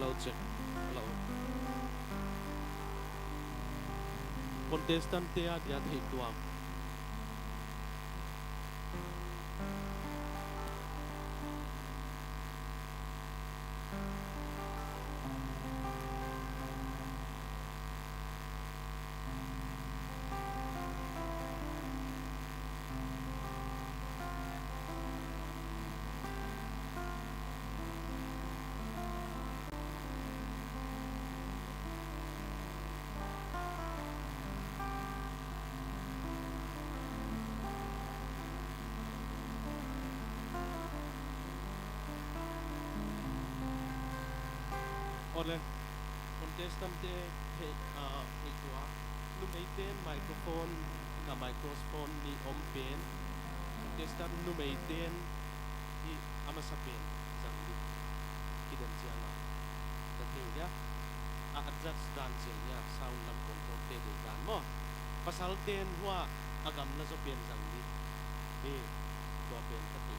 Hello, check. Hello. Contestant dia dia thei tuam. Ole, contestant dia thei thei tuam. Lum ei ten microphone ka microphone ni om pen. Contestant lum ei ten hi ama sa pen jang ni kidam chianga. Ta theu ya. A adjust dan chil ya sound lam control te de dan mo. Pasal ten hua agam na zo pen jang ni. Ni tua pen ta thei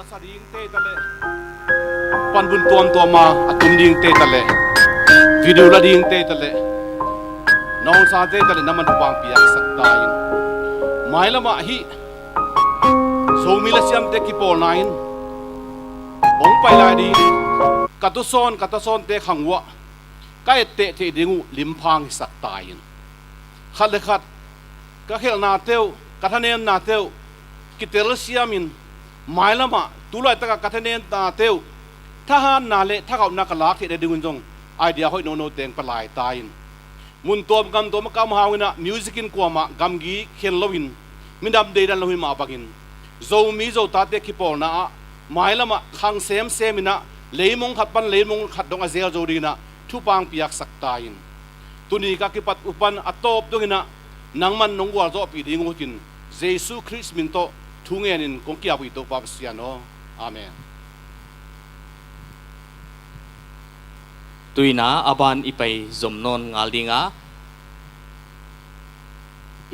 nasaring te tale panbun tuam tuama atum ding te tale video la ding te tale nong sa te tale naman pang piak saktain mailama hi so mila siam te ki pol nain ong pai lai di katuson te khangwa kai te te dingu limpang saktain khat le khat ka khel na teu kathanen na teu kitel siamin mailama tulai taka kathanen na teu thahan na le thakau na kalak the dingun jong idea hoi no teng palai tain mun tom kam hawina music in kwama gamgi khen lowin mindam de dan lohi ma bagin zo mi zo ta te ki pol na mailama khang semina leimong khatpan leimong khat dong azel zo dina thu pang piak saktain tuni ka ki pat upan atop dongina nangman nongwal zo pi dingutin jesu christ min to thungenin kongkia wi to pa siano amen tuina aban ipai zomnon ngalinga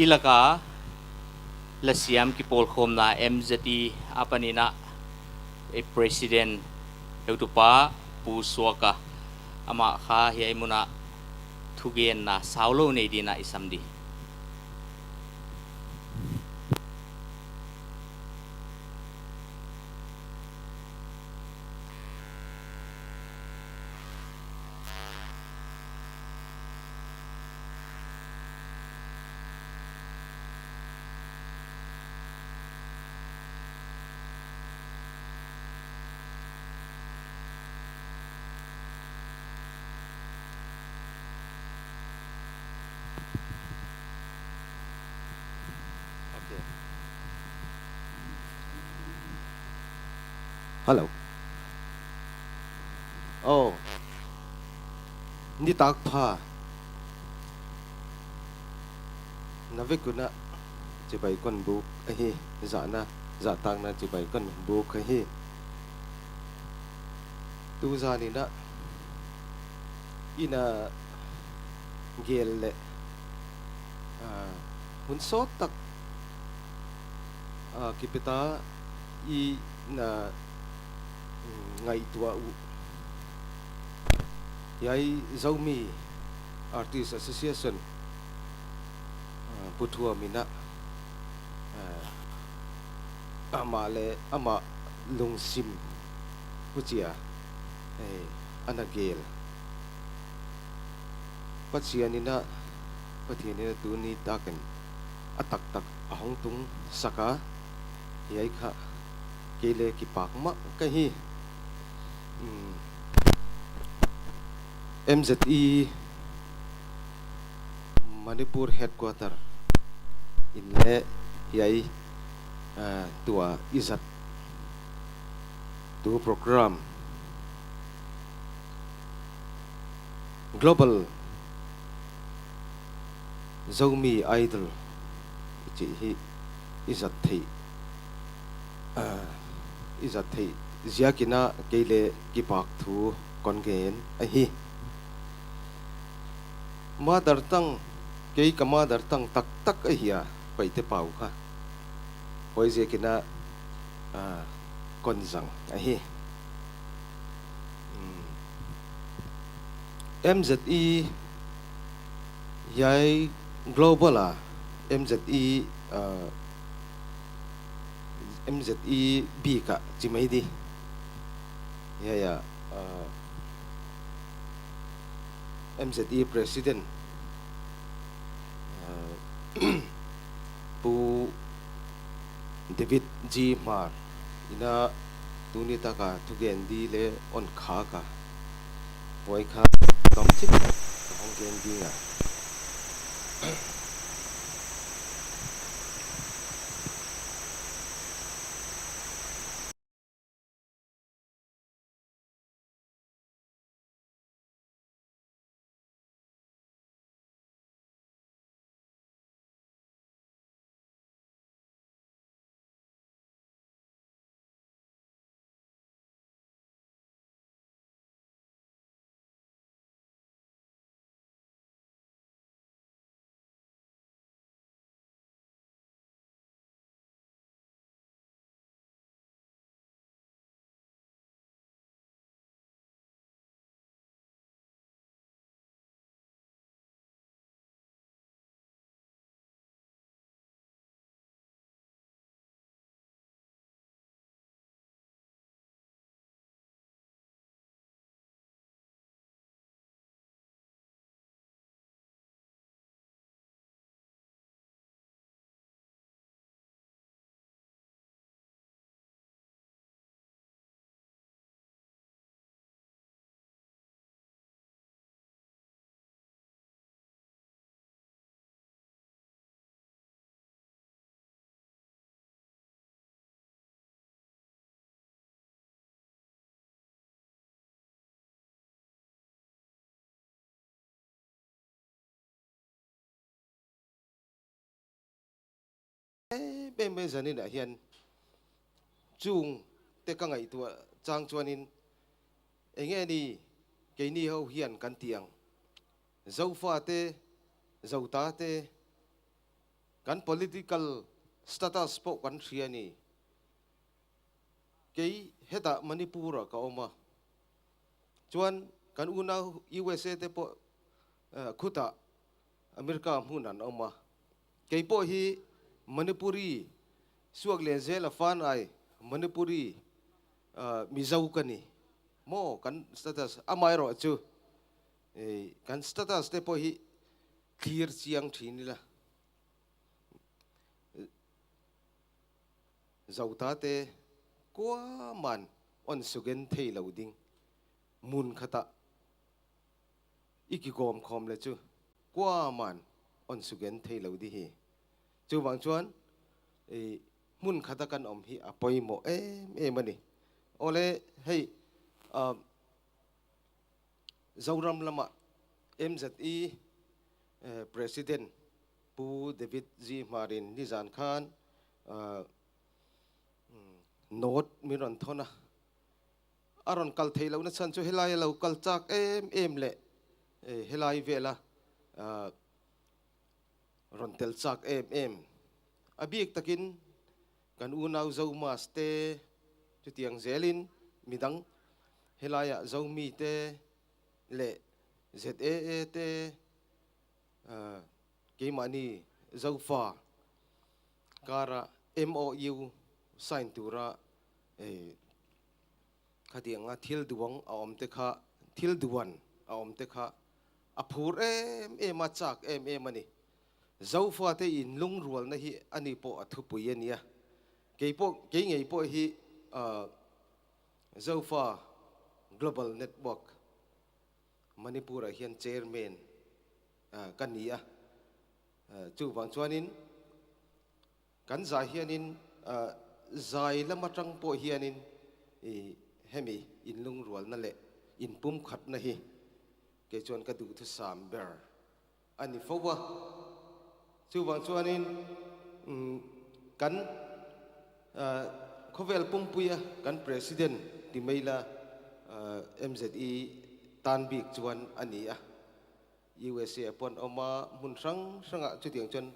ilaka lasiam ki pol khom na MZE apanina e president eutupa pu suaka ama kha hiai muna thugen na saulo nei dina isamdi Hello. Oh. Ni tak pha. Nave kuna chibai kon bu hi za na za tang na chibai kon bu hi. Tu za ni na ina gel le. Hun so tak kipita I na ngày tua u yai zomi artist association puthua mina ama le ama lungsim puchia anagel pachianina pathianina tuni takan atak tak ahong tung saka yai kha kele ki pakma kahi MZE Manipur headquarter in le yai tua izat tu program global zomi idol chi hi izat thei izat thei ziakina kele ki pak thu kongen ahi mother tongue kei ka mother tongue tak tak ahia paite pau kha hoi je kina konjang ahi MZE yai global MZE MZE B ka chimai di ya MZE president pu David G Mar ina tunita ka tugen di le on kha ka hoi kha tom chip ong gen di nga bên bây giờ nên là hiện chung te ka ngai tua chang chuanin enge ni ke ni ho hian kan tiang zo fa te zo ta te kan political status po kan thria ni ke heta manipur ka oma chuan kan una USA te po khuta America hunan oma ke po hi Manipuri suak le zel fan ai Manipuri mizau kani mo kan status amai ro chu kan status te po hi clear chiang thini la zauta te kwa man on sugen thei loading mun khata ikigom khom le chu kwa man on sugen thei lodi hi chu wang chuan mun khata kan om hi apoi mo mani ole hei zauram lama MZE president pu David G Marin Nizan Khan not miron thona aron kal thei lo na chan chu helai lo kal chak le helai vela ron tel chak abiek takin kan unau zo mas te chu tiang zelin midang helaya zo mi te le ZAA te ke mani zo fa kara MOU sign tura khatianga thil duang aom te kha thil duan aom te kha aphur ma chak ani zo fa te in lung rual na hi ani po athu pui ania ke ngei po hi zo fa global network Manipur a hian chairman kan nia chu wang chuanin kan za hianin zai lama tang po hianin hemi in lung rual na le in pum khat na hi ke chuan ka du thu sam ber ani fowa chu wang chuanin kan khovel pum puya kan president ti maila MZE tan bik chuan ani USA upon oma mun sang sanga chu tiang chuan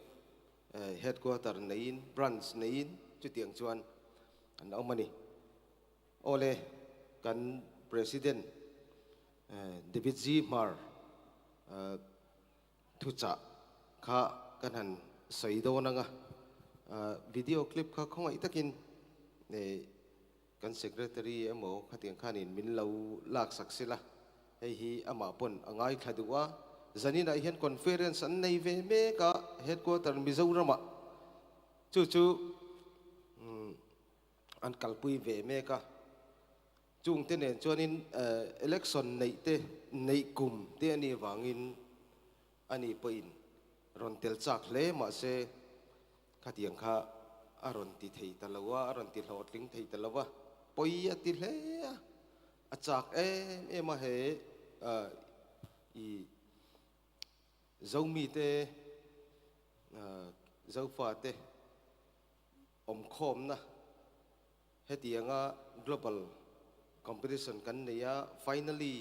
headquarter nein branch nein chu tiang chuan an omani ole kan president David G Mar thu cha kha kan han saido nanga video clip kha khongai takin kan secretary emo khatiang khanin min lo lak saksila hei hi ama pon angai khaduwa zanina hian conference an nei ve me ka headquarter Mizoram chu an kalpui ve me ka chung te nen chuanin election nei kum te ani wangin ani poin ron tel chak hle ma se khatiang kha aron ti thei talawa aron ti hlotling thei talawa poi ati hle achak ma he i zomi te zofa te om khom na hetianga global competition kan neya finally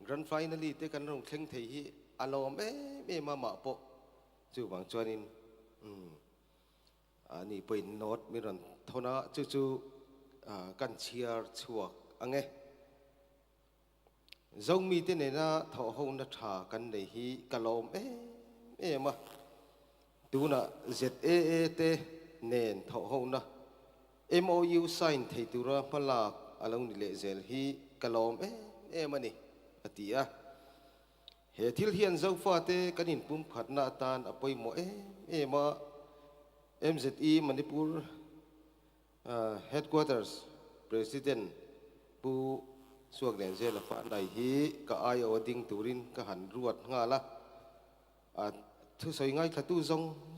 grand finally te kan rong thleng thei hi alom ma po chu wang chuanin ani poin not miron thona chu kan chiar chuak ange zomi te nena tho ho na tha kan nei hi kalom ma tuna ZAA te nen tho ho na MOU sign thei tura malak along ni le zel hi kalom mani atia he thil hian zo fa te kanin pum khatna tan apoi mo ma MZE Manipur headquarters president pu suak len zel fa dai hi ka ai oding turin ka han ruat nga la thu soi ngai thatu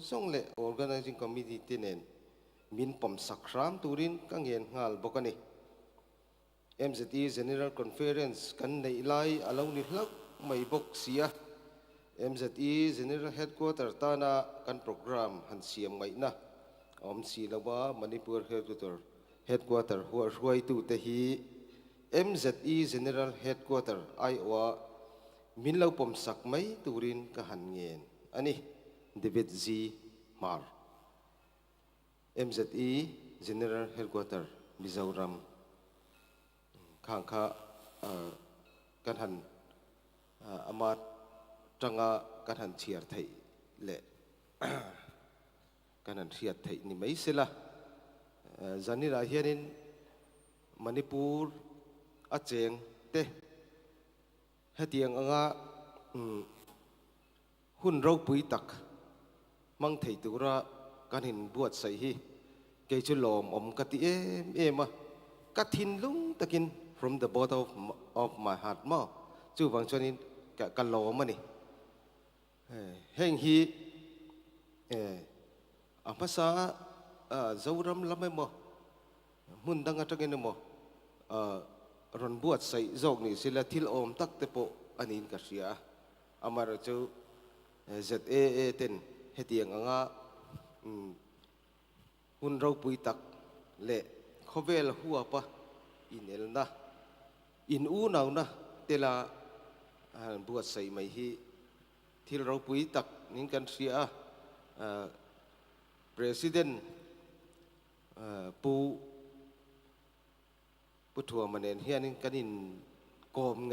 zong le organizing committee te nen min pom sakram turin ka ngen ngal bokani MZE General Conference kan nei lai alo ni hlak mai bok sia MZE General Headquarter tana kan program han siam mai na อมสีละว่ามณิปุรheadquarter หัวรวยตุเตฮี MZE General Headquarter ไอว่ามินเราปมสักไม่ตูรินกหันเงินอันนี้เดวิดซีมาร์ MZE General Headquarter มิโซรัมข้างข้ากันหันอามาจังกันหันเชียร์ไทยเละกันหันเชียร์ไทยนี่ไม่ใช่ละจานี่ราเฮียนินมณิปุรอาเจงเตให้เตียงหุ่นเราปุยตักมังไทยตัวระกันเห็นบวชใส่ฮีเกยจุลอมอมกติเอ็มกัดทินลุงตะกิน from the bottom of my heart มาจู่บางช่วงนี้กันลอมมานี่เฮงฮีภาษาเจ้ารำละไม่มามุนดังอะไรกันมั้รอนบวชใส่จอกนี่สิละทิลอมตักเตปอันนี้ก็เสียอามาเราจะZAAเต็นเฮตียงหุ่นเราปุยตักเละเขาเวลหัวปะอินเอลนะอินอูนาวนะเตลาบวชใส่ไม่ฮีที่เราปุยตักนี่กันเสียPresiden ผู้ทัวมันเองเฮียนี่กันอินกอมไง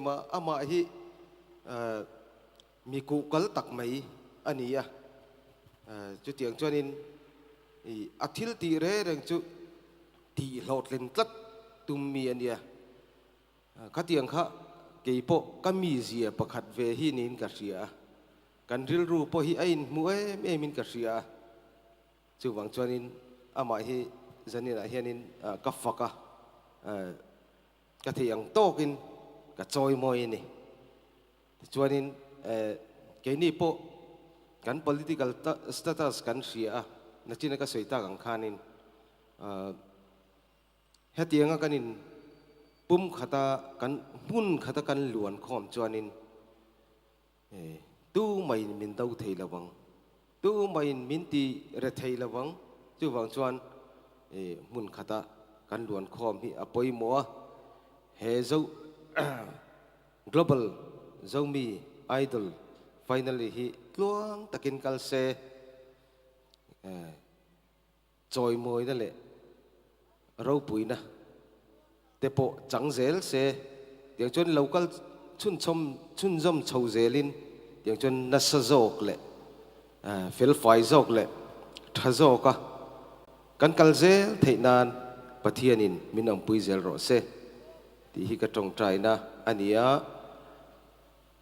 มาอามาฮีมีกูกัลตักไหมอันนี้จุดเตียงจวนินอาทิตย์ตีเรื่องจุตีหลอดเล่นตัดตุมมีอันเดียข้าเตียงข้าเกี่ยปก็มีเสียประคัดเวฮีนินกัเสียกันริลรูปฮีไอ้มวยมินกัเสียจู่วังจวนินอามาฮีจันนี่นะเฮียนินกัฟฟักกะเทียงโตกินกะจอยมวยนี่จวนินเกนี่โปกัน political status กันเสียนักจีนก็สวยตากังขานินเฮตียงกันนินปุ่มขัดกันมุ่นขัดกันล้วนขอมจวนินตู้ไม่มินเต้าเทยละวังตู้ไม่มินตีเรเทยละวังจู่วังจวนมุ่นขัดกันล้วนขอมที่อภัยมัวเฮเจ้า global เจ้ามี idol finally ฮีล้วนตะกินกัลเซจอยมวยนั่นแหละเราปุยนะแต่พอจังเซลเซเดี๋ยวจนเราก็ชุนจอมชาวเซลินเดี๋ยวจนนัสโจกเลยฟิลไฟโจกเลยทัศโจกกันกัลเซลเทนานปะเทียนินมินอมปุยเซลโรเซที่ฮิกระจงใจนะอันนี้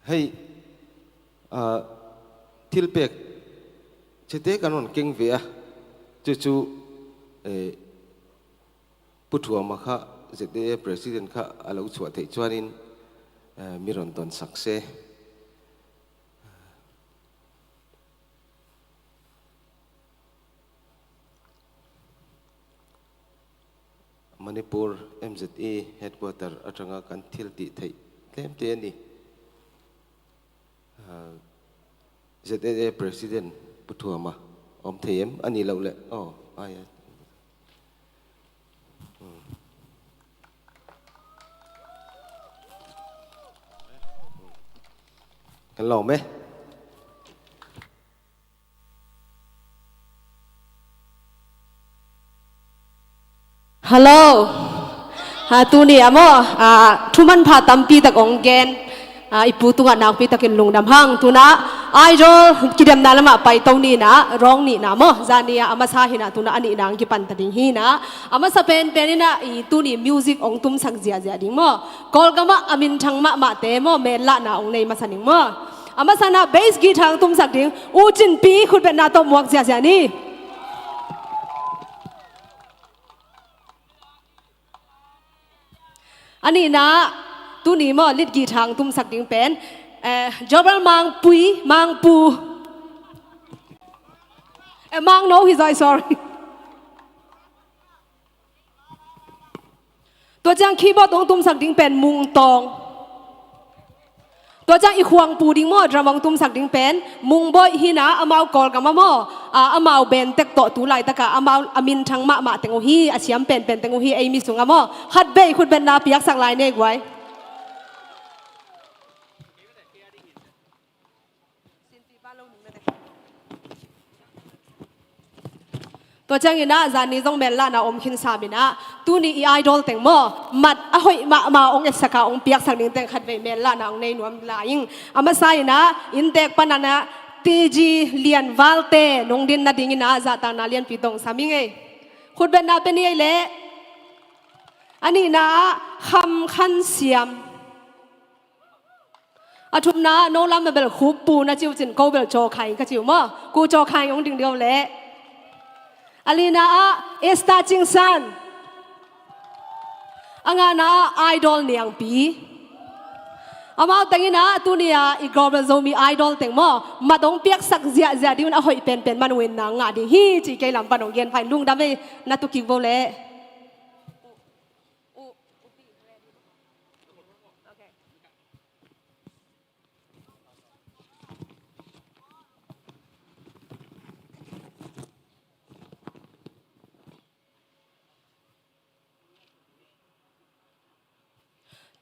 ให้ทิลเป็กเชเตกันวันเก่งเวียจู่ผู้ทัวมาค่ะZAA President ค่ะอาลูกชัวเทจวนินมีรอนตอนสักเซมณิปุร MZA Headquarter อาจารย์กันทิลติไทยเต็มเตียนี่ZAA President ผู้ทัวมาอมเทียมอันนี้เราเลยอ๋อกันหล่อไหมฮัลโหลตูนี่อะโมทุมันพาตัมปีตะกองเกนอีปูตุงะนางปีตะกินลุงดำหังตุนะไอโรกิดมนาลมาไปตรงนี้นะร้องนี่นะโมจานี่อามาซาหินะตุนะอันนี้นางกิปันตะดิงฮีนะอามาซาเป็นนี่นะอีตูนี่มิวสิกองตุมสักเจียเจียดิงโมกอลกะมะอามินชังมะเตโมเมละนะองในมาสันิงโมอามาซานะเบสกีทางตุมสักดิงอูจินปีคุณเป็นนาตมวกเจียเจียนี่อันนี้นะตูนี่มอลิดกีทางตุ้มสักดิ่งเป็นจอบลมังปุยมังปูมัง no he's sorry ตัวจังคีย์บอร์ดตรงตุ้มสักดิ่งเป็นมุงตอง ตัวจังอีควงปูดิ้งโมดระวังตุ้มสักดิ้งเป็นมุงบอยฮินะอามาวกอลกับมะโมอามาวเบนเต็กโตตูไลตะกะอามาวอามินทังมะเต็งโอฮีอาเชียมเป็นเต็งโอฮีไอมิสุงอะโมฮัดเบยคุณเป็นนาเปียกสักลายเนกไว้ตัวจังยินะจานี่ต้องเมลล่านะอมขินสามินะตูนี่ไอดอลเต็งโมมัดอะหอยมาองเอสกาองเปียกสักดิ้งเต็งขัดเวเมลล่านะองในนวมลายิงอามาไซนะอินเด็กปนันนะตีจีเลียนวัลเตนงดินนาดิ้งนะจาตานาเลียนปีตงสามิงเอคุณเป็นนาเป็นยังไงเละอันนี้นะคำขันเสียมอาทุมนะโนลามาเบลคูปูนะจิวจินกูเบลโจไข่ก็จิวมั้งกูโจไข่องดิ้งเดียวเละอันนี้นะเอสตาจิงซันอังานะไอดอลเนียงปีอามาแต่งนะตัวนี้อีกรอบเราจะมีไอดอลแต่งมาต้องเปียกสักเสียดิวนะหอยเป็นมันเวนนางาดิฮีจีเกลัมปนองเย็นไฟลุงดำไปนัตุกิโวเล่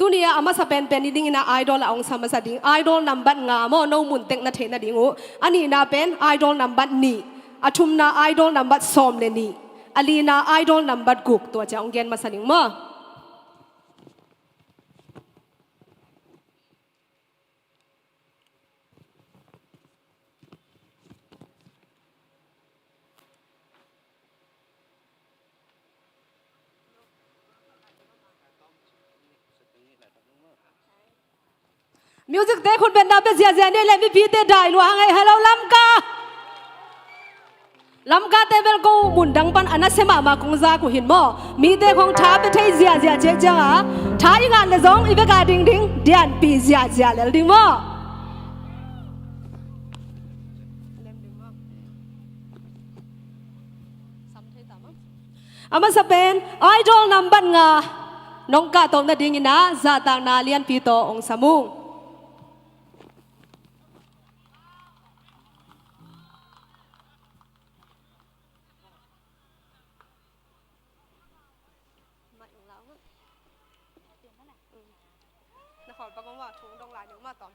ตัวนี้อามาสเป็นดิ้งนะไอดอลองสามสัดดิ้งไอดอลนัมบัตงาโมโนมุนเต็งนาเทนดิ้งอันนี้นะเป็นไอดอลนัมบัตนี่อาทุมนะไอดอลนัมบัตซอมเลนี่อันนี้นะไอดอลนัมบัตกุกตัวจะองเกนมาสัดดิ้งมั้งมิวสิกเต้คุณเป็นดาวเป็นเสียเนี่ยเลยไม่พีเต้ได้หลวงไงฮัลโหลลำกาเต้เป็นกูมุนดังปันอันนั้นเสมาคงซากูเห็นมั้งมีเต้ของท้าไปเที่ยวเสียเจ๊จ้าท้ายังไงเลยจ้องอีเวกาดิ้งเดียนปีเสียเลยดิ้งมั้งอามาสเปนไอดอลนัมบัตงาน้องกาตอมนาดิ้งนะซาตางนาเลียนปีโตองสมุงขอประกอบว่าถุงดองลายหนึ่งมาตอน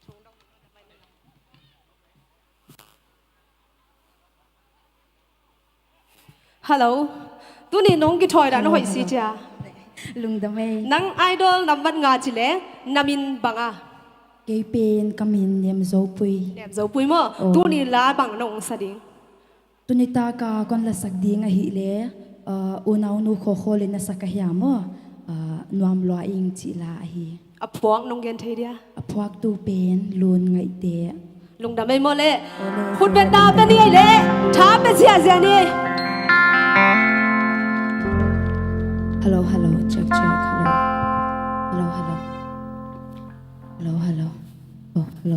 ถุงดองไปหนึ่งฮัลโหลตัวนี้น้องกี่ถอยแล้วน้องหอยซีจ้าลุงดำเมนังไอดอลนับวันงาจิเลนามินบังอ่ะเกยเป็นกามินเนียมโซปุยเนี่ยโซปุยมั้งตัวนี้ลาบังน้องสดิ้งตัวนี้ตากาก่อนละสักดิ้งอะฮิเลอุณาอุณโคโคเลนะสักยามนวมลอยอิงจิลาฮีอพวกน้องเกนเทียอพวกตูเป็นลุนไงเตะลุงดำไม่หมดเลยคุณเป็นดาวเป็นนี่เลยท้าเป็นเสียนี่ฮัลโหลเช็คฮัลโหลโอ้ฮัลโหล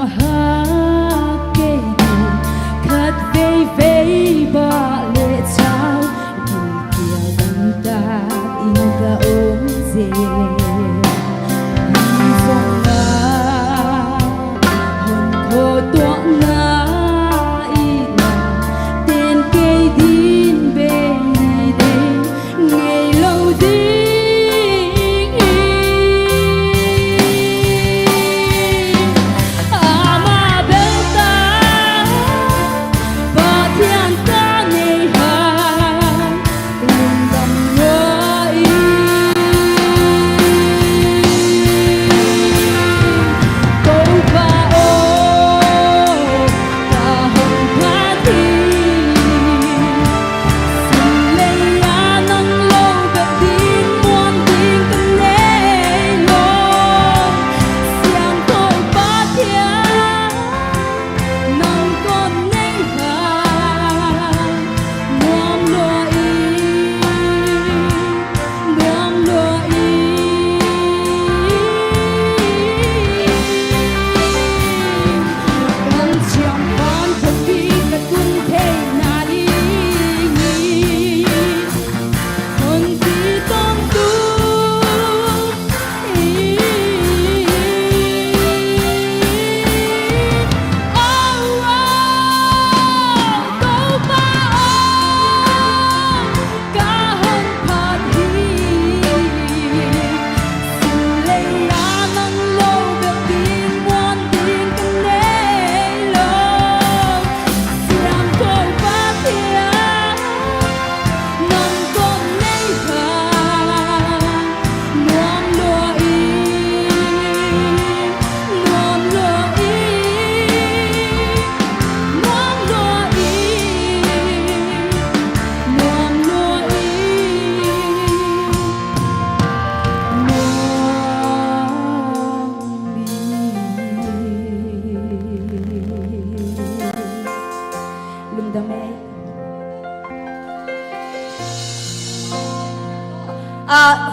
ha kê đi khát vây vây ba lệ trao đi kia đằng ta in cả ôm dê dòng na hồn khô tuộng na ina tên cây din bên đi đây ngày lâu đi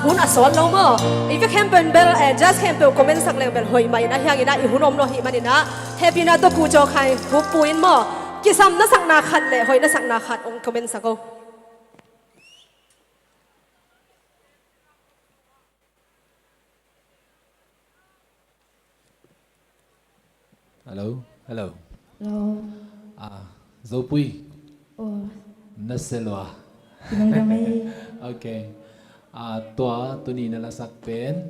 hun asol lo mo if campaign bell just campaign comment sak leng bel hoi mai na hyang ina I hunom no hi manina happy na to ku jo khai hu puin mo kisam na sak na khat le hoi na sak na khat ong comment sako Hello, hello. Hello. Zopui, Oh, naselwa. tinong damay. Okay. Tua tuni nala sakpen.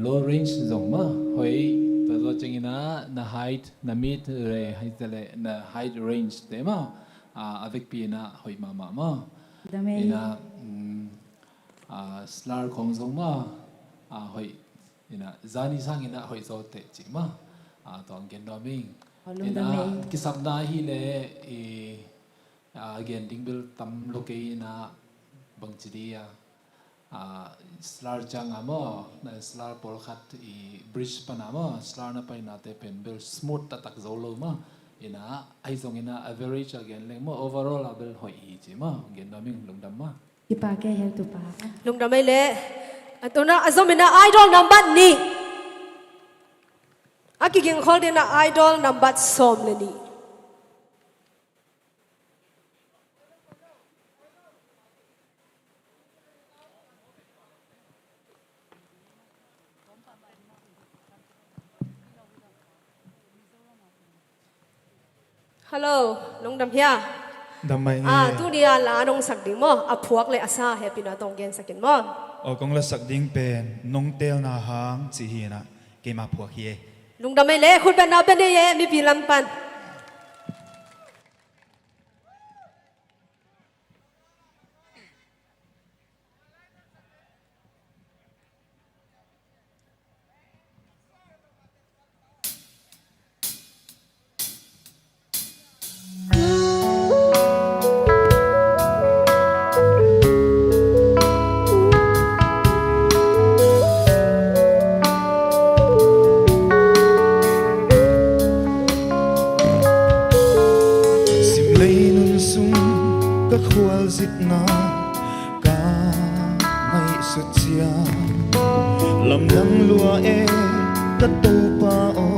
Low range zong ma. Hoi, tazo chingina na height na mid re height na height range de ma. Avec pi na hoi mama ma. Damay. Ina slar kong zong ma. Hoi ina zani sang ina hoi zo te ching ma. Tong gen do ming. Lung damay. Kisap na hi le again dingbil tam loke na bang chidia slar chang amo na slar por khat bridge panamo slar na pai na te pen bil smooth ta tak zolo ma ina ai zong ina average again le mo overall abel hoi hi chi ma gen da ming lung dam ma Ipa ke help tu pa. lung damay le atuna azomina idol number ni akiging khol din na idol number som le ni Hello, nung dam hiya. Damay Tu dia la nung sakding mo, aphuak le asa happy na tong gen sakin mo. o kong la sakding pen nong tel na hang chi hi na ke ma phuak hi Nung damay le khut ban na ben ye mi bilan pan. ka khwal zit na ka mai su chia lam lang lua e ka to pa o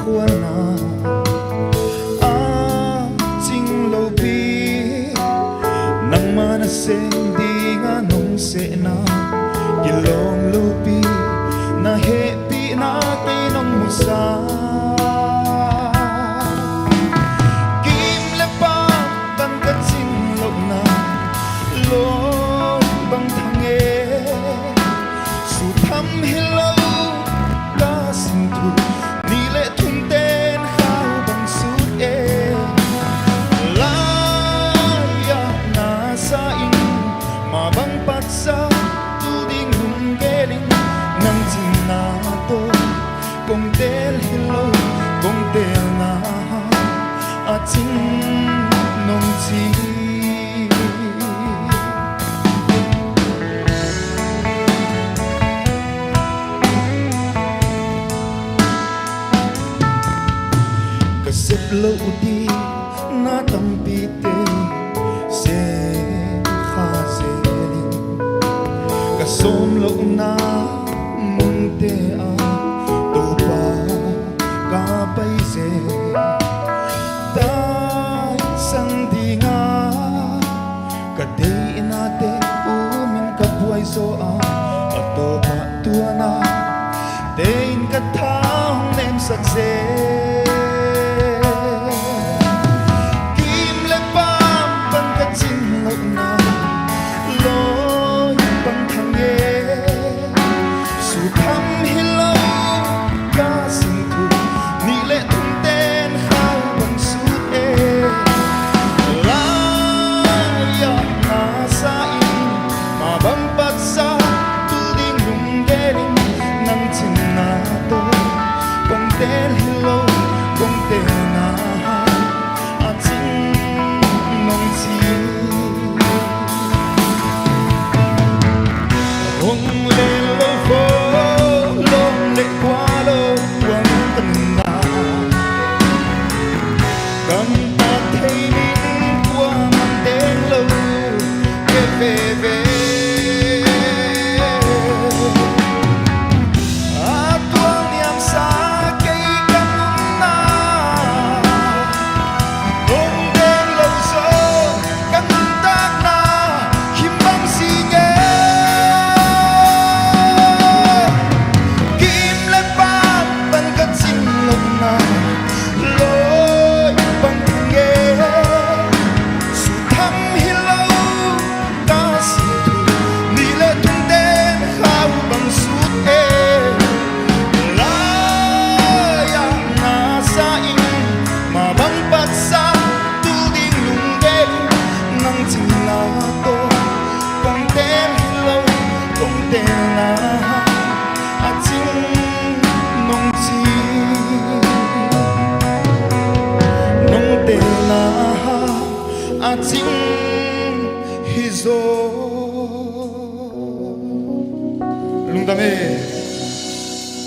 khua na a ching lo bi nang mana sen di nga nong se na kilong lo bi na he pi na te nong musa kim le pa ban ka ching lo na lo bang thang e su tham hello ka sin thu ni le thung ten khao bang su e la ya na sa in ma bang pat sa tu ding lung ge ding nang chin na to kong tel hello kong tel na a ching nong chi lo đi na tâm bi te se kha se linh ka som lo na mun te a to pa ka pai se ta sang di nga ka te na te u min ka puai so a to pa tu na te in ka thang nem sak se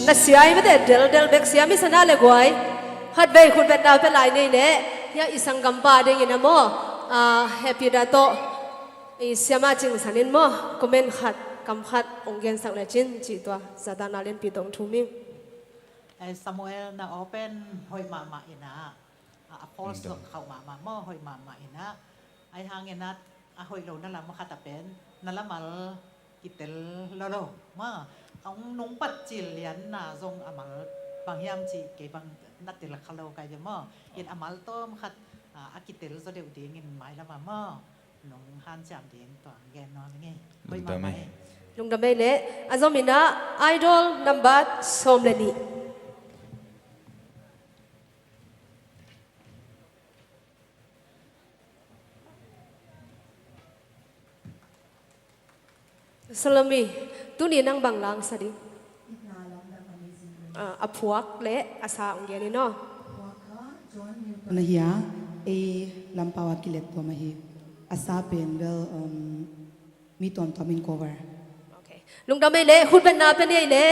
na siai với del bek siai mi sana le guai hat bei khut bet na pe lai nei ne ya isang gamba ding ina mo happy da to i siama ching sanin mo comment khat kam khat onggen sak le chin chi to sadana len pi tong thuming Samuel na open hoi mama ina apostle khau mama mo hoi mama ina ai hang ina hoi lo na la mo khata pen na la mal kitel lo ma ông nung bắt chỉ liền na zong amal bang yam chi ke bang natil khalo kai de mo in amal tom khat akitel zo de ding in mai la ma mo nung han cham ding to gen no nge hoi mama lung dam le azomina idol number somleni Salami, tu ni nang banglang sadi. Apuak le asa ongyan ni no. Nahia e lampawat kilet to mahi asa pen well mi ton tamin cover. Okay. Lung damay le hut ben na pen ye le.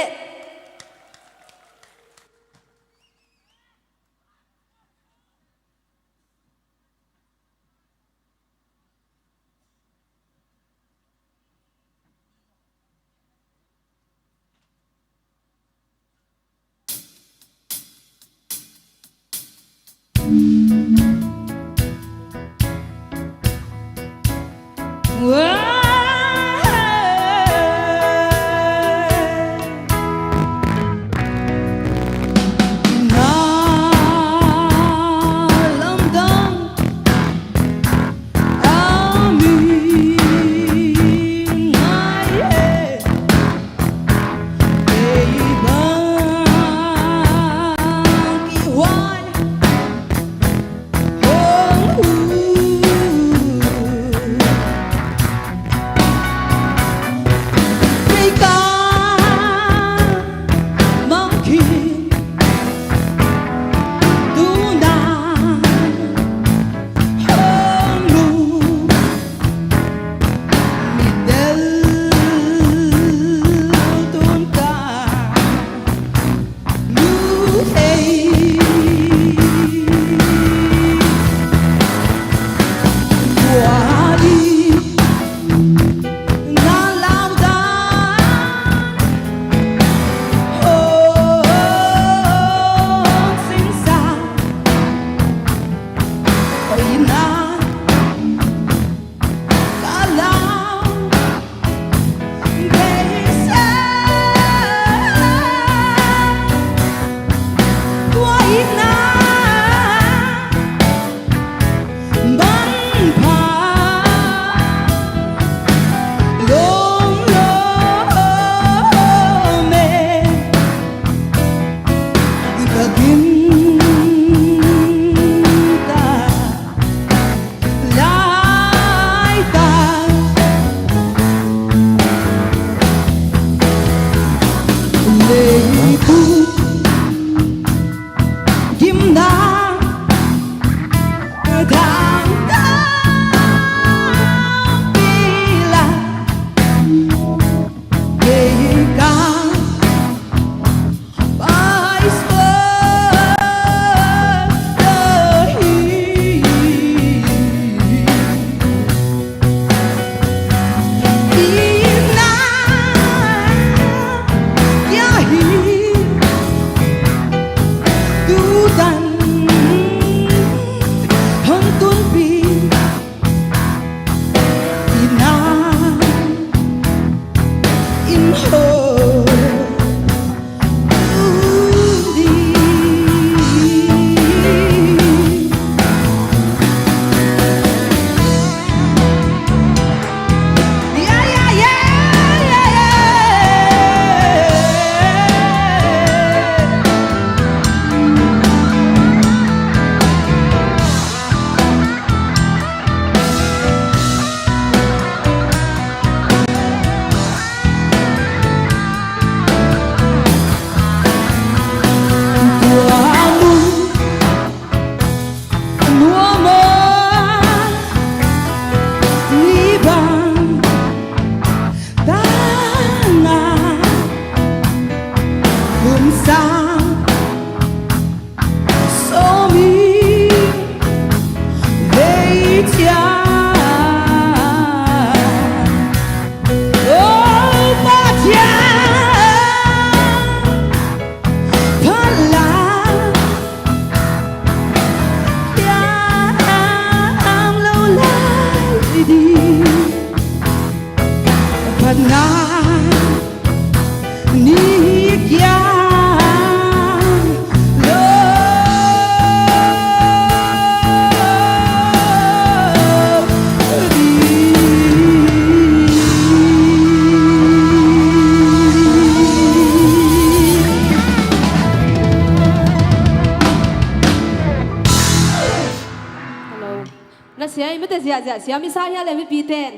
เสียไม่แต่เสียมิซ่าเนี่ยเลยไม่ปีเต้น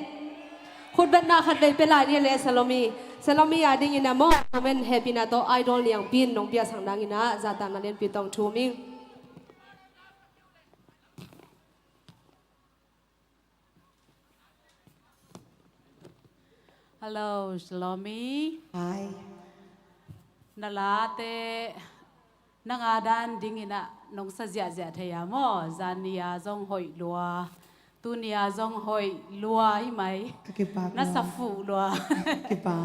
คนเป็นนาขัดเลยเป็นลายเนี่ยเลยสโลมีอยากได้ยินนะมั่งเป็นแฮปปี้นะตัวไอดอลเนี่ยปีนน้องเปียสังดังยินนะจัดตามมาเล่นปีตองทูมิงฮัลโหลสโลมี Hi. นาลาเตนังอาดันดิ้งอินะน้องสัจจะเทียมอจานียาจงหอยลัวตุนียาจงหอยลัวใช่ไหม Kakipapa. นัสฟูลัว Kipa.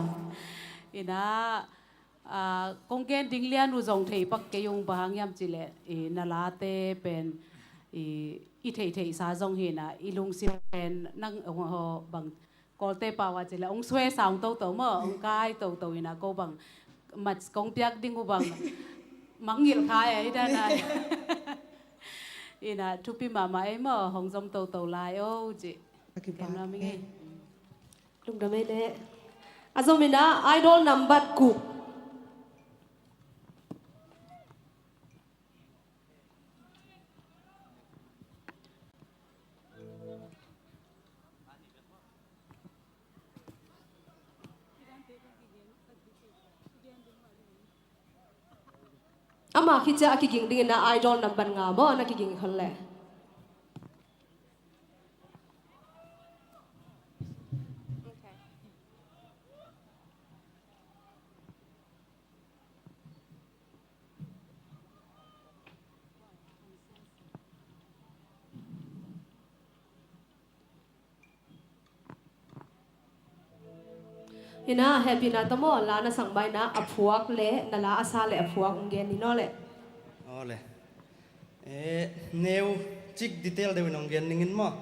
อินะกงเกนดิ้งเลียนูจงเทียปักเกยงบางยามจิเลนาลาเตเป็นอีเทียสาจงเห็นอีลุงสิเป็นนังบางกอลเตปาวาจิเลองสวยสาวโตมั้งองกายโตอินะก็บางมัดกงเปียกดิ้งกูบางมังยิลคายไอ้ด้านนั้นอินะทุกปีมาไอ้มาหงจมโตลายโอ้จิเก็บน้ำไม่ไง ลุงดำไม่ได้อาจจะมีนะไอดอลนัมเบอร์กูอามาคิดจะกิงดิ้งนะไอดอลนัมเบอร์งาบ่นะกิงคนแหละเห็นนะแฮปปี้นะตั้งหมดล้านสั่งใบนะอภวกเละนั่นละอาซาเละอภวกองเกนนี่น้อเละอ๋อเลยเนวจิกดีเทลเดี๋ยวน้องเกนนิ่งมั้ง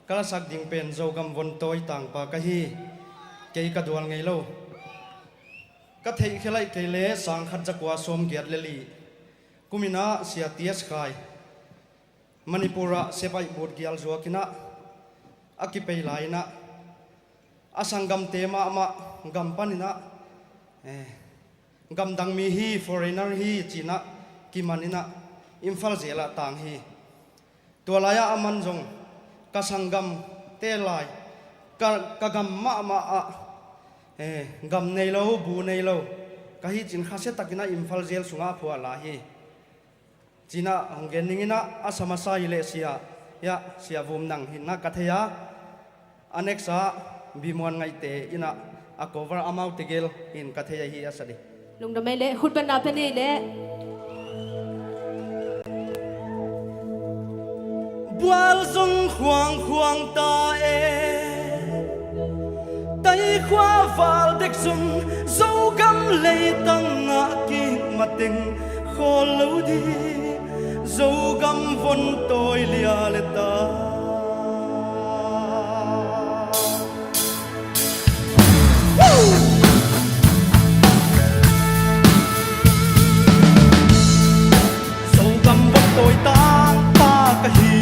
กระสักดิ่งเป็นโจกำวนโตยต่างปากกะฮีเกยกระดวลไงเล่าก็เทขลัยเกยเละสังขัดจักว่าสมเกียรติเลลีกุมินาเสียเตียสกายมณิปุระเสบายบูดเกียลจัวกินะอากิเปย์ไลนะอาสังกัมเตมามากัมปันินะกัมดังมีฮี foreigner ฮีจีนะกิมันนินะอิมฟัลเจละต่างฮีตัวลายอามันจงกสังกัมเตลายกกัมมากัมในโลบูในโลกะฮีจินข้าเสตักินะอิมฟัลเจลสุงาผัวลาฮีจีนะหงเกนิงินะอาสมาสายเลเซียยะเสียวุมนังหินนะกัทยาอันเอกซาบิมวนไงเตอินะ a cover amount tigil in katheya hi asadi ลุงดำไม่เละคุณเป็นนาเป็นนี่เละ Bual zong huang huang ta e tay khoa val dek zong dâu găm lei tang ngã ki mating kho lâu đi dâu găm von tôi lia le ta dâu găm von tôi tang pa ka hi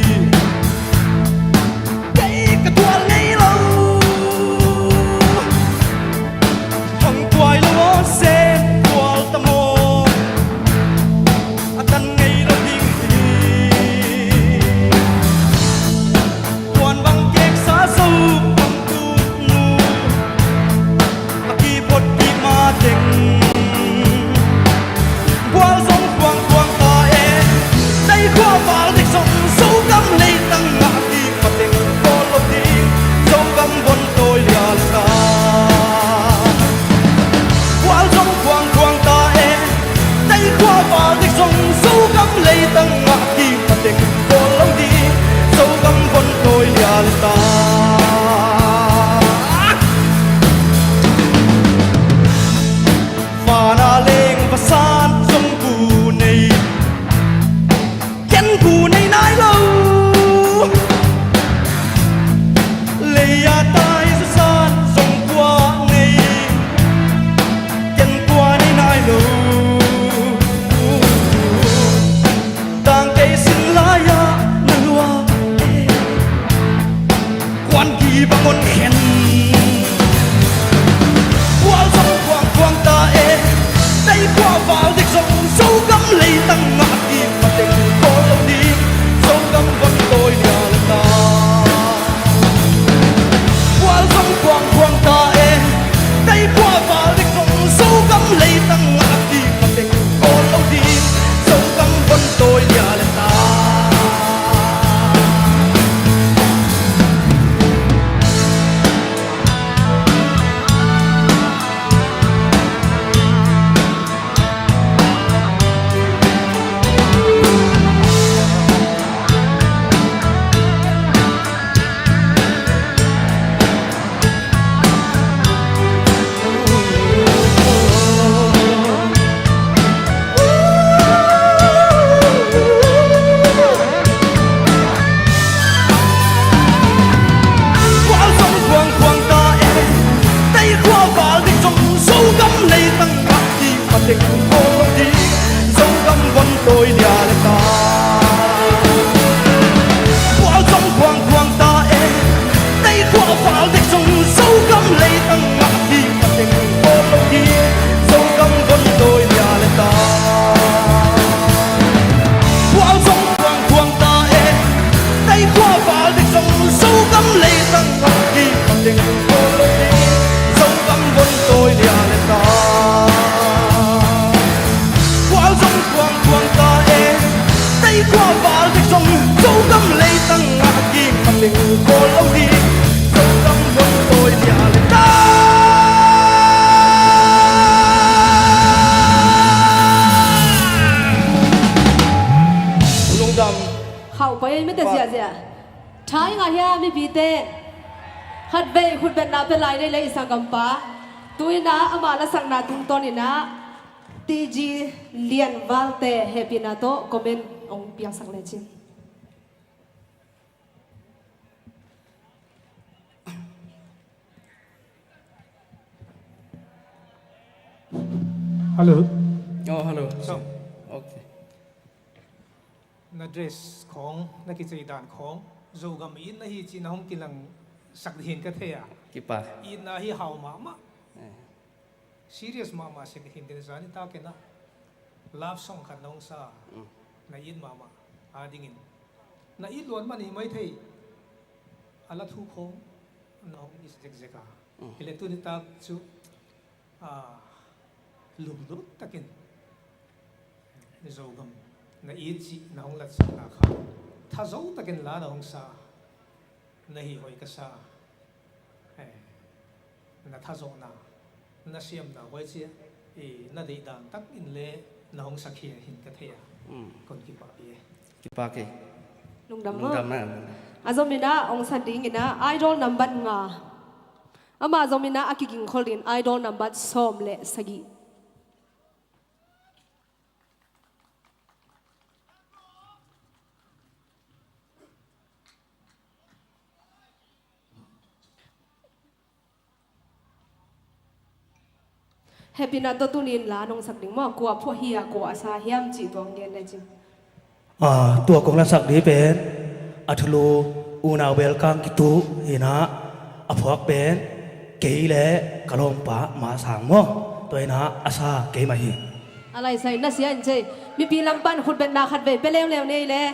เขาไปไม่แต่เสียท้ายงาเฮียไม่พีเต้ฮัดเบย์คุณเป็นนาเป็นไรได้เลยสังกัมปะตัวนะอามาละสังนาตุงตอนนี้นะตีจีเลียนวัลเต้เฮปินาโตคอมเมนต์องเปียสังเลจินฮัลโหล oh hello so okay นาเดรสของนักกิจการของโจกามีนฮีจีน่าฮงกิลังสักดินกันเทีย kipa อินนาฮีฮาวมา serious มาสักดินกันซานี่ตาเกนะ love song ขันน้องซานาอินมาอาดิ่งนาอินล้วนมันนี่ไม่เที่ยอะไรทุกคนน้องอิสเด็กเจ้าเอเลตุนิตาจูลุมตะกินโจกามนาอีจีนาฮงลัดสักนาข้าถ้าโจตะกินลานาฮงซานาฮีหอยกษานาถ้าโจนา na siam na wai chi na dei dang tak in le na hong sakhia hin ka thea kon ki pa ye ki pa ke lung dam lung dam na azomina ong sanding ina idol number nga ama azomina akiging kholin idol number som le sagi happy na to tunin la nong sakding mo kwa pho hiya ko asa hiam chi tong gen le jin ตัวของนักสักดีเป็นอัทลูอูนาเวลกังกิตุเฮนะอภวกเป็นเกยและกะลงปะมาสางมอตัวนะอาซาเกยมาฮี อะไรใส่น่าเสียอันเจมีปีลำปันขุดเป็นนาขัดเวไปเร็วๆนี่แหละ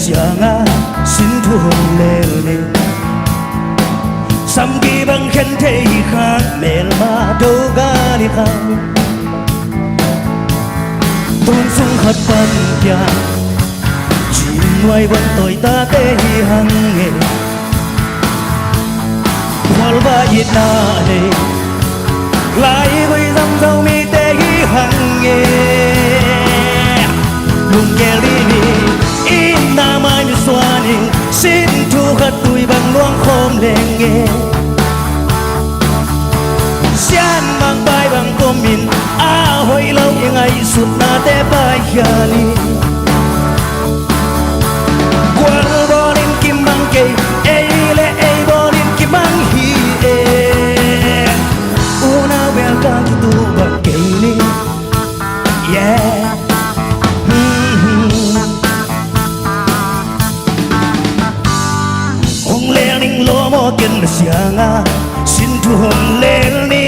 sianga xin thu hồng lều nè sam ki bang khen thế khang mel ma đâu ga đi khang tuôn sung khát ban kia chỉ ngoài vẫn tôi ta tê hằng nghề wal ba yết na nè lại với dòng dâu mi tê hằng nghề lung kêu đi in na mai như xuân xin thu khát tuổi bằng luang khom lên nghe xian mang bay bằng tôm min a hồi lâu như ngày suốt na té bay khali qual bo lên kim mang cây ei le ei bo lên kim mang hi e una bel ca tu bằng cây ni yeah lo mo ken sianga sin tu hom lel ni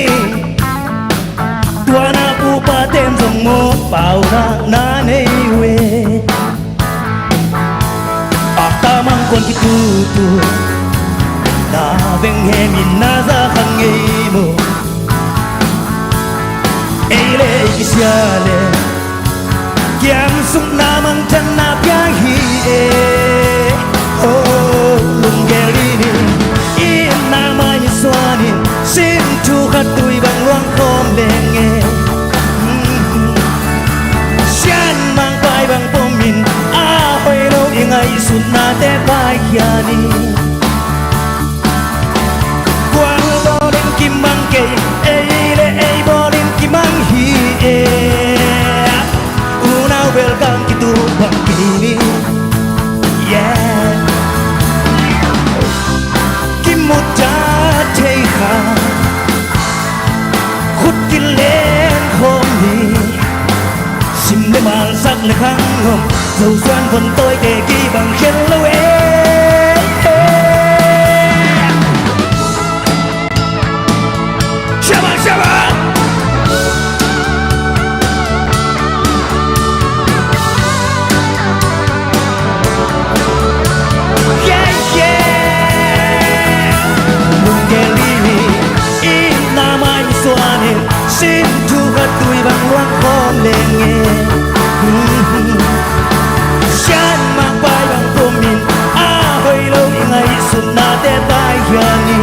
tuana pu pa tem dong mo pau na nei we ta mang con ki tu na veng he min na za khang ngei mo ei le ki sia le kiam sung na mang chan na pya hi e oh lung geli na mai như xuân xin thu khát tuổi bằng luang khom lên nghe xian mang vai bằng bom min a hồi lâu như ngày xuân na té bay kia đi quang bo lên kim mang cây ei le ei bo lên kim mang hi e una welcome kitu bằng kini yeah một cha thấy khá khút kinh lên không đi xin để mà sắc là khăng hồng dầu xoan vẫn tôi để ghi bằng khen lâu Shabba Shabba xin thu khát tuổi bằng luang khom lên nghe xian mang vai bằng tôm min a hồi lâu như ngày xuân na té bay khali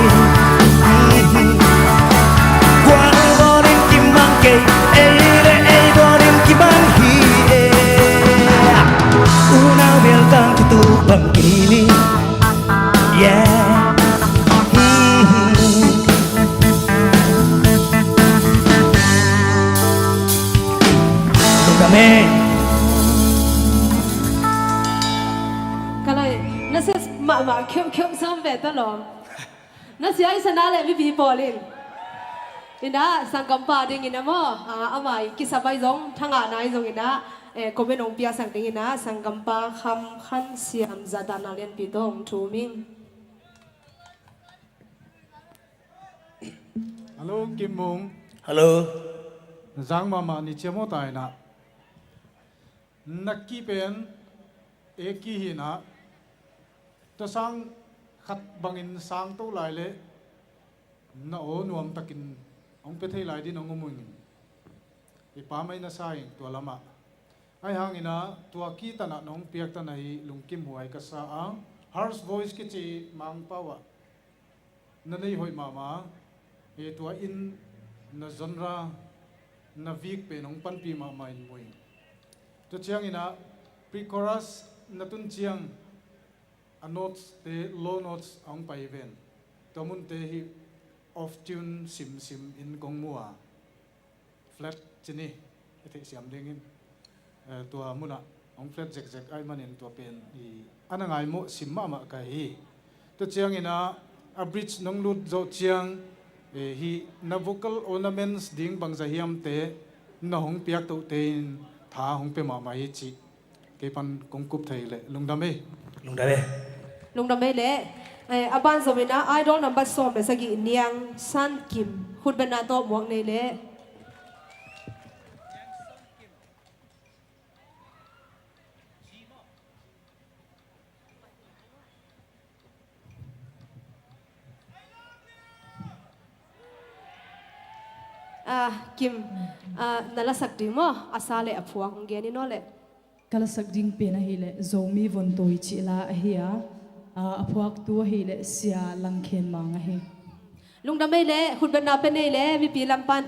quang bo lên kim mang cây ei le ei bo lên kim mang hi e una welcome to tu bằng kini yeah cái nó sẽ mà khiêm xong về ta lo nó sẽ ai sana lại với people lên ina sang kampa ding ina mo amai kisabai zong thanga nai zong ina komen ong pia sang ding na sangkampa kham khan siam zadana len pitong thuming Hello Kim Mung hello Zang mama ni chemo tai na Nakki pen eki hi na to sang khat bangin sang to lai le na o nuam takin ong pe thei lai din ong umung ipa mai na saing to lama ai hangina tua ki tana nong piak ta nai lungkim huai ka sa ang harsh voice ki chi mang pawa na nei hoi mama e tua in na genre na vik pe nong pan pi ma mai moi to chiang ina pre-chorus na tun chiang a notes te low notes ang pa even tomun te hi off tune sim in gong mua flat chini ite siam dingin tua muna ong flat zek ai manin tua pen i anangai mo simma ma ka hi to chiang ina a bridge nong lut zo chiang hi na vocal ornaments ding bang zahiam te na hong piak to te tha hong pe ma mai chi ke pan kong kup thai le lungdame le aban zomina idol number som le sagi niang san kim khut bana to muang nei le Kim nalasak ding mo asale aphuang ngeni no le kala sakding pena hile zomi von toi chi la ahia aphuak tu hile sia langkhen manga he lungdam mai le khut ban na pe nei le mi pi lampan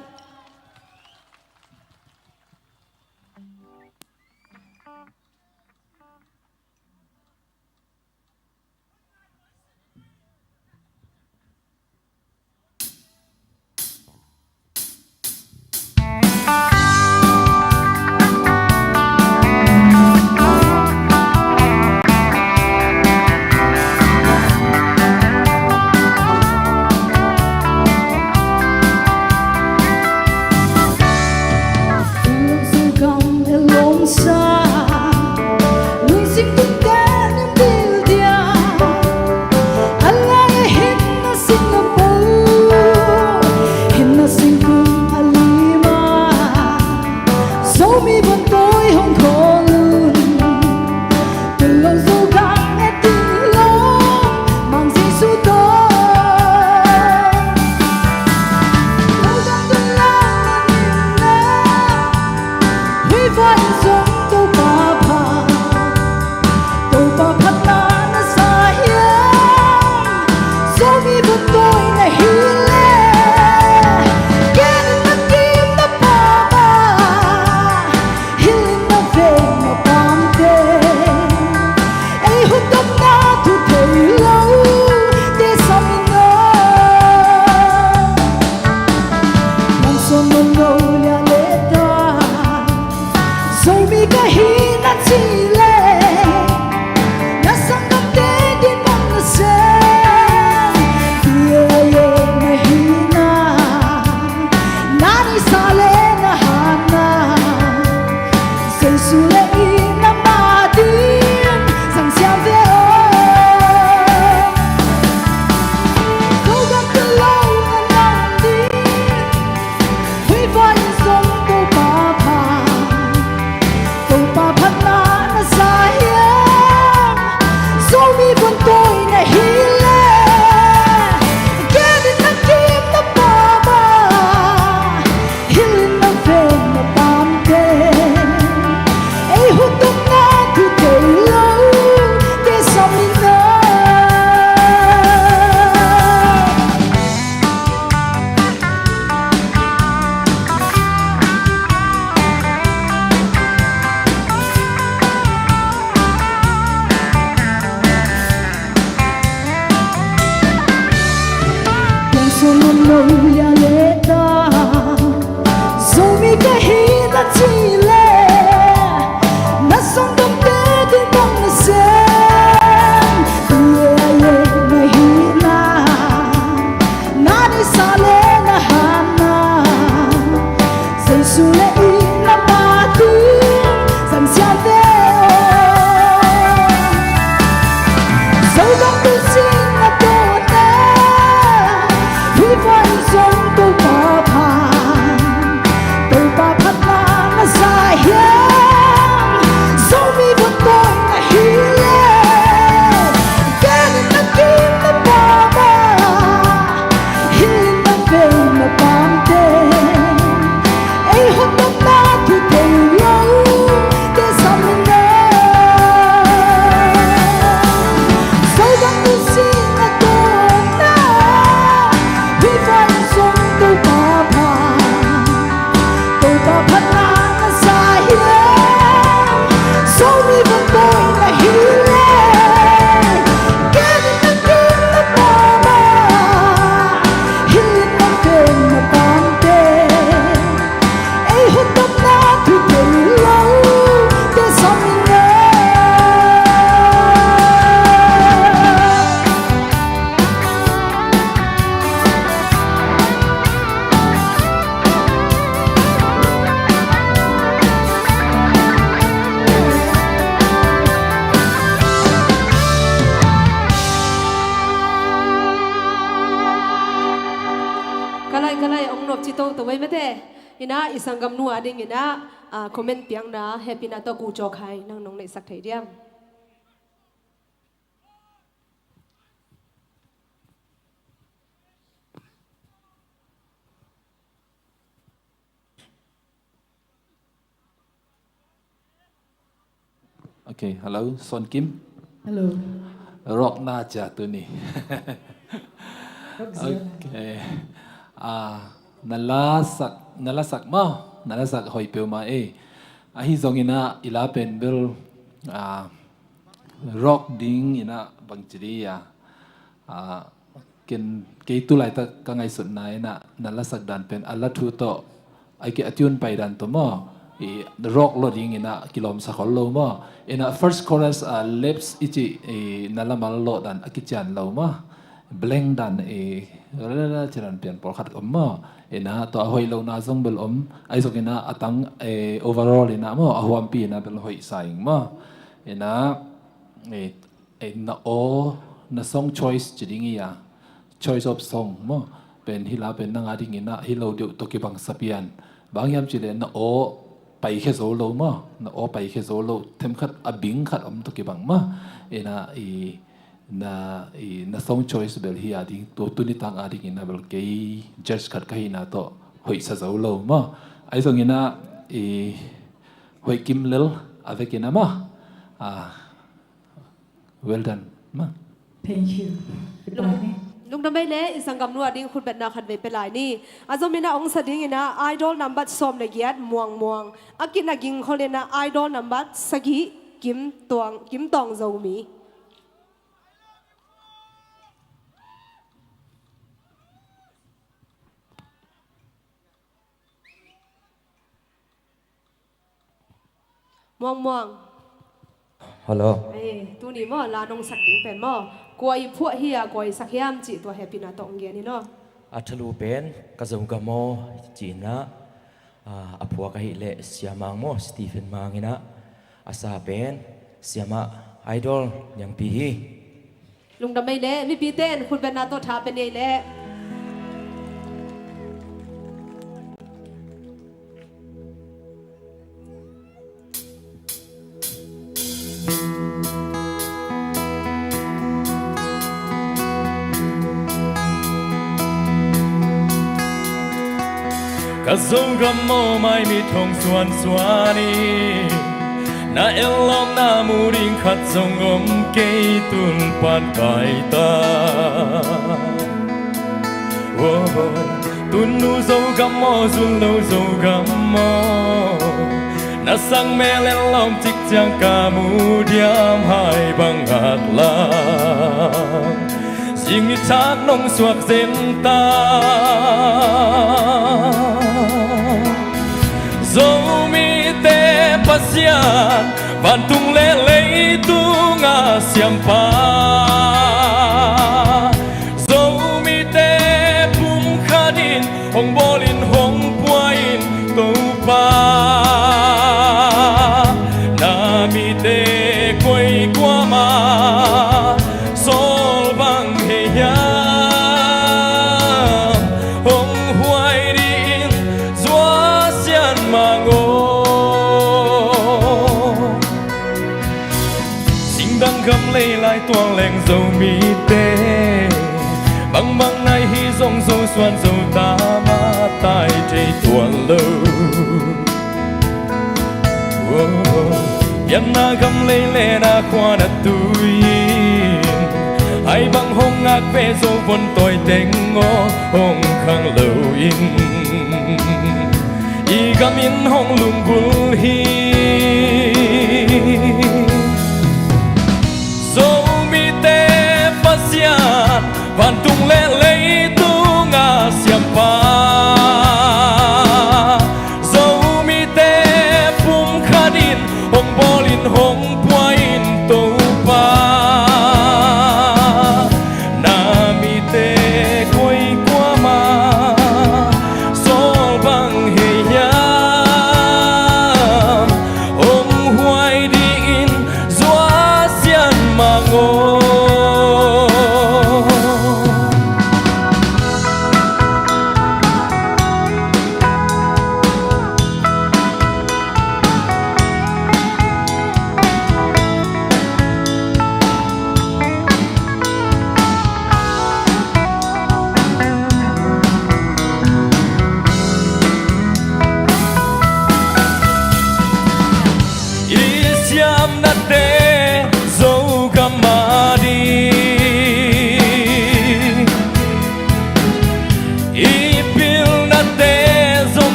chito to wai mate ina isangam nu ading ina comment piang na happy na to ku cho khai nang nong nei sak thai diam Okay, hello, Son Kim. Hello. Rock na cha tu ni. Okay. Nalasak hoi pe ma hi zong ina ila pen bel rock ding ina bang chiri ya. Ken ke tu lai ta ka ngai sut na ina nalasak dan pen alla thu to ai ke atune pai dan to mo. The rock loading ina kilom sa khol mo ina first chorus lips ichi nalamal lo dan akichan lo mo bleng dan rela chiran pian por khat mo ina to hoi lo na zong bel ai zok ina atang overall ina mo ahwam pi na bel hoi saing mo ina na o na song choice chiding ya choice of song mo pen hila pen nang ading ina hilo dio to ki bang sapian bang yam chile na o pai khe zo lo ma na o pai khe zo lo them khat abing khat to ki bang ma ena na song choice bel hi ading to tu ni tang ading ina bel ke judge khat kai na to hoi sa zo lo ma ai song ina hoi kim lel avec ina ma well done ma Thank you. Lung na mai le isangam nu ading khut bet na khat ve pelai ni azomina ong sading ina idol number som le giat muang akina ging kholena idol number sagi kim tong zomi muang Hello. Tu ni mo la nong sak ding pen mo koi phu hi koi sakhiam chi to happy na tong ge ni no Athalu pen kazong kamo China apua ka hi le siamang mo Stephen mangina asa pen siama idol yang pi hi lung da mai le mi pi ten khut ben na to tha pen nei le Kazong gamo mai mi thong suan suani na elom na muring khat zong ke tul pan pai ta tun nu zo gamo zul lo zo gamo na sang me len lom chik chang ka mu diam hai bang hak la sing ni thak nong suak zen ta dẫu mi te pasian van tung le lấy tu nga siam pa dẫu mi te pum khadin hong bolin hong puain to pa na mi te koi qua ma sol bang he ya lại tuang leng dâu mi tê băng băng nay hi dòng dâu xoan dâu ta ma tai chê tuan lâu yan na gam lê lê na khoa na tui ai băng hong ngạc về dâu vốn tôi tên ngô hong khang lâu in i gam in hong lung bul hi van tung le lấy tu nga siam pa dẫu mi te pum khadin hong bolin hong puain to pa na mi te koi qua ma sol bang he yam ong huai di in zua sian ma ngo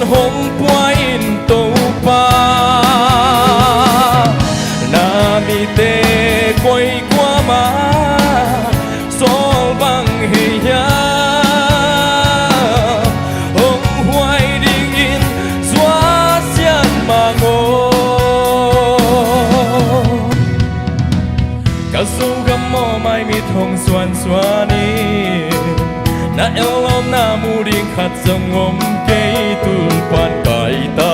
hồng quay tàu pa na mi tê quay qua má xóa bằng hình nhá hồng hoài đình in xóa xiên mà ngô cả sâu găm mò mai mi thong xoan xoa ni na elom na mu ding khat song ngom kei tul pan kai ta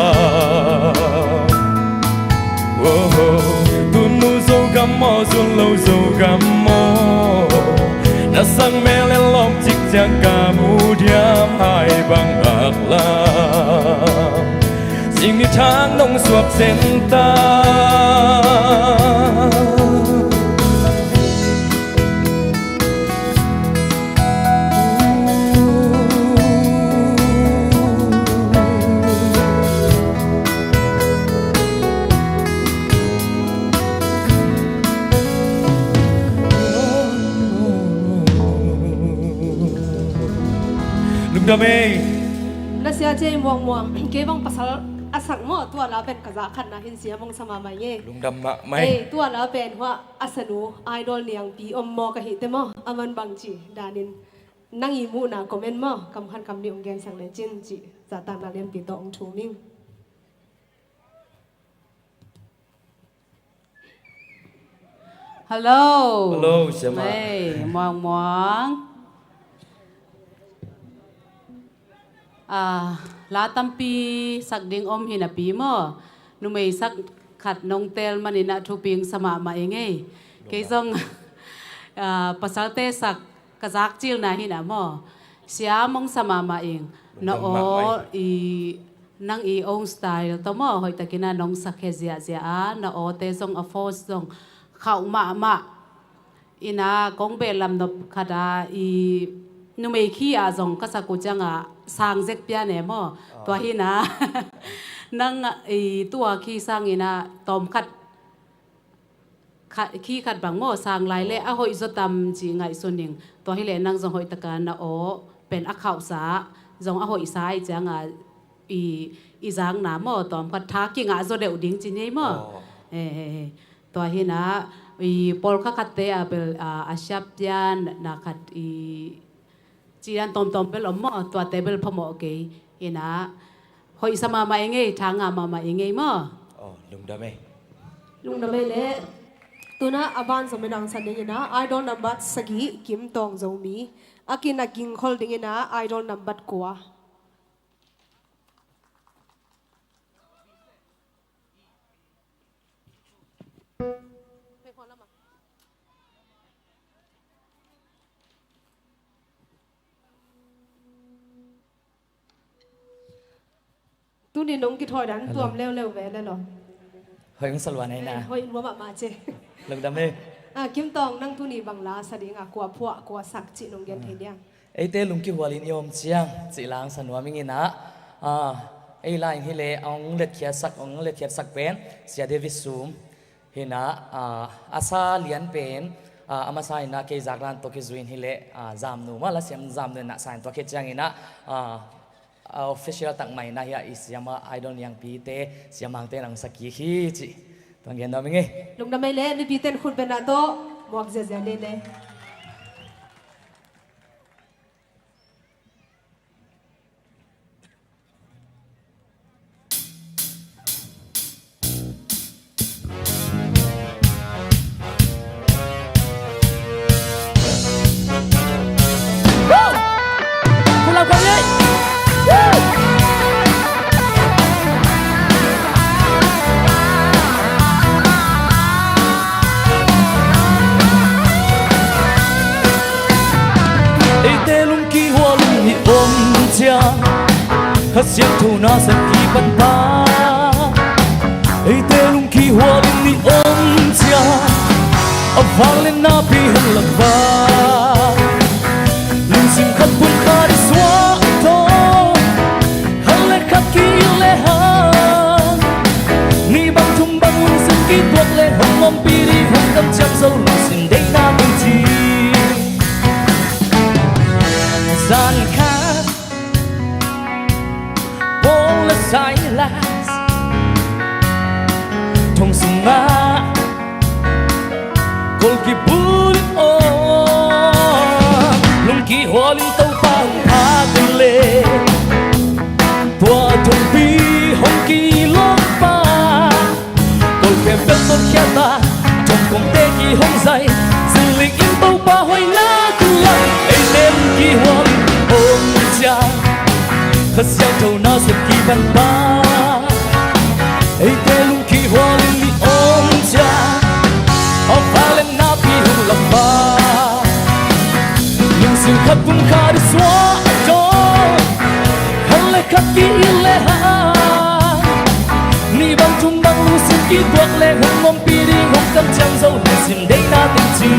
tu nu zo gam mo zun lo zo gam mo na sang me le lom chik chang ka mu diam hai bang ak la sing ni thang nong suap sen ta na siya chay muang kay bang pasal asang mo tua la pen kazakan na hin siya mong sama may lungdam ma mai tua la pen wa asanu idol niyang pi mo kahite mo aman bangchi danin nangi mu na comment mo kam khan kam ni ong gen sang le chin chi za ta na len pi to ong thu ming hello siya ma muang lá tampi sak ding om hinapi mo numay sak khat nong tel manina thuping sama ma engei ke jong pasalte sak kazak chil na hina mo sia mong sama ma eng na o i nang i own style to mo hoi takina nong sakhe zia zia na o te jong a force jong khau ma ina kong be lam no khada i numei khi a jong ka sa ko changa sang zek pia ne mo to hi na nang i tua khi sang ina tom khat khi khat bang mo sang lai le a hoi zo tam chi ngai soning to hi le nang jong hoi taka na o pen a khau sa jong a hoi sai changa i jang na mo tom khat tha ki nga zo deu ding chi nei mo to hi na i pol kha khat te a bel a shap pian na khat i chian tom pel mo tua table phamo ke ina hoi sama ma engei thanga ma engei mo lungdame le tuna aban somenang saneng ina idol number sagi kim tong zomi akina ging holding ina idol number kwa tu ni nong ki thoi dan tuam leo ve le lo hoi ng salwa nei na hoi mo ma che lungdame kim tong nang tu ni bangla sadinga kwa phwa kwa sak chi nong gen thenia ei te lungki hwalin yom chiang chi lang sanwa mingina ei line hi le ong let khia sak pen sia devis sum hina asa lian pen ama sai na ke zakran to ke zuin hi le jam nu ma la siam jam ne na sain to ke chang ina official tang mai na ya is yama idol yang pi te siamang te nang saki hi chi tang gen da minge lung da mai le ni pi ten khut bena to mok je le khát xiết thù na sân khi bắn ba ấy tê lung khi hoa linh đi ôm chia ấp vang lên na pi hân lạc ba lung xin khát buồn khá đi xóa thô hân lên khát kỹ lệ hân ni băng thung băng lung xin kỹ tuột lệ hân mong pi đi hân đâm chạm dâu lung xin đây na bên chi gian khát silence thong sunga kol ki bulit on lung ki holin tau pang agun le tua thong bi hong ki long pa kol ke bel ton khia ta thong kong te ki hong zai zing ling in tau pa hoi na tu lai ei nem ki holin ôm cha khát xiao thâu na sụp kỳ văn ba ấy tê lung kỳ hoa linh li ôm cha học pha lên na pi hùng lập ba nhưng sự khát cũng khá đi xóa cho khăn lệ khát kỳ yên lệ ha ni bang chung bang lu xin kỳ tuột lệ hùng mong pi đi hùng cầm chăm dâu để xin đây na tình chi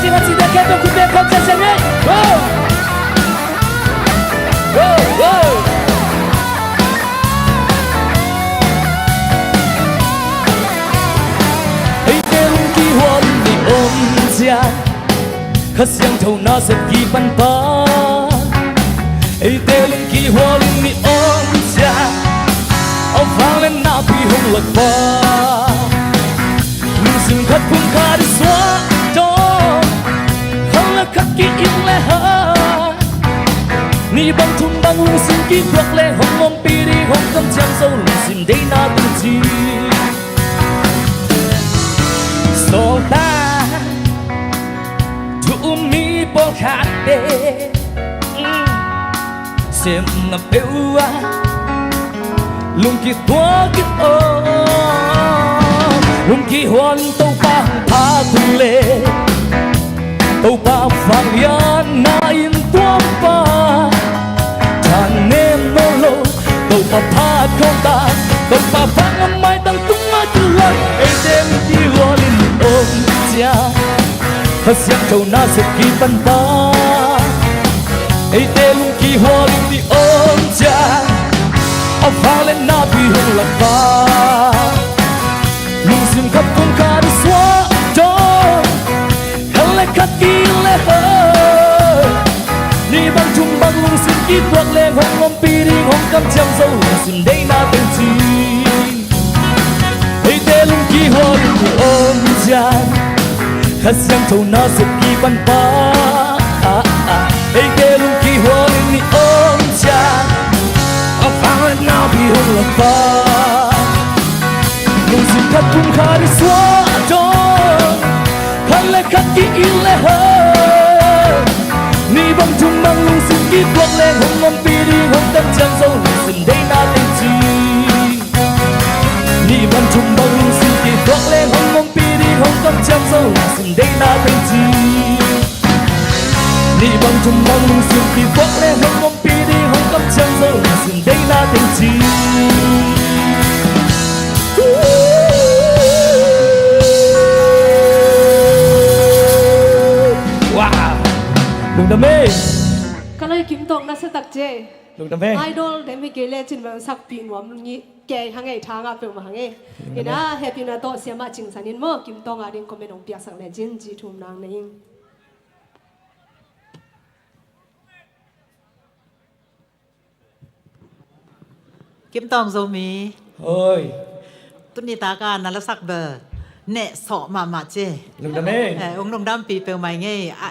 Jangan tidak kata ku dekat jasanya. Go, go, go. Hãy đem kỳ hoan đi ôm cha, khát xiang thâu na sập kỳ văn ba. Hãy đem kỳ hoan đi ôm cha, ông vang lên na pi hùng lạc ba. Lưu dừng khát cũng khá đi xóa cho. Khắc ký yêu lệ ha ni bang thum bang lung sim kí quắc lệ hong mong pi đi hong cầm chăm sâu lung sim đây na từng chi so ta thu mi bỏ khát đê xem na bêu a lung kí tua kí ô lung kí hoan tàu pa tha cùng lệ tàu pa phang yan na in tuam pa chan nem no lo tàu pa pha không ta tàu pa phang am mai tang tung ma chu lai ei dem ki rolin ôm cha khát xiang thâu na sụp kỳ văn pa ei dem ki rolin đi ôm cha áo phang lên na pi hung lạc pa lung sim khắp cung ca đi xóa cho khát kỳ lệ hơ ni bang chung bang lung xin kí tuột lệ hong ôm pi đi hong cầm chăm dâu lung xin đây na tên chi ấy tê lung kỳ hoa lung ôm cha khát xiang thâu na sụp kỳ văn pa ấy tê lung kỳ hoa lung ôm cha áo phang lên na pi hong lạc pa lung xin khát cũng khá đi xóa cho khăn khát ký yêu lệ hơ ni bang chung bang lung xin kí quắc lệ hong mong pi đi hong tâm chăm dâu lung xin đây na tên chi ni bang chung bang lung xin kí quắc lệ hong mong pi đi hong tâm chăm dâu lung xin đây na tên chi ni bang chung bang lung xin kí quắc lệ hong mong pi đi hong tâm chăm dâu lung xin đây na tên chi lung đam mê cái này kiếm tông nó sẽ tắc chế lung đam mê idol để mình kể lên trên mạng sắc pin nhóm nhị kể hàng ngày thang à film hàng ngày cái đó happy na to xem mà chính xác nên mơ kiếm tông à đến comment ông piak sang này chính chỉ thùng nàng này kiếm tông dâu mi ôiตุนิตาการนั่นละสักเบอร์เนะสอมาเจ ลงดำเมองค์ลงดำปีเปลไม่ไงอ่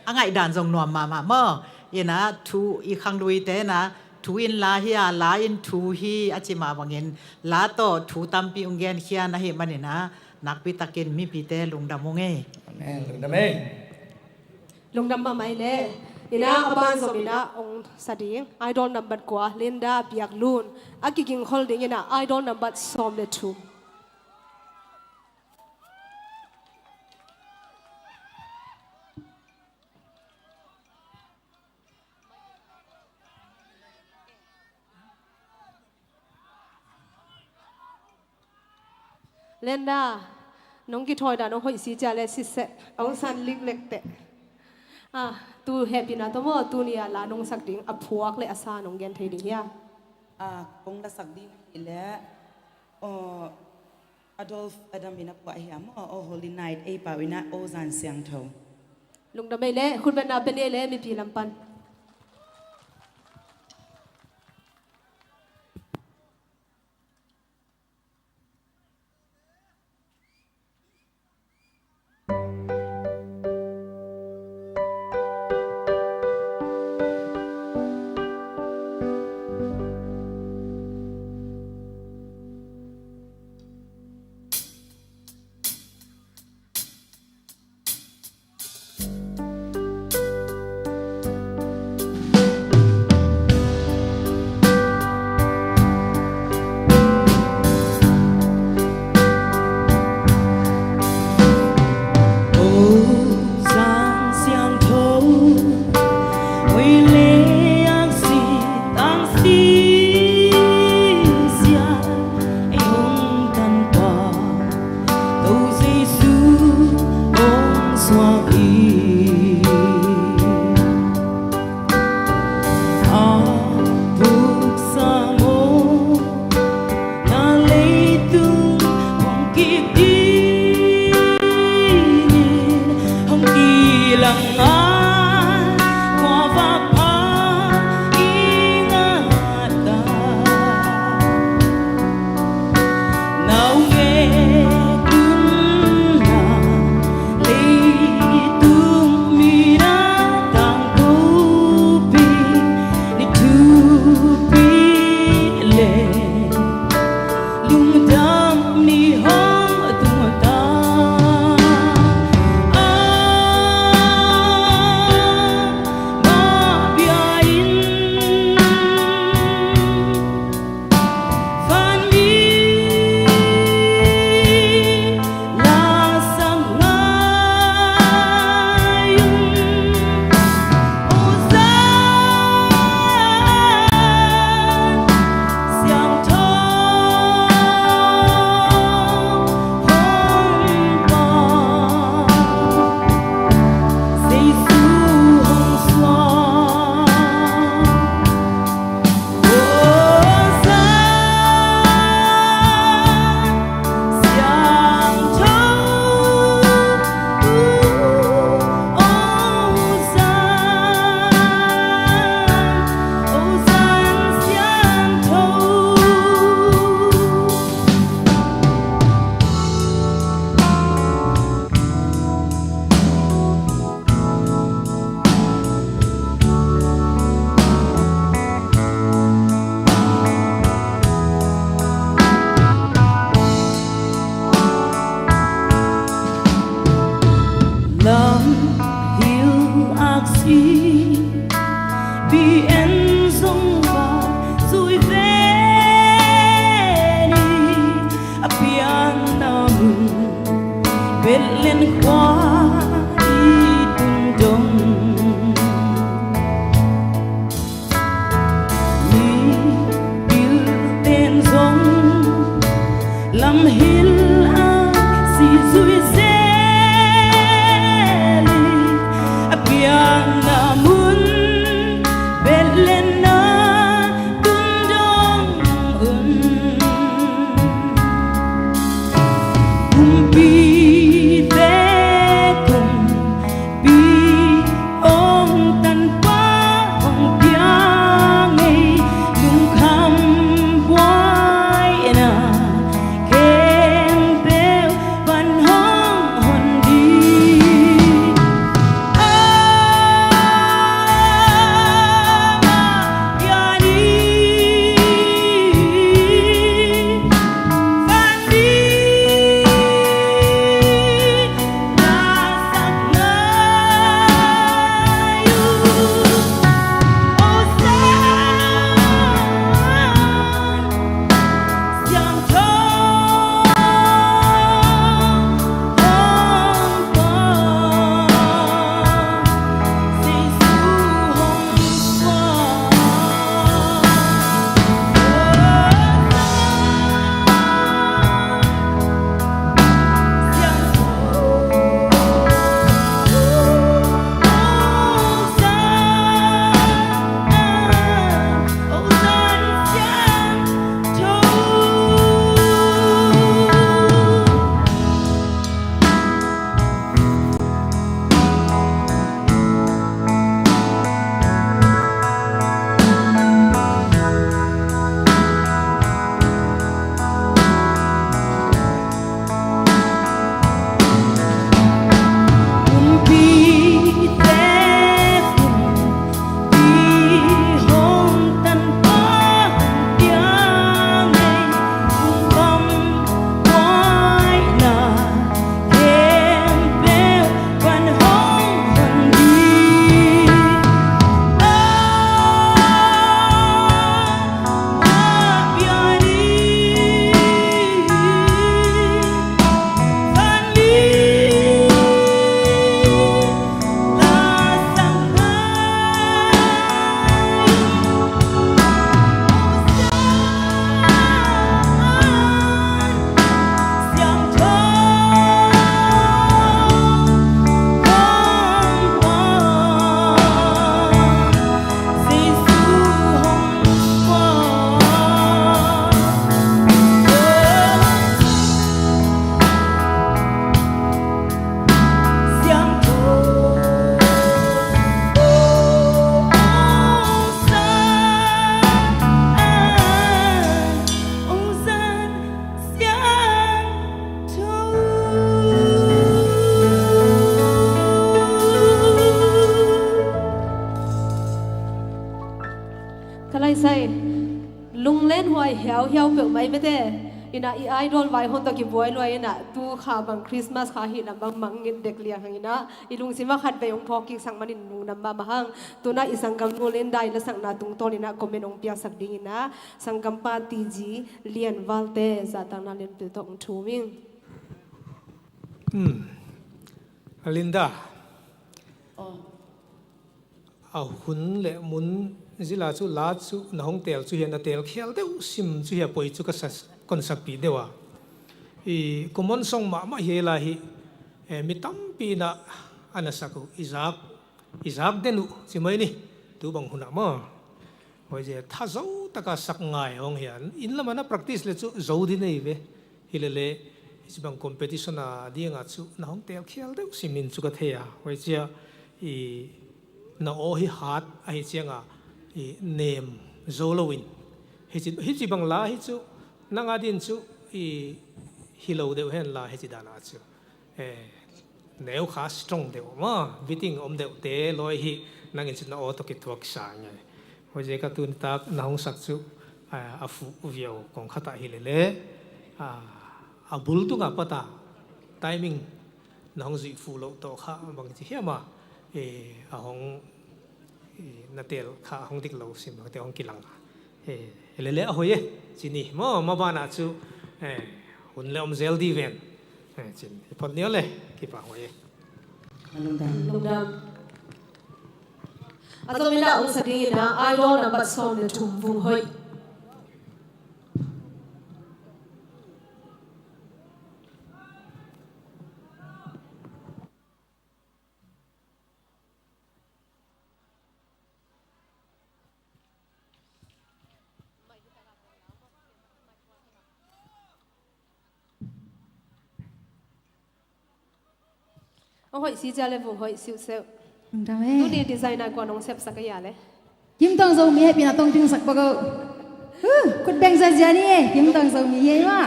ะไงด่านทรงนวมมาเมื่อเยนะทูอีกครั้งดูอีเตนะทูอินลาเฮียลาอินทูฮีอาจิมาบางเงินลาโตทูตัมปีองเงินเฮียนะเฮมันเนี่ยนะนักปีตะเกินมีปีเตลงดำมงไงลงดำเมลงดำมาไม่เลยนี่นะอบันสมินะองสดิงไอดอลนัมบัดกว่าลินดาเบียกลูนอากิกิงฮอลดิ้งนะไอดอลนัมบัดซอมเลทูเลนดาน้องกิทอยดาน้องหอยสีจ่าเลสิเซองสันลิกเล็กเตะ tu happy na to mo tu nia la nong sak ding aphuak le asa nong gen thei ding ya kong la sak ding ile Adolf Adam bina pa hiam o Holy Night ei pa wina o zan siang tho lung da mai le khun ban na pen le mi pi lampan cái này say lung lên hoài héo héo biểu mấy bé thế ina i idol vai hon to ki boy lo ina tu kha bang Christmas kha hi nam bang mangin deklia hangina ilung sima khat be ong phok ki sang manin nung nam ma hang tuna isangam no len dai la sang na tung ton ina komen ong pia sak ding ina sangam pa ti ji lian walte za tang na len tu tong thu ming Linda hun le mun zila chu la chu na hong tel chu hian na tel khel deuh sim chu hi poi chu ka kon sak pi dewa I common song ma he la hi mi tam pi na anasaku Isaac denu simai ni tu bang huna ma hoi je tha zo taka sak ngai ong hian in lama na practice le chu zo di nei ve hilele isbang competition a dinga chu na hong tel khel deuh simin chu ka thea hoi chia I na o hi hat a hi chianga I name zolowin hi chi bang la hi chu nanga din chu I hilo deuh hen la hi chi dana chu neu kha strong deuh ma biting om deuh te loi hi nangin chu na o to ki tuak sa ngai hoi je ka tun tak na hong sak chu a fu viau kong khata hi le le a bul tu nga pata timing na hong zi fu lo to kha bang chi hiama a hong na tel kha hong dik lo sim te hong kilang le le a hoye chini mo ma ba na chu hun le om zel di ven chin pot nio le ki pa hoye lung dam atomina ong sadi na idol na bat som le thum vung hoi hoi si cha le vung hoi siu seu tu ni designer kwa nong sep sakaya le Kim tong zo mi he pina tong ting sak ba go kut beng za ja ni kim tong zo mi ye ma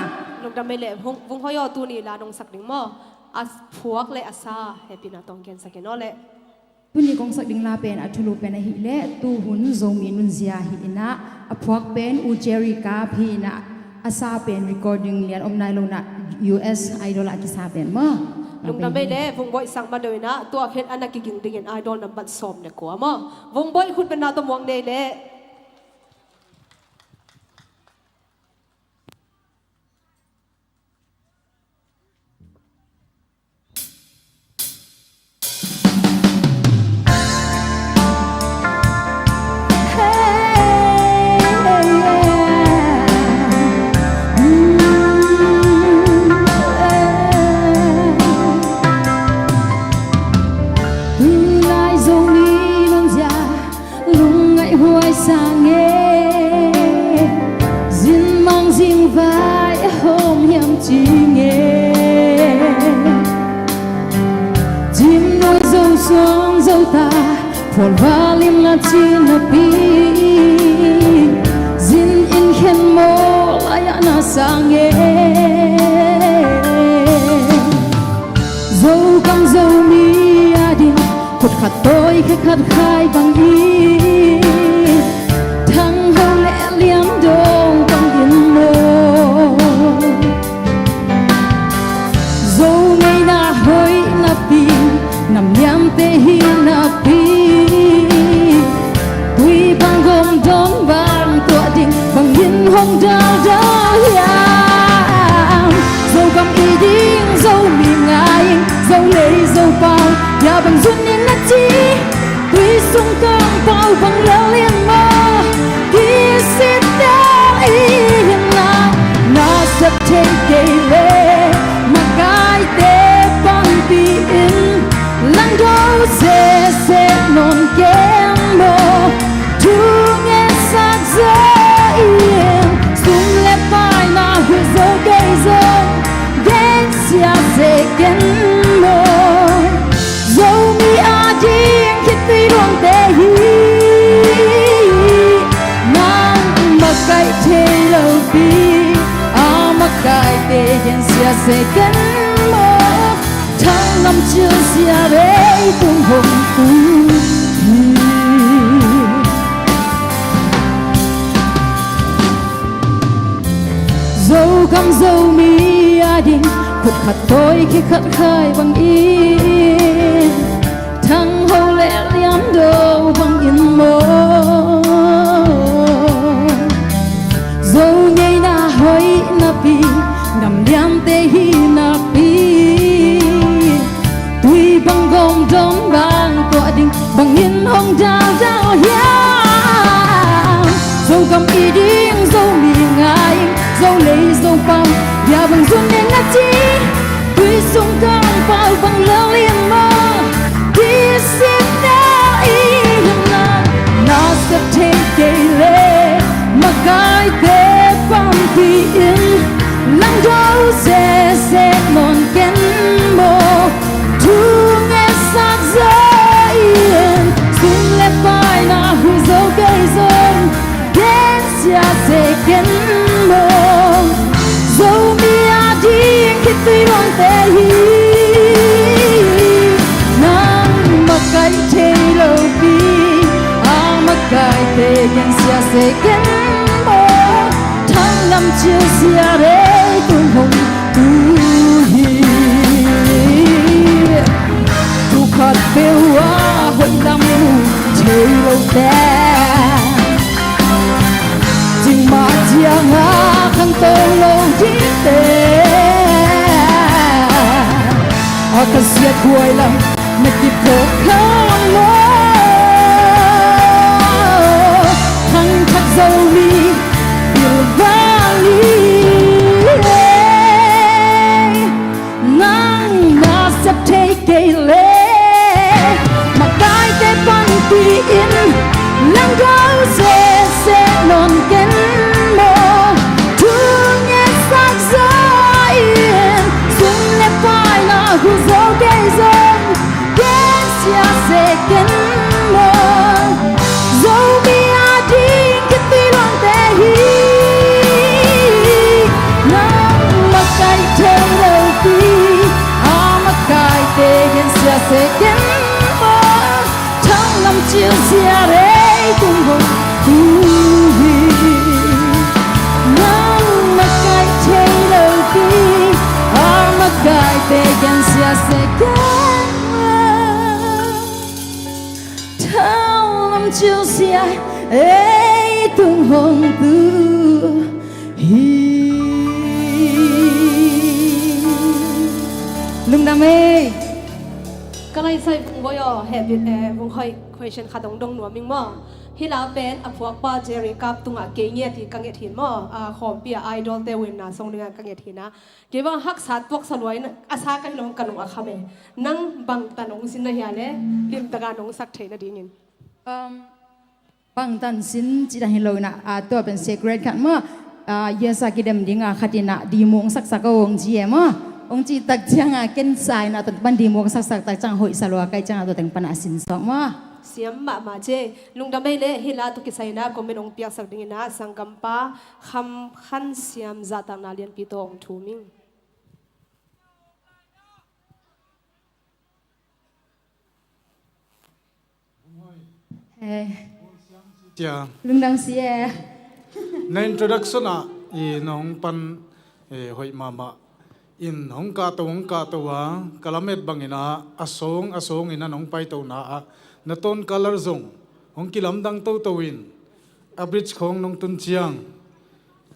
lung dam le vung hoi tu ni la nong sak ding mo as phuak le asa he pina tong ken sakeno le tu ni kong sak ding la pen athulu pen hi le tu hun zo mi nun zia hi ina aphuak pen u jerry ka phi na asa pen recording lian om nai lo na US idol a ki sa pen mo lung dam le vung boy sang ma doi na to khen anaki ging ding idol nam bat som le ko mo vung boy khut pen na to mong nei le Phồn va lim la chi na pi Zin in khen mo la ya na sang e Dâu cong dâu mi adin Cột khát tôi khát khát khai bằng y Thăng hâu lẽ liếm đông bằng yên mô Dâu ngay na hơi na pi Nằm nhắm tê hi na pi Tuy bằng gồm đón bàn tọa định bằng yên hông đau đau hiam Dâu cầm y điên dâu mì ngài dâu lệ dâu bao nhà bằng duyên nên nát chi Tuy sung con bao bằng lỡ liên mơ Khi xin đau yên nào Na sắp trên cây lệ mà cái tê bằng bị in Lăng đâu sẽ non kém mơ Thu nghe sát dễ yên Xung lép vai na huyết dấu cây dâu Đến xa dễ kén mơ Dâu mi a điên khi tuy đoan tê hi Nang mặc cái thế lâu bi Mặc cái tê hiện xa dễ kén mơ Tháng năm chưa xa bế tung hồng tu cầm dâu mi đình khuất khát tôi khi khát khai bằng yên thăng hậu lẽ liếm đầu bằng yên mơ dâu nhây na hoi na pi ngầm liếm tê hi na pi tuy bằng gom đom bằng tọa đình bằng yên hồng đào đào hiang dâu cầm y điên dâu mi ngài dâu lấy dâu bao và bằng xuân nên ngắt chi tuy sung cao bao bằng lỡ liền mơ đi xin đã ý là nó sẽ thấy cây lệ mà cái thế bằng thì yên lắng đâu sẽ non kén mồ thu nghe sát gió yên xin lẽ phải là hư dấu cây rôn đến sẽ kén mồ dâu mía đi khi tuy loan tê hi nang mặc cái thế lâu bi mặc cái thế gen sẽ kén mồ tháng năm chiều xia để tuôn hồng tu hi tu khát phêu á hội năm chơi lâu tê chinh mà chia ngã khăn tô lâu đi tê ở cái xe cuối lòng mẹ kịp phố khăn mơ thăng thắt dâu mi điều vang đi nắng na sắp thấy cây lệ mà cái tê bắn tùy yên lắng đâu sẽ non kén mồ thương nhẹ sắc gió yên xuân lẽ phải là khu dấu cây rôn kén sẽ kén mồ dấu bia đi cái tuy loan tê hi nắng mặc cái thế lâu đi mặc cái tê kén sẽ kén mồ tháng năm chiều xia để tung hồn tu hi nắng mặc cái thế lâu đi mặc cái tê kén sẽ kén tháng năm chiều xia để tung hồn tu hi lung đam mê cái này sai vùng bồi ở hệ việt vùng khơi question khá đông đông nuông mình mà hi là bên apuak pa Jerry Cap tung cái nghe thì cái nghe thì mà khom pia idol te win na song dengan cái nghe thì na cái bang hak sát tuak salwai na asa cái nong kanong akhame nang bang tanong sin na hiale lim taga nong sak thei na dingin bang tan sin chỉ là hello na tua bên secret kan mà yesa kidem dinga khatina di mong sak sak ong ji mà ông chỉ tắc chăng kiến sai na tận ban đi mua sắc sắc tắc chăng hội salwa cái chăng tụi thành pan asin song mà siam ma che lung dam le hila tu ki sai na komen ong piak sak ding na sangkampa kham khan siam zata na lian pi to ong thu ming lung dam sia na introduction i nong pan hoi mama in hong ka to wa kalamet bangina asong ina nong pai to na na ton color zong hong kilam dang to win a bridge khong nong tun chiang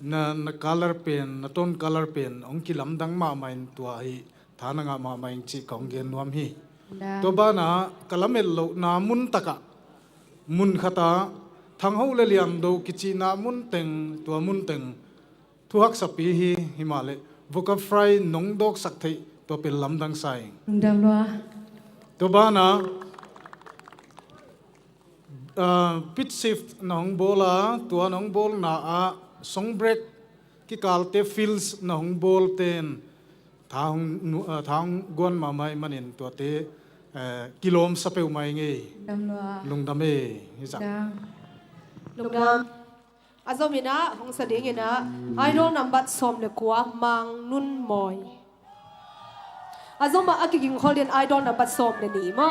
na color pen na ton color pen hong kilam dang ma main tua hi thana nga ma main chi kong gen nuam hi to ba na kalamet lo na mun taka mun khata thang ho le liam do kichi na mun teng tua mun teng thuak sapi hi himale voka fry nong dok sak thei to pel lam dang sai lung dam loa to ba na pitch shift nong bola tua nong bol na a song break ki kalte feels nong bol ten thang gon ma mai manin to te kilom sapeu mai nge dam loa lung dam e hi sa lung dam azomina hong sa ding ina idol number som le kwa mang nun moi azoma akiging holden idol number som le ni ma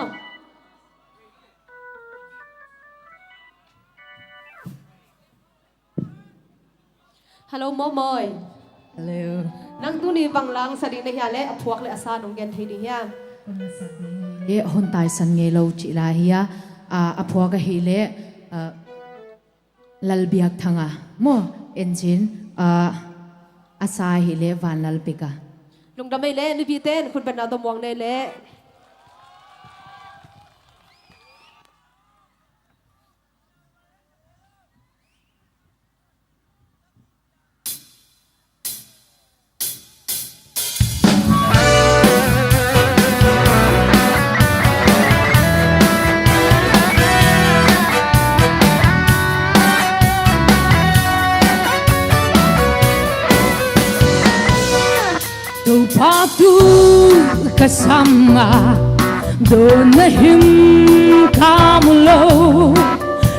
hello mo moi Hello. Nang tu ni bang lang sa ding na hiya le aphuak le asa nong gen thei ding hiya. Le hon tai san nge lo chi la hiya apua ka hi le lal biak thanga mo engine asa hi le van lal pika. Lung da mai le ni bi ten khun ban na to mong nei le. Patu kasama doon na him kamulo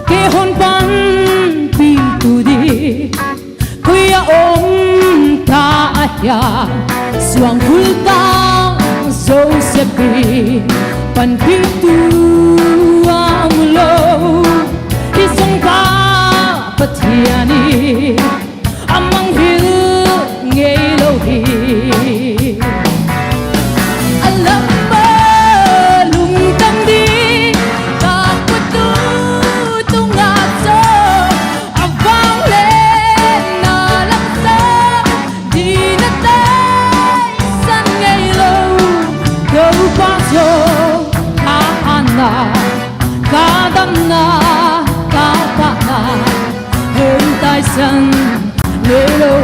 kehon pan pitudi kuya ta ahya suang kultang so sepi pan pitu amulo isang ka patiani amang hil ngay lâu hi alam ba lung tâm đi ta có tu tung ngạt gió vang lên na lắm sao đi na tay sân ngày lâu đâu bao giờ na ca đâm na ca pa na hơn tay sân ngày lâu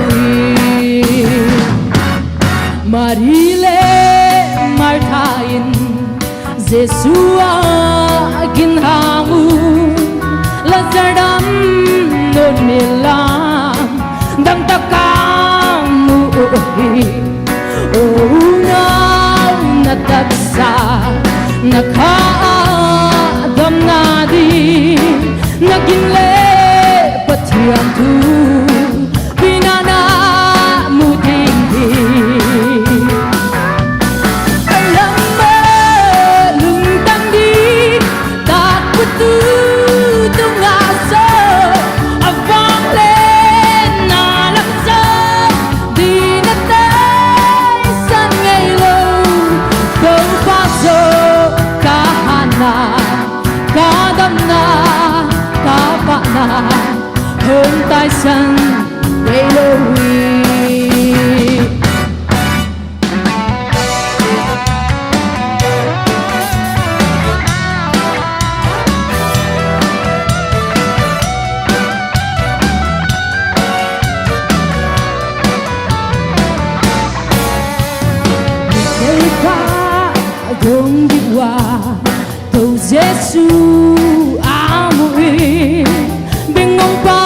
Marile Martain Jesua ginhamu Lazardam non nilam dang takamu o na taksa nakha dam nadi naginle pathiam tu binana mudingi hơn tai sân gây lâu Dong di wa tau Jesu amui bingong pa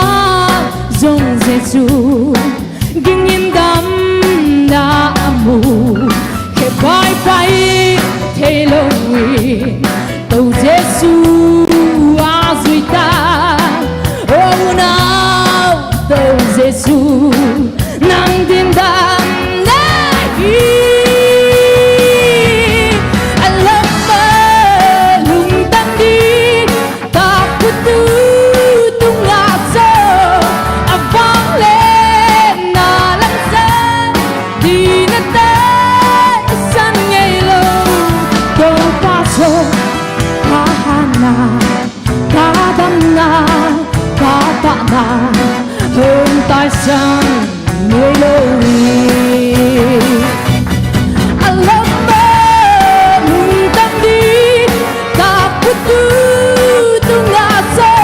dong Jesu gingin dam na amu ke bye bye heloi tau Jesu azuita oh now tau Jesu nang din dam nahi hơn tai sang người lâu alam ba nung tâm đi ta putu tung ngã gió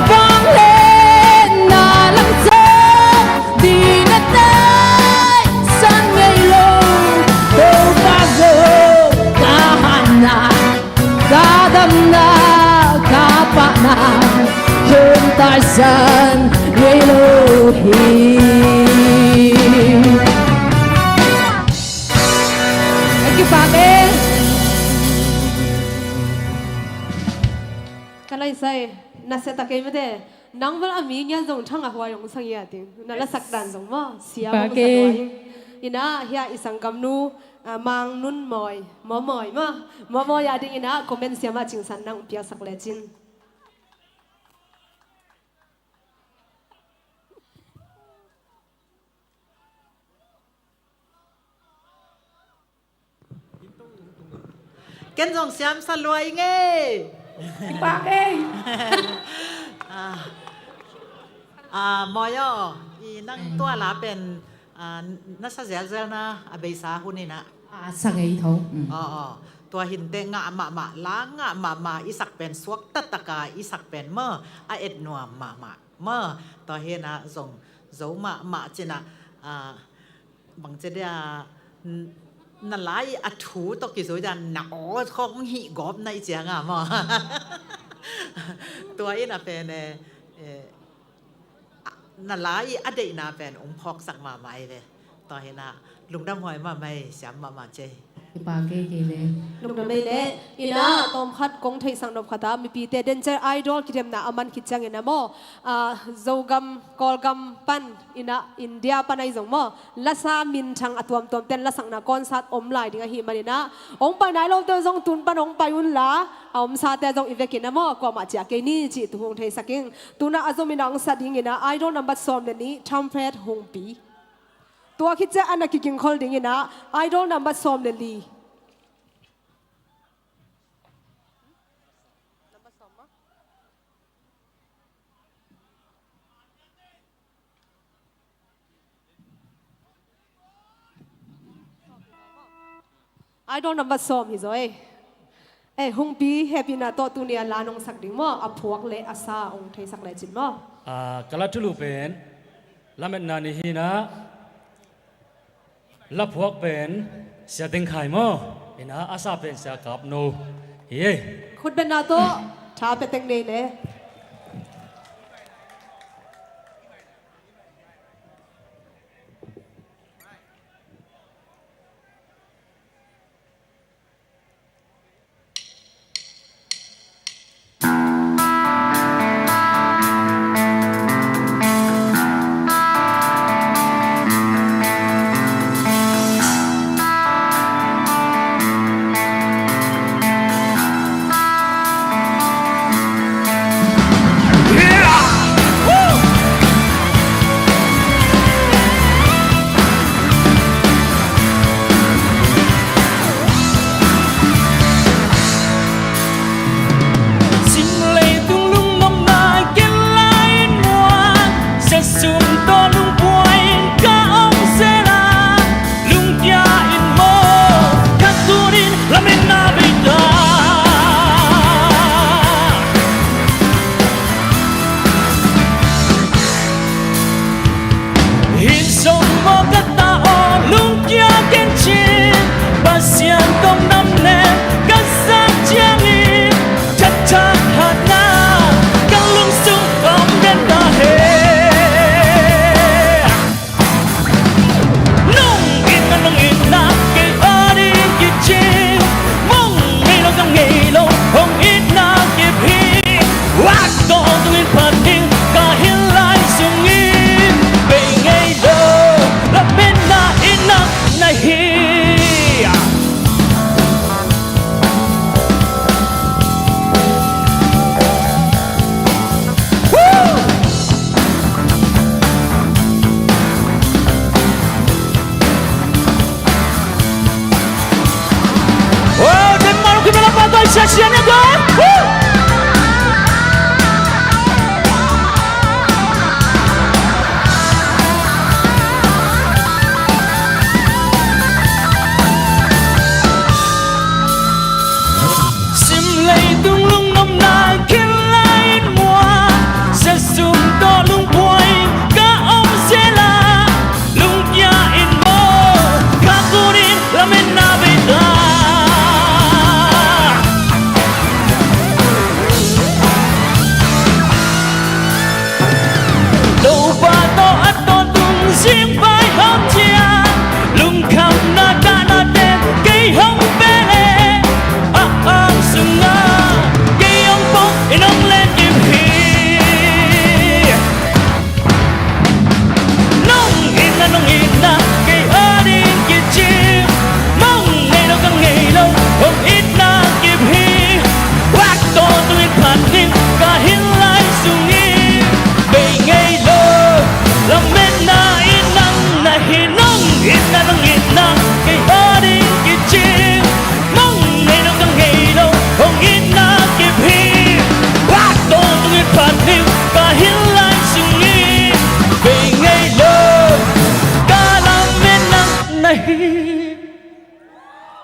vang lên na lắm gió đi na tay sang ngày lâu đâu bao giờ ta hana ta đâm na ta pa na hơn tai sang ngày lâu hi thank you Pame kalai sai na se ta ke mete nang val ami nya zong thang a hwa yong sang ya ting na la sak dan zong ma sia ma sa doi ina hia isang kam nu mang nun moi mo ya ding ina comment sia ma ching san nang pia sak le chin เกนจงเสียมสลวยไงปากเอง มอยอีนั่งตัวลาเป็นนักเสียเจ้านะอเบสาหุ่นนี่นะสักไอ้ท้องตัวหินเตงะมาล้างะมาอีสักเป็นสวกตัดตะกาอีสักเป็นเมื่อเอ็ดนัวมาเมื่อตัวเฮนะส่งโจมาเจนะบางเจเดียนั่นหลายอัฐูตกิสุจันหนาอ๋อของหิกอบในเจียงอ่ะมั้งตัวเอ็น่ะเป็นนั่นหลายอดีตน่ะเป็นองค์พอกสักมาใหม่เลยต่อเห็นนะลุงดำหอยมาไม่เสียมาเจปากเกเลยลุงดำไม่เละอีน่าตอมขัดกงไทยสังนบขัดมีปีเตเดนเจอร์ไอดอลคิดเอ็มน่ะอามันคิดจังเงินนะโมโจกัมกอลกัมปันอีน่าอินเดียปันไอจงโมละสามินชังอตัวมเต้นละสังนักคอนซัดอมไลดิ้งหิมันนะองไปไหนเราเตอจงตุนปันองไปอุ่นละอมซาเตจงอีเวกินนะโมก็มาจากเกนี่จีตุงไทยสักเองตุน่าอาจจะมีนังสัตว์หิงนะไอดอลนับบัดซอมเดนี้ทัมเพลตฮงปีตัวคิดจะอันนักกินคอลดิ้งนะไอดอลนับบัดซอมเดลีไอดอลนับบัดซอมฮิโซฮงปีเฮปินาโตตุเนียลานงสักดิ้งมั้งอพวกเลอาซาองเทสักเลจิตมั้งกะละทุลุเป็นละเม็ดนานีฮีนะละพวกเป็นเสียดิงไข่มั้งเอ็นะอาซาเป็นเสียกับโนเฮ้คุณเป็นนาโตชาเป็นเต็งเนเล่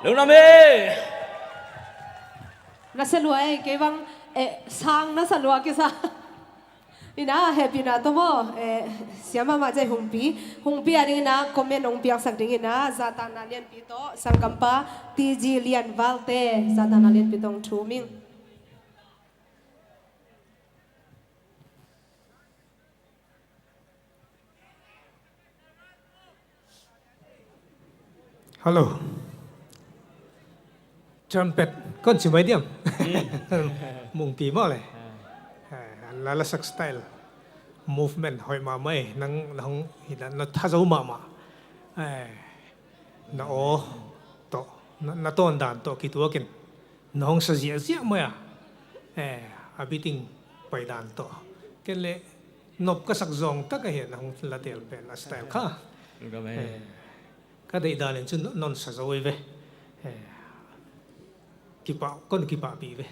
lung nam e na selua ke bang sang na salua ke sa ina happy na to mo siama ma jai hungpi ari na comment ong piak sak ding ina zata na lian pi to sangkampa tg lian valte zata na lian pi tong thuming Hello. Trumpet con chỉ mấy điểm. Mùng tí mò này. Là sắc style. Movement hỏi mà mấy năng nó tha dấu mà. Nó to nó tôn đàn to kỹ thuật kinh. Nó không sử dụng mà. Abiting bài đàn to. Cái lệ nộp cái sắc dòng tất cả hiện không là tiểu bền là style khác. Cái đấy đàn lên chứ non sử dụng về. Con kịp bảo bị về.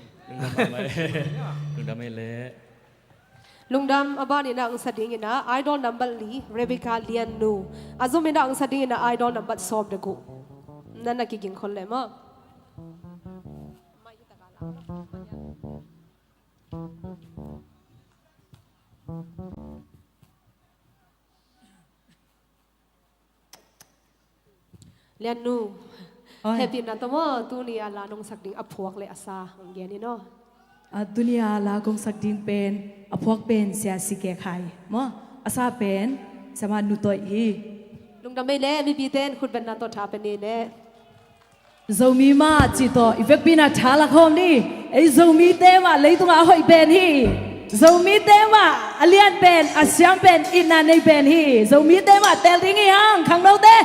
Lungdam aban ina ang sading ina idol number li Rebecca Lianu azum ina ang sading ina idol number sob de ko nan nakiging kholle ma Lianu happy na tamo tu ni ala nong sakding aphuak le asa ang geni no dunia la kong sakding pen aphuak pen sia sike khai mo asa pen sama nutoi hi lungdam me le mi biten khut ban na to tha pen ni le zomi ma chi to ifek pina thala khom ni ei zomi te ma leitunga hoi pen hi zomi te ma alian pen asyam pen ina nei pen hi zomi te ma tel ring hi hang khang đâu te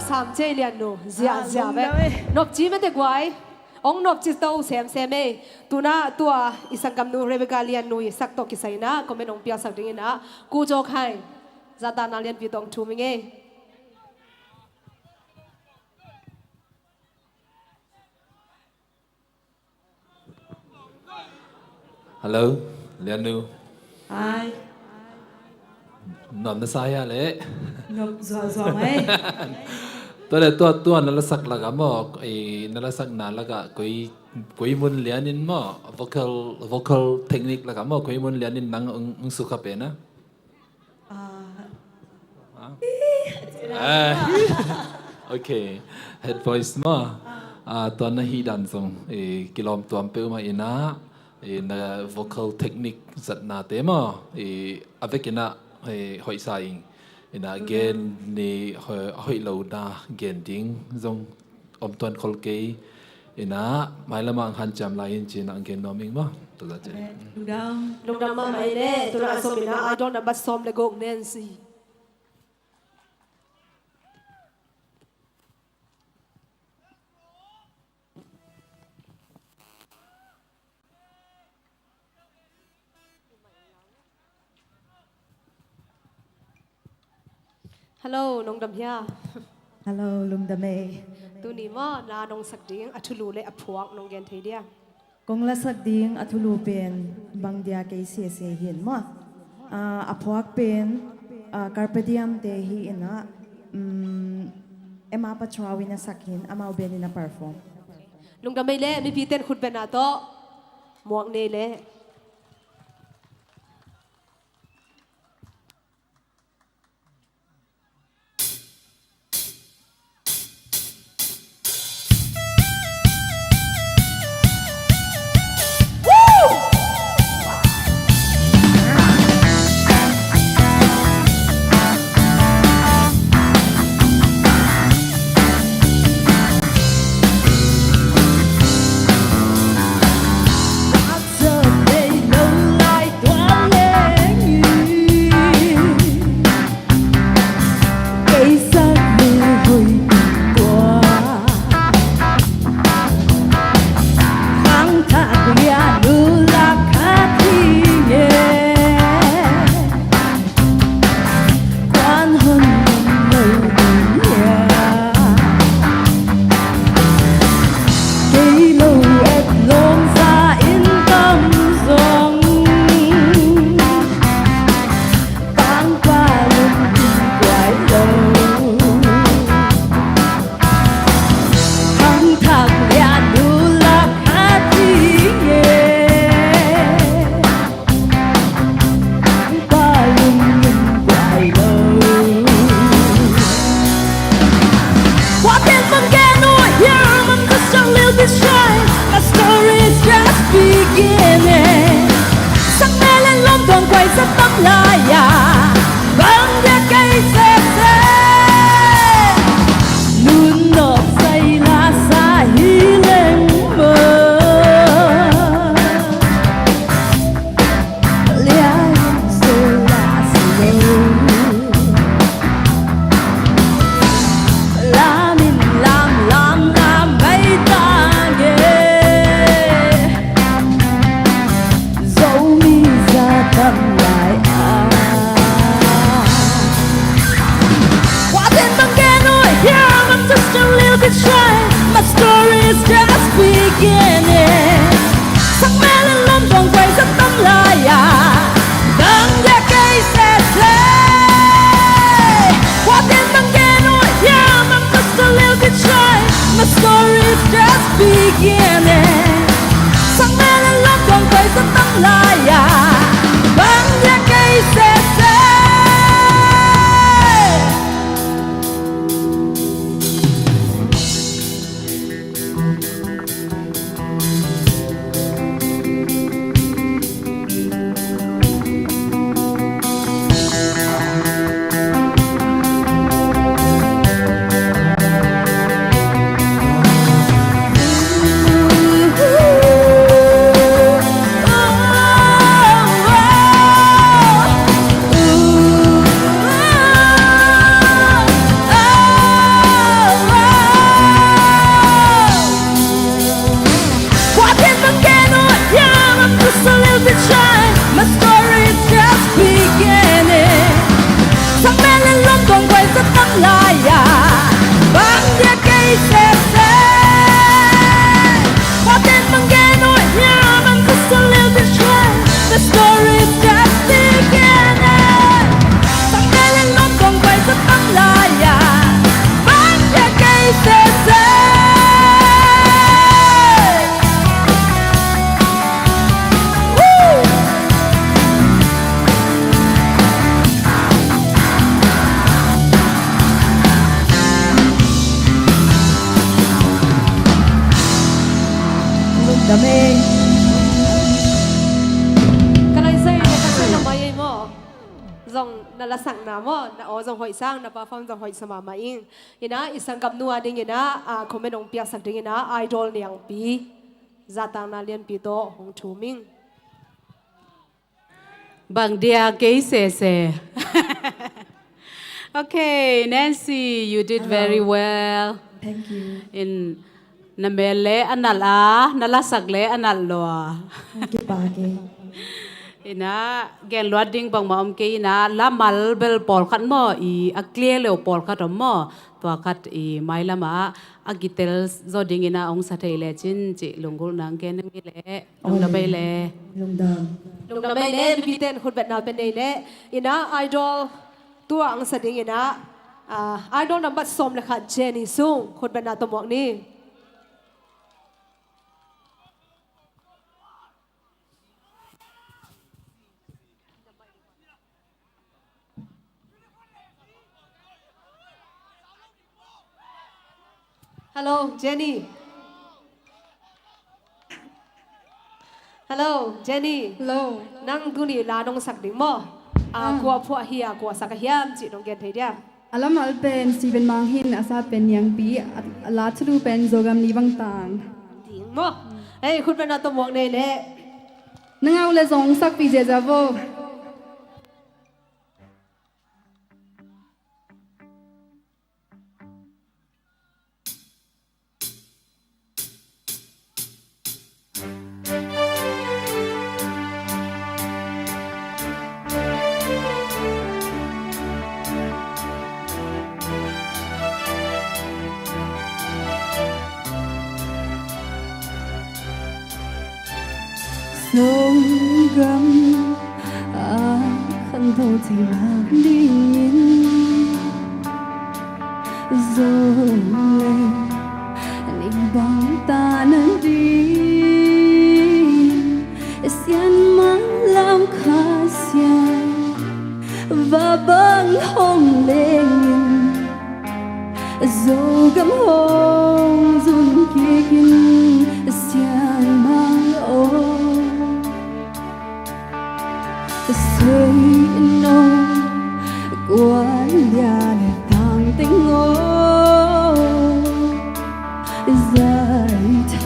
sam che lian nu zia zia be nop chi me te guai ong nop chi to sem sem e tuna tua isangam nu Rebecca lian nu sak to ki sai na komen ong pia sak ding na ku jo khai zata na lian vi tong thu ming e Hello, Lianu. Hi. Non na saya le. Nộp giò mấy. Tua nalasak laga mo, nalasak na laga koi mun lianin mo vocal technique laga mo koi mun lianin nang ang suka pe na. Okay, head voice mo. Tua na hidan song kilom tuam pe ma ina na vocal technique zat na te mo avec ina hoi sai ina gen ni hoi lo na gen ding zong tuan khol ke ina mai lama ang han cham lai chin ang gen noming mo to la che lung dam ma mai le tu na som ina I don't na bat som le gok Nancy Hello, nong dam hia. Hello, lum dam e. Tu ni mo na nong sak ding athulu le aphuak nong gen thei dia. Kong la sak ding athulu pen bang dia ke se hin mo. Aphuak pen carpe diem te hi ina ema pa trawi na sakin ama ben na perform. Nong dam le mi pi ten khut ben na to. Muak ne le. the story's just beginning. Thằng nghe lên lót còn quay rất tấm lại à, bán nhà cây xe xe. Đam mê. Cái này xây là mai mo, dòng là sang nào mo, là ở dòng hội sang, là perform dòng hội sama mai. Ina isang cầm nua ding ina, comment ông piak sak ding ina, idol niang pi, zatang na lian pi to hong chu ming. Bang dia ke se. Okay, Nancy, you did very well. Thank you. In namele anala nalasagle analo. Kipake. Ina gen loading bang ma ke ina lamal bel pol khat mo I akle le pol khat mo to khat I mai lama agitel zoding ina ong sathai le chin chi lungul nang ken mi le ong da bai le Lung da bai le bi ten khut bet na pen nei le ina idol tua ang sa ding ina idol number som le khat Jenny Sung khut bet na to mok ni. Hello, Jenny. Hello, Jenny. Hello. Nang guni la nong sak ding mo. Kwa phua hia kwa sak hiam chi nong gen thei dia. Alam al pen Stephen Manghin asa pen yang pi la chulu pen zogam ni bang tang. Ding mo. Hey, khut ben na to mok nei le. Nangau le zong sak pi je javo. Sông gầm khăn thâu thì lạc đi rồi lên định bóng ta nên đi xiên mang làm khá xiên và băng hồng lên rồi gầm hồng run kia kinh xiên mang ôm xây nông quán nhà để thang tình ngô dài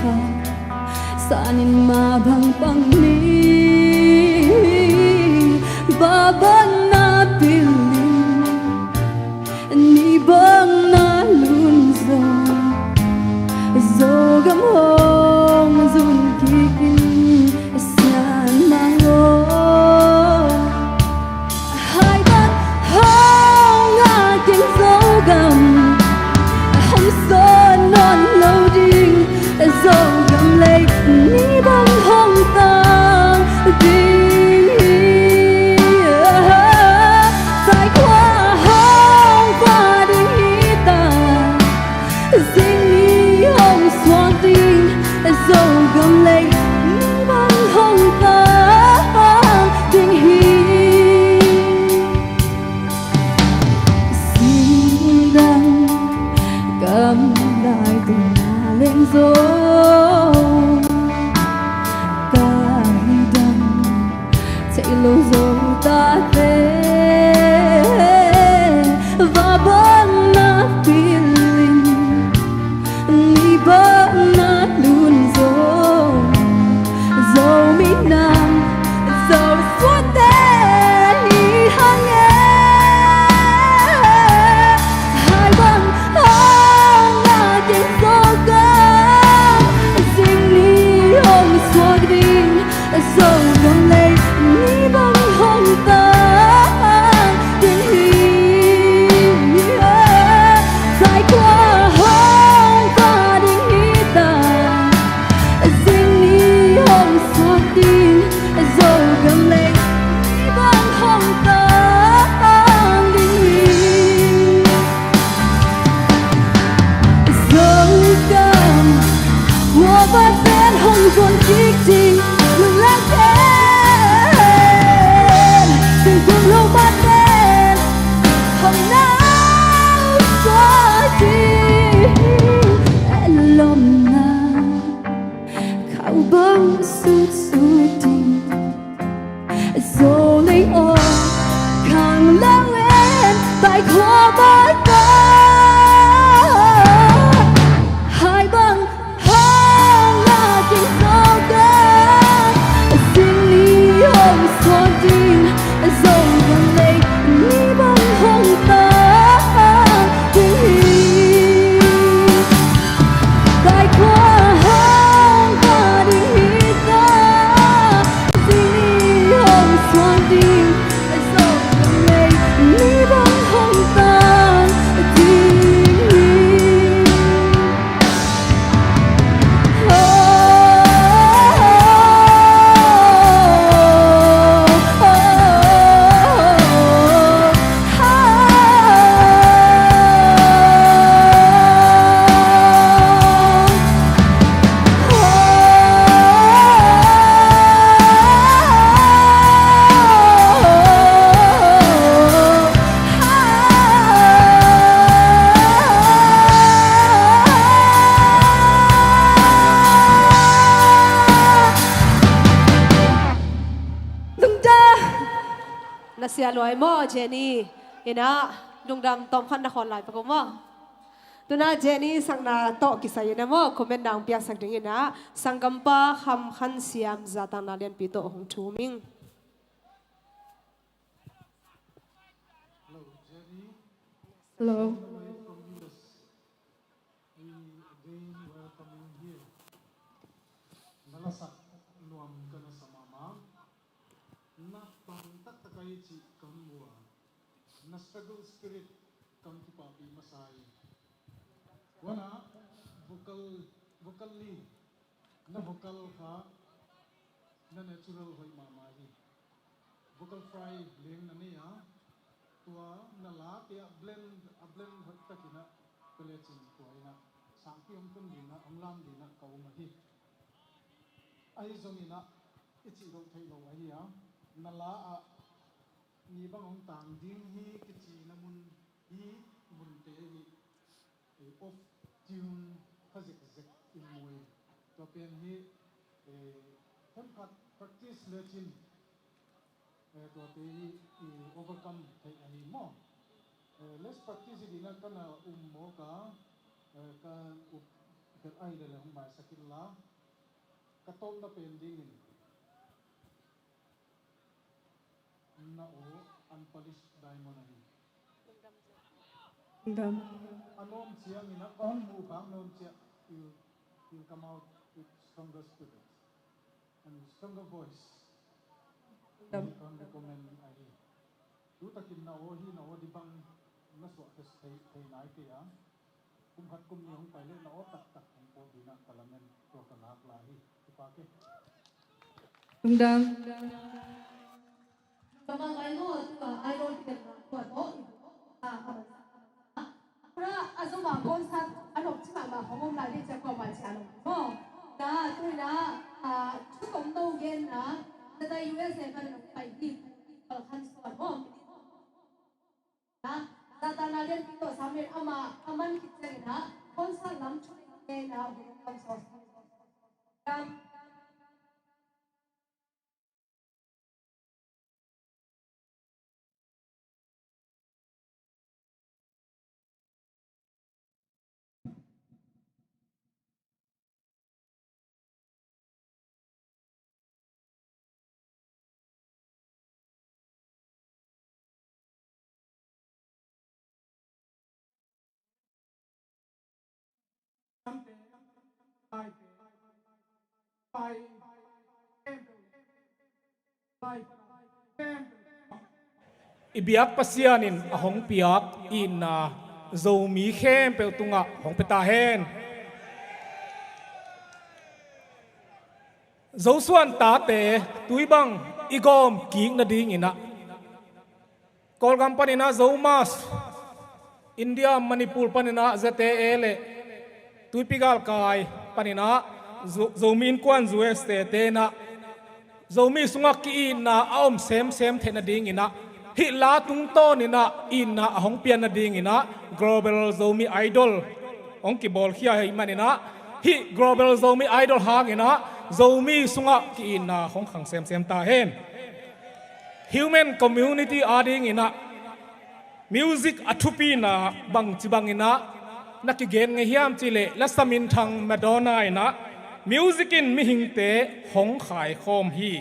thang xa nhìn mà bằng bằng ni ba ban na pilih ni bang na lun zo gam hong zun kikin sian mang dâu gầm lấy ní băng hồng tàng đi dài qua hồng qua đi ta dinh ní hồng xoan tin dâu gầm lấy ní băng hồng tàng đi xin đăng cầm đại tình lên dối lâu rồi ta về và băng na feeling ni băng na luôn dâu mi nam dâu suốt đêm ni hang hai băng hang na tiếng gió gam dinh ni hồng suốt đêm dâu gầm lấy ni băng dỗ lấy ô càng lao em tại khoa bát ba hai băng hang là tình sao ca xin đi hồng xoan tin dầu gần đây đi băng hồng ta tình hi tại khoa hang ta đi ta xin đi hồng xoan tin dầu gần đây đi băng hồng ta tình na siya loy mo Jenny ina lungdam tom khan na khon lai pa ko mo tuna Jenny sang na to kisay na mo comment na ang piak sak ding ina sanggampa ham khan siam zatang na lian pito hong tuming hello nalasak nuam kana sa mama na pangtak takay chi kamwa na struggle spirit kam ki papi masai wana vocally na vocal ka na natural hoy mama hi vocal fry leng na niya tua na la ya blend hot takina pelechin ko ina sangpi om kun dina amlam dina kauma hi ai zomina ichi ro thai lo ai ya nala a ni bang ong tang ding hi kichi namun hi mun te hi of tune khazek zek in moi to pen hi hem khat practice lechin to te overcome thai ai mo let's practice dina kana mo ka ka up ker ai le hum ba sakilla katom na pending na o unpolished diamond ahi anom siya mina on move bang non siya you come out with stronger spirit and stronger voice can recommend ahi tu takin na o hi na o di bang na so tes thai nai ke ya kum hat kum ni hong pai le na o tak tak ang po dina kalamen to kanak lahi ipake Undang Kama kayo I don't get what oh pra azuma concert ano chima ma hong lai di cha ko ma cha lo mo na tu na chu kom do gen na da USA ka na pai di al khan so mo na da ta na len to samen ama aman ki che na concert lam chu ke na ho kam so kam ibiak pasianin ahong piak in na zomi khem pe tunga hong peta hen zo suan ta te tuibang igom king na ding ina kol company na zo mas India Manipur panina zate ele tuipigal kai panina zomin kwan zues te na zomi sunga ki na aom sem thena ding ina hi la tung to ni na in na ahong pian na ding ina global zomi idol ong ki bol khia hi manina hi global zomi idol hang ina zomi sunga ki in na hong khang sem ta hen human community ading ina music athupi na bang chibang ina nakigen nge hiam chile la samin thang Madonna ina music in mi hingte hong khai khom hi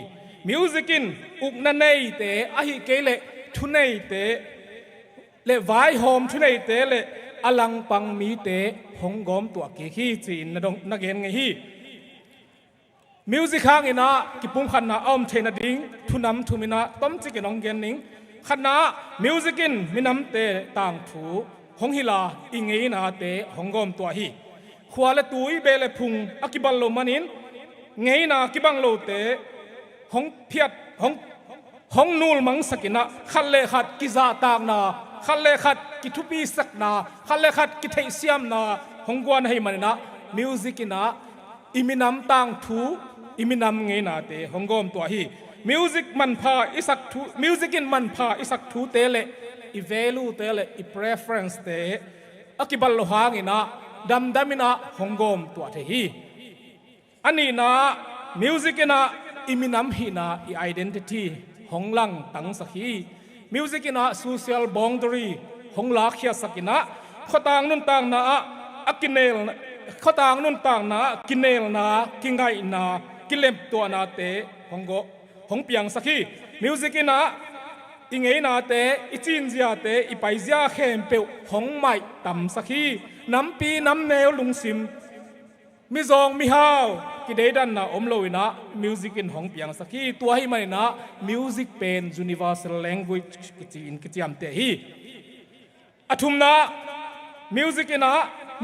music in ukna nei te a hi kele thunei te le vai hom thunei te le alang pang mi te hong gom tua ki hi chin na dong na gen nge hi music hang ina ki pum khan na om thena ding thunam thumina tom chi ke nong gen ning khana music in minam te tang thu hong hila ingei na te hong gom tua hi khwala tui bele phung akibal lo manin ngei na kibang lo te hong phiat hong nul mang sakina khalle khat kiza tak na khalle khat ki thupi sak na khalle khat ki thei siam na hong gwan hei manina music ina iminam tang thu iminam ngei na te hong gom tua hi music man pha isak thu music in man pha isak thu te le I value te le I preference te akibal lo hangina damina hongom tua the hi ani na music ina iminam hi na I identity honglang tang sakhi music ina social boundary hongla khia sakina khotang nun tang na akinel khotang nun tang na kinel na kingai na kilem tua na te hong piang sakhi music ina ingei na te ichin zia te ipaizia khem pe hong mai tam sakhi nam pi nam neo lungsim mi zong mi hao ki dei dan na omloina music in hong piang sakhi tua hi mai na music pen universal language ki chiam te hi athum na music ina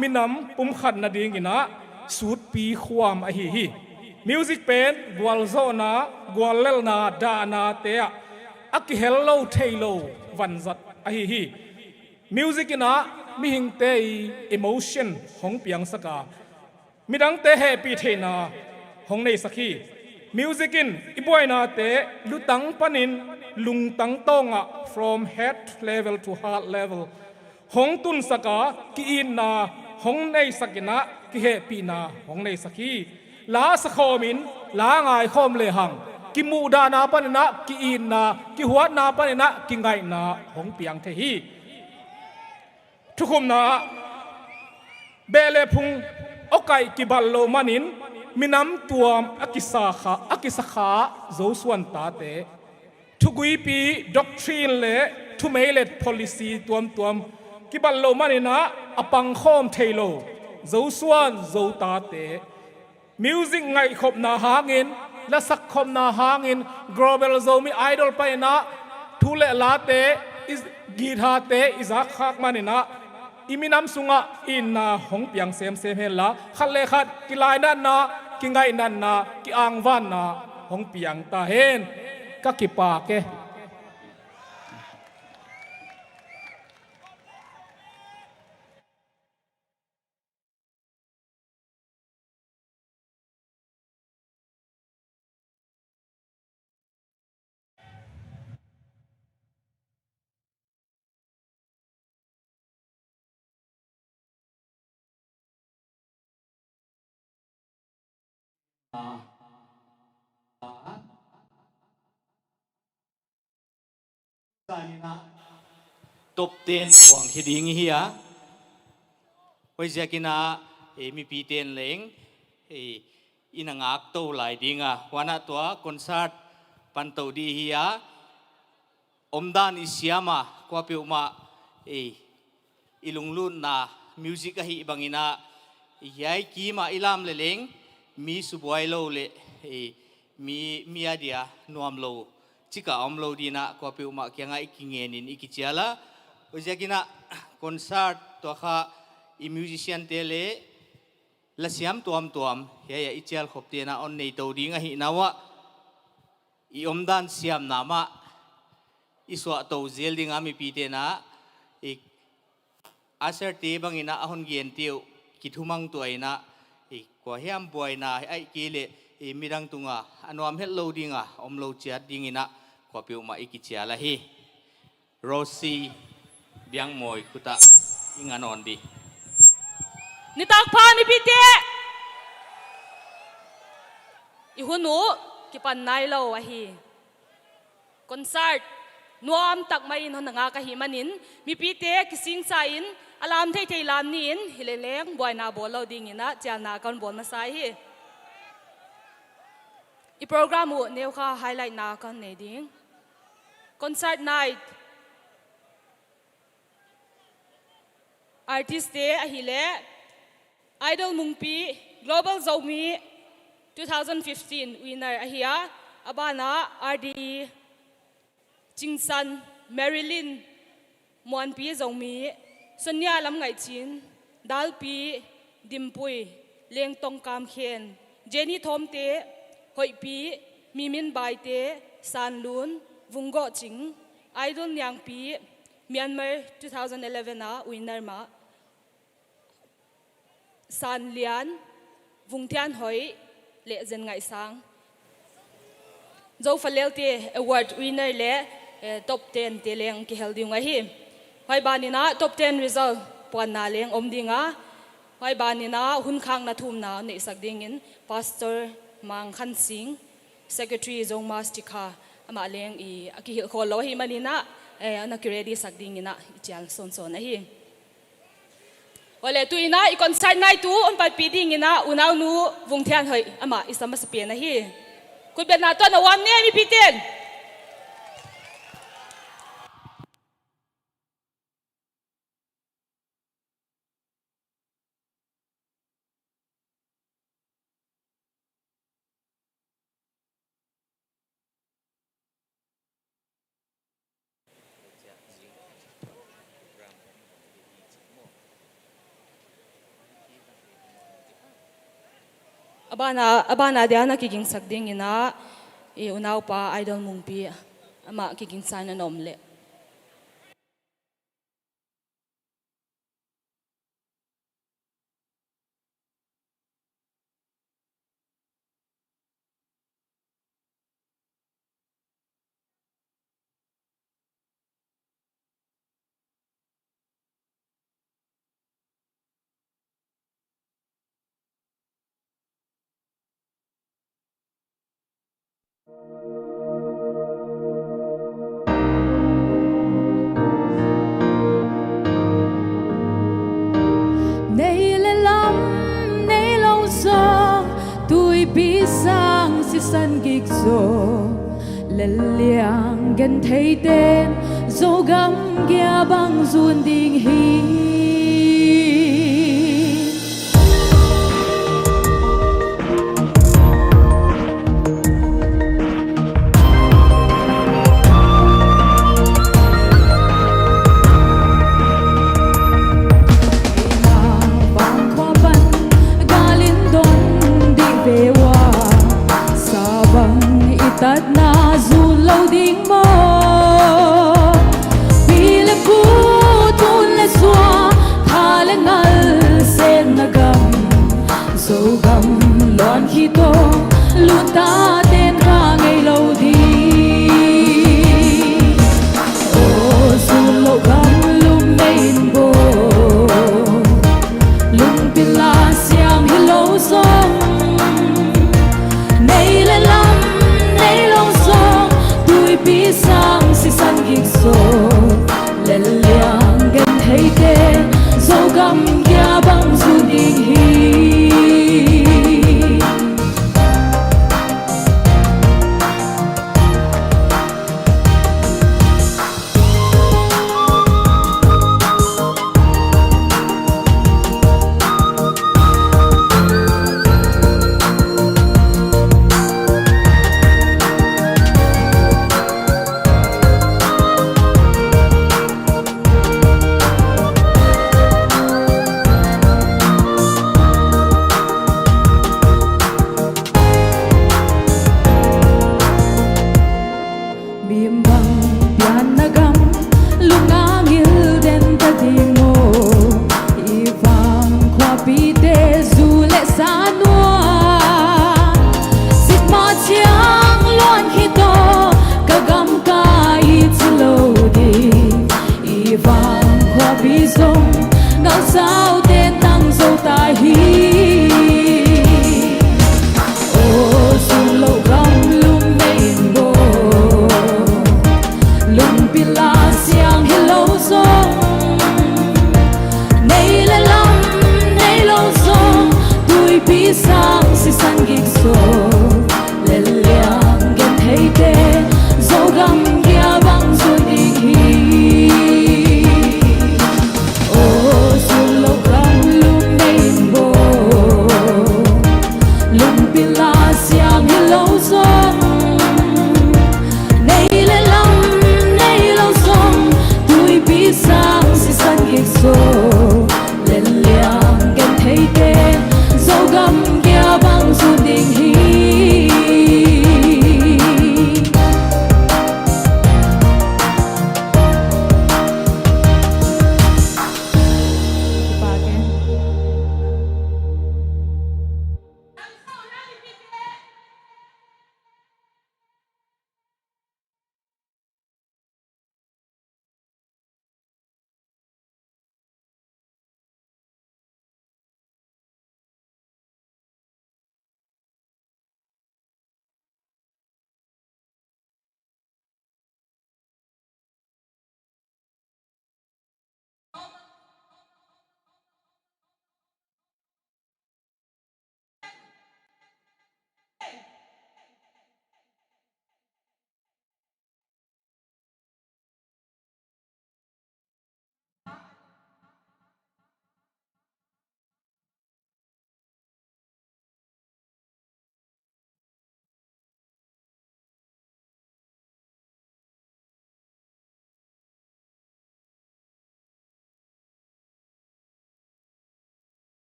minam pum khat na ding ina sut pi khwam a hi music pen gwal zo na gwal lel na da na te aki hello thailo vanzat a hi music ina mi hing te emotion hong piang saka midang te happy theina hong nei sakhi music in iboina te lutang panin lungtang tonga from head level to heart level hong tun saka ki in na hong nei sakina ki happy na hong nei sakhi la sakhomin la ngai khom le hang ki mu da na panina ki in na ki huat na panina ki ngai na hong piang the hi thukum na bele phung okai ki ballo manin minam tuam akisakha zo suan ta te thugui pi doctrine le thumeilet policy tuam ki ballo manina apang khom thailo zo suan zo ta te music ngai khop na hangin la sak khom na hangin global zo mi idol pa na thule la te is githa te izak khak manina iminam sunga in na hong piang sem hela khalle khat ki lai nan na ki ngai nan na ki ang van na hong piang ta hen ka ki pa ke top 10 wang hiding hiya hoi jakina mi pi ten leng inangak to lai dinga wana to concert pan to di hiya omdan isiama kwa pe uma ilunglun na music hi bangina yai ki ma ilam le leng mi subuai lo le mi adia nuam lo chika omlo dina ko pe uma kyanga ikingenin ikichiala ojakina concert to kha I musician tele la siam tuam ya ichal khoptena on nei to dinga hi nawa I omdan siam nama iswa to zel dinga mi pitena aser te bangina ahon gen tiu kithumang tuaina ko hiam boina ai kile mirang tunga anuam hello dinga omlo chat dingina ko pe uma ikichiala hi Rosie biang moi kuta inganon di ni tak pa ni pite ihunu ki pan nai lo a hi concert nuam tak mai in hon nga ka himanin mi pi te kising sa in alam thei thei lam ni in hileleng boy na bolo ding ina chal na kon bol na sai hi i program u neu kha highlight na kon ne ding concert night artist day ahile idol mungpi global zomi 2015 winner ahia abana RD Jingsan Marilyn Muanpi zomi Sonia lam ngai chin Dalpi Dimpui Leng Tong Kam Khen Jenny Thomte Hoipi Mimin Baite Sanlun Vungo Ching Idol Nyangpi Myanmar 2011 na winner ma San Lian Vungtian Hoi Le Zen Ngai Sang Zo Falelte Award winner le top 10 te leng ki heldi nga hi hoi bani na top 10 result puan na leng om dinga hoi bani na hun khang na thum na ne sak ding in pastor Mang Khan Singh secretary Zong Mastika ama leng I aki khol lo hi mani na ana ki ready sak ding ina ichal son son na hi ole tu ina I concert night tu on pat pi ding ina unaw nu vungthian hoi ama isama sa pe na hi kut bet na to na wam ne mi piten abana dia na kiging sagding ina unaw pa idol mungpi ama kiging sana nomle Nay lên lắm nay lâu gió tôi biết sang si san gig zo lần liang gần thấy tên dấu gắm kia băng ruồn đình hi tát na dù lâu đinh mơ vì lẽ cũ tuôn lẽ xóa tha lẽ ngල් sen na gam dấu gam loan khi to luôn ta tên ra ngày lâu đi ô dù lâu gam lung nên bồ lung tin la xiang hi lâu sông nay lên lắm sang si san gig so lel liang gen thấy te dấu gam kia băng du ding hi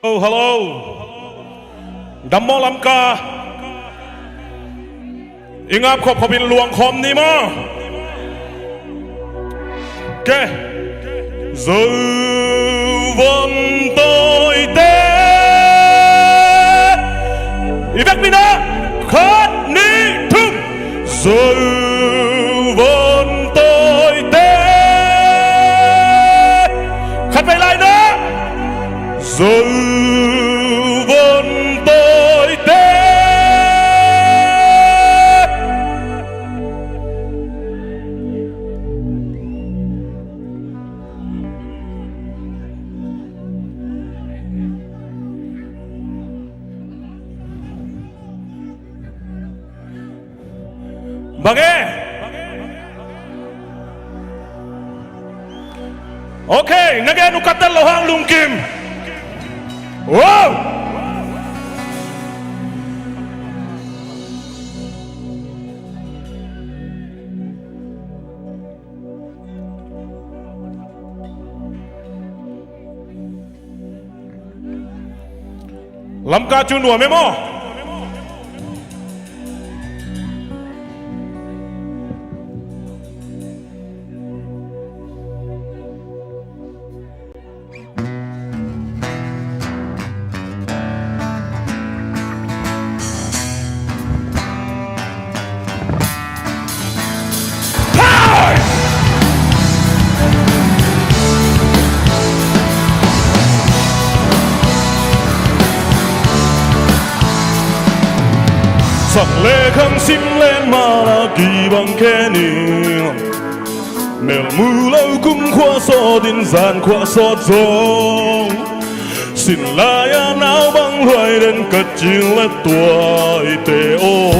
hello Đam mô lắm ca Ý ngáp khóc khóc in luồng khom ni mà Ok Giờ vẫn tôi tế Ý vẹt mình đó Khát ni thương Giờ vẫn tôi tế Khát về lại nữa Giờ vẫn tôi tế Bà nghe Ok, nage nukatal lohang lungkim Wow Lam ka chu nuwa memo Sắc lệ khăng sim lên mà là kỳ bằng khe niềm Mèo mù lâu cũng khoa so đến gian khoa so dòng Xin lại áo áo băng loài đến cất chiên lết tuổi tê ô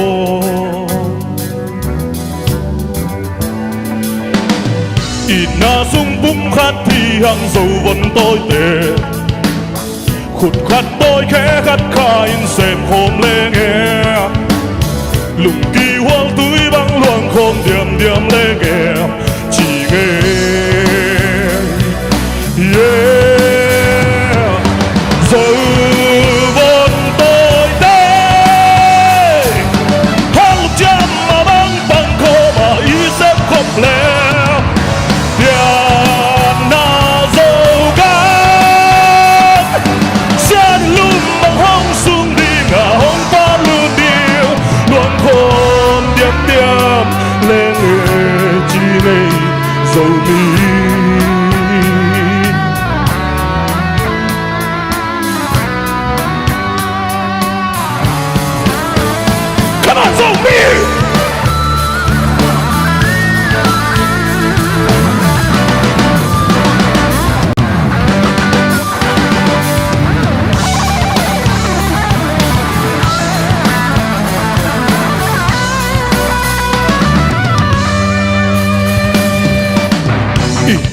Ít na sung bung khát thì hàng dầu vẫn tôi tê Khụt khát tôi khẽ khát khá in xem hôm lên nghe Lùng kỳ hoang túi băng loang không điểm điểm lê ghé Chỉ nghe Yeah Giờ vẫn tôi đây Hát lúc chăm mà băng băng khô mà ý xếp khóc lẽ Điện na dâu gác Xe lùm bằng hông xuống đi ngả hông ta lưu điệu Luận khôn điếm điếm lên nghề chi này dầu mi Come on, dầu mi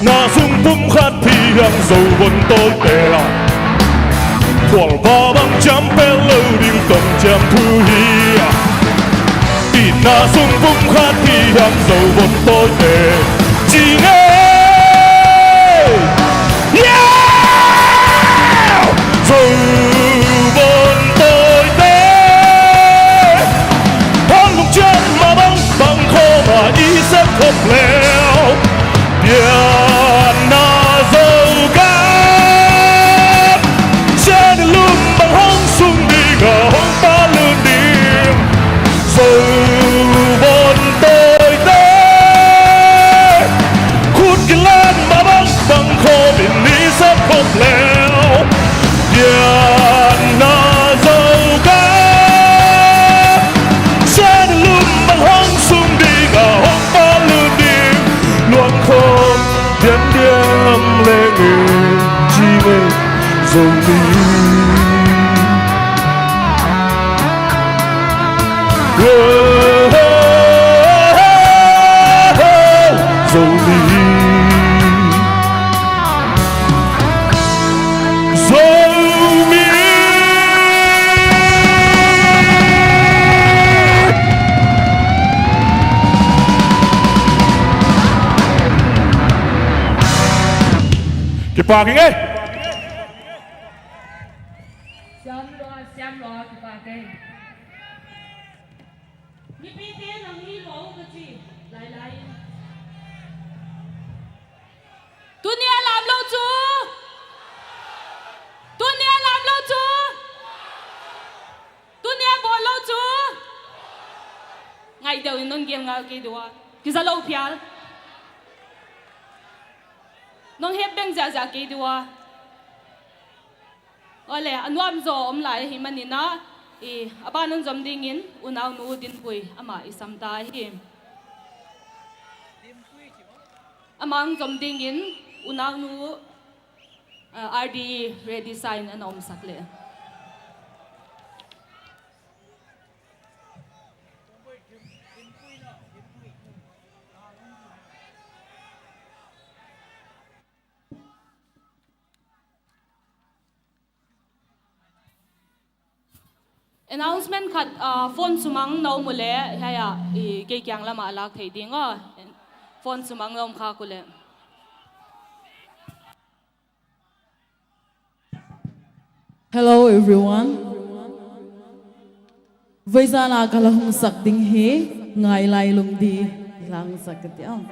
Na sung bung khát thì hàng dầu vẫn tôi tè Quảng va băng chám bê lâu điên cầm chém thu hi Ít na sung bung khát thì hàng dầu vẫn tôi tè Chỉ nghe Yeah Dầu vẫn tôi tè Hoang lục chân mà băng băng khô mà ý xếp khóc leo Điện na dâu gác Trên lùm bằng hông xuống đi ngờ hông ta lươn điểm Dâu bọn tôi tế Khút kỳ lên mà băng khô biển lý xếp khóc leo Điện na dâu gác Trên lùm bằng hông xuống đi ngờ hông ta lươn điểm Luôn không điếm điếm lê nghề chi nghề dầu mi Dầu mi Dầu mi Cái parking ấy Siam lo tu pa te ni pi te nang hi lo ka chi lai lai Tunia làm lâu chú Tunia làm lâu chú Tunia bỏ lâu chú ngày đầu non game nga cái đùa cái giờ lâu phial non hết beng za cái đùa ôi lẽ anh nuam zo lại hi manina i apa non zom dingin unau nu din pui ama isam ta hi amang zom dingin unau nu RD redesign an om sakle announcement khat phone sumang no mule haya ke kyang lama alak thei dingo phone sumang nom kha kule Hello everyone. Với ra là cả hung sắc đinh hế ngài lai lùng đi lang sắc cái tiếng.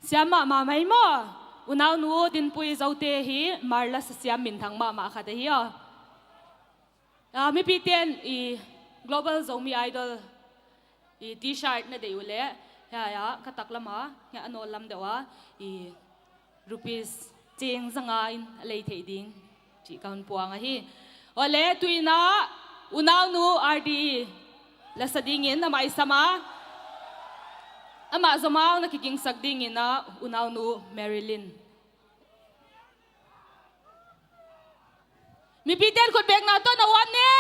siam ma mai mo unau nu din pui zote hi marla sa siam min thang ma khate hi mi piten I global zomi idol I t-shirt na de ule ya katak lama ya anol lam dewa I rupees ching zanga in lei thei ding chi kaun puang hi ole tuina unau nu rd la sadingin na mai sama ama zomao na kiking sagdingin na unau nu Marilyn mi piten kut bek na to na wan ni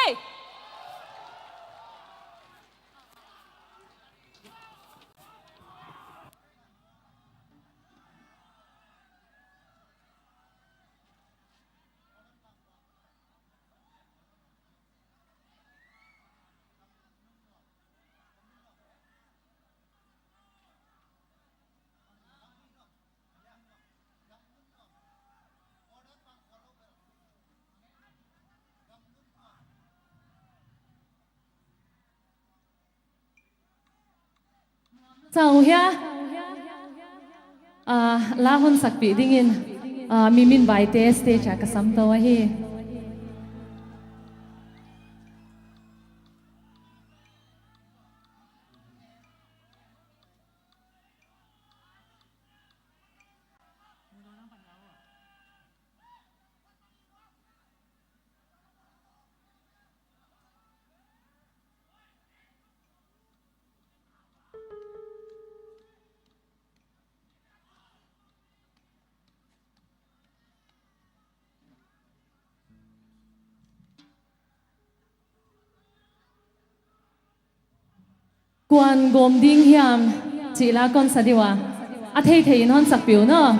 Sao ya? La hon sakpi dingin mimin bai te stage ka sam to hi. Quan gồm đinh hiểm chỉ là con sa diwa thầy thầy non sặc biểu nữa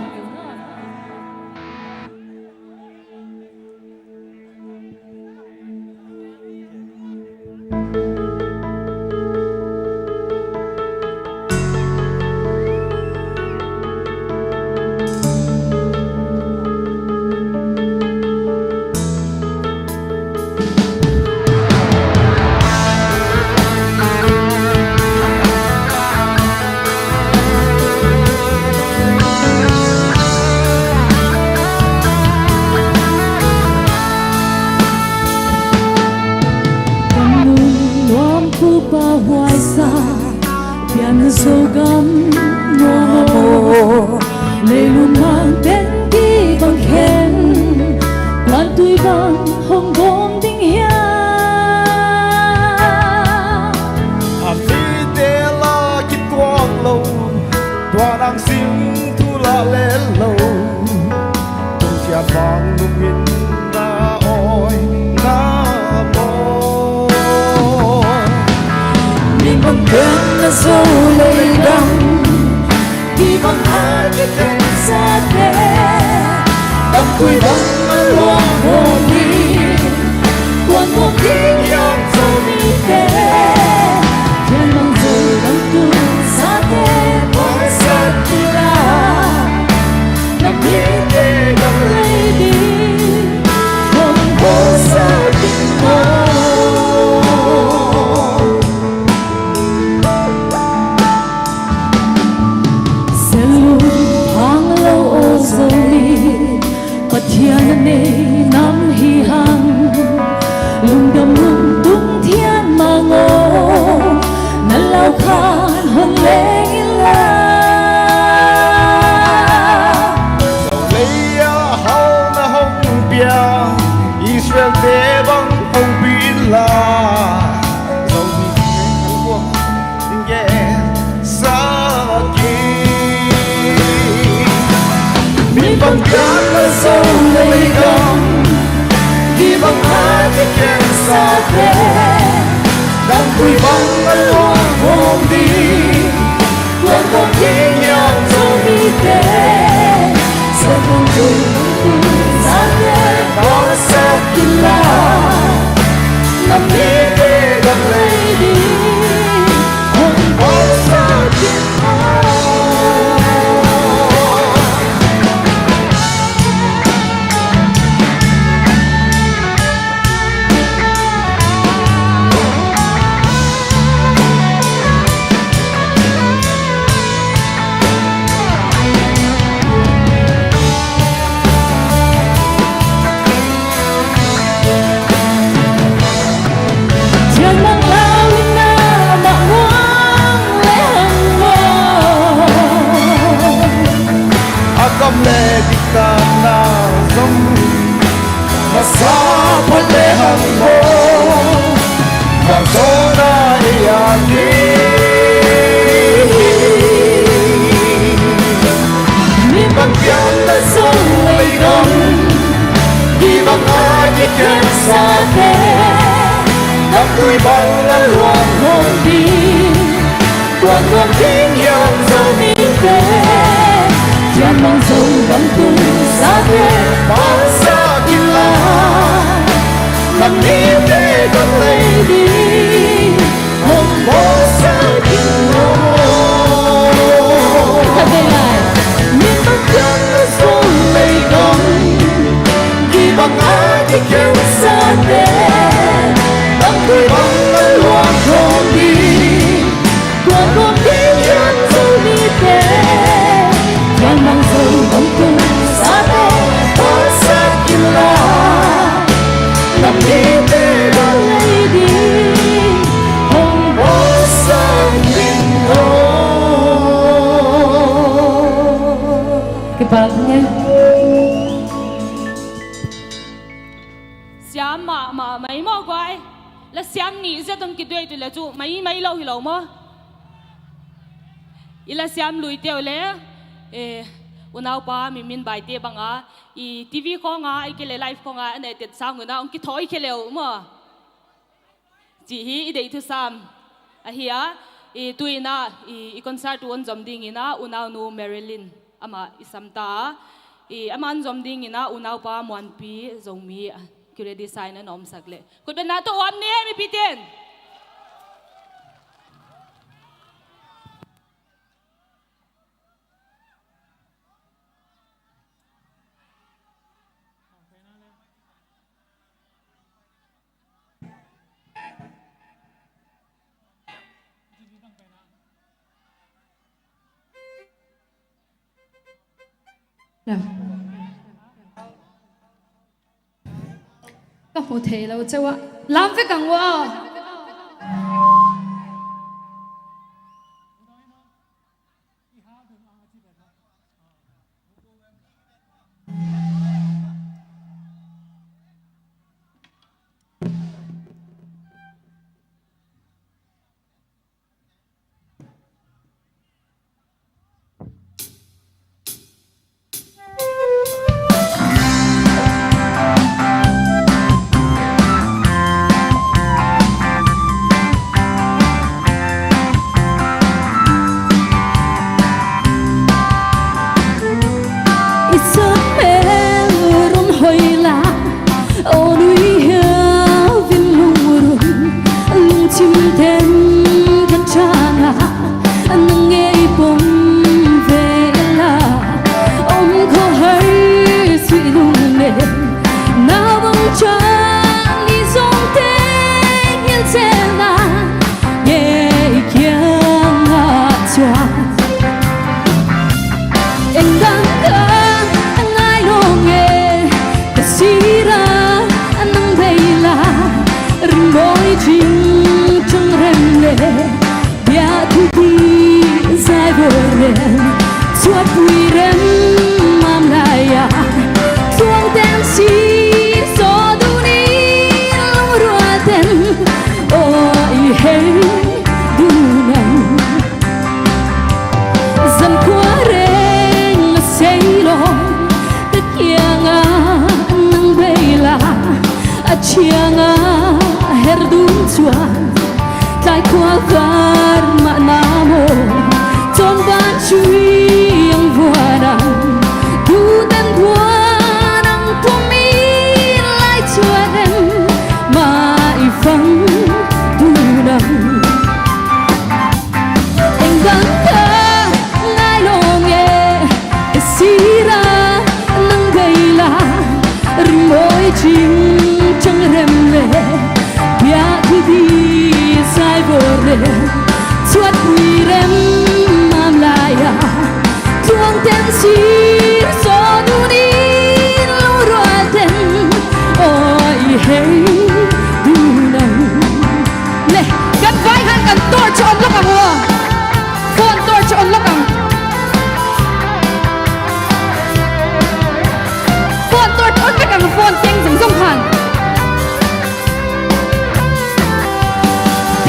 con tiếng hiền dâu mình về cha mang dâu bắn tung xa thế bao xa kia nằm đi về con lấy đi hồng bó xa kia thật đây lại nhưng bóng chân nó xuống lấy con vì bằng ai thì kêu xa thế bằng tuổi bóng nó loạn không đi qua con tiếng hiền dâu đi về cha mang dâu bắn tung xa thế bao xa kia nằm đi về con lấy đi hồng bó xa tình hồn cái bạc nha xiám mà mấy mò quay là xiám nghỉ ra tông kịch đuôi tụi là chú mấy lâu thì lâu mò là xiám lùi tiêu lẽ unau pa min bai te banga i TV ko nga i kele live ko nga ane tet sang na ong ki thoi kheleu mo ji hi i dei thu sam a hiya i tuina i concert on jom ding ina unau nu Marilyn ama isamta i aman jom ding ina unau pa mon pi zongmi kure design na nom sakle ko ben na to om ne mi piten có một thể lâu châu ạ làm với càng wow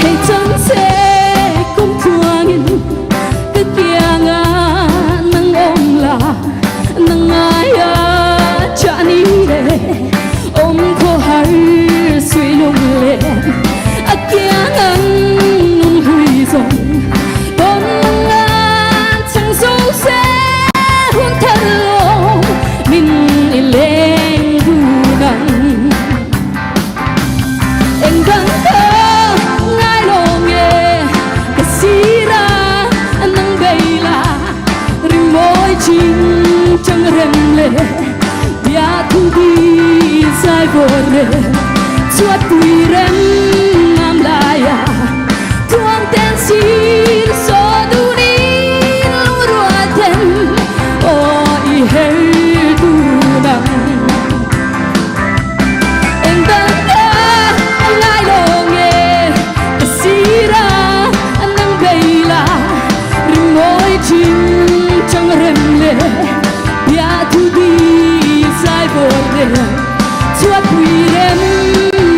Hãy chinh chẳng rem lệ bia thu đi sai vô lệ chuột tùy rem ngam lại à thuang tên xin so du đi rùa tên ôi hey tu nang em đang ta ngay lo nghe sira nang bay la rim môi chinh chẳng rem lệ bia thu đi sai vô lệ chuột tùy rem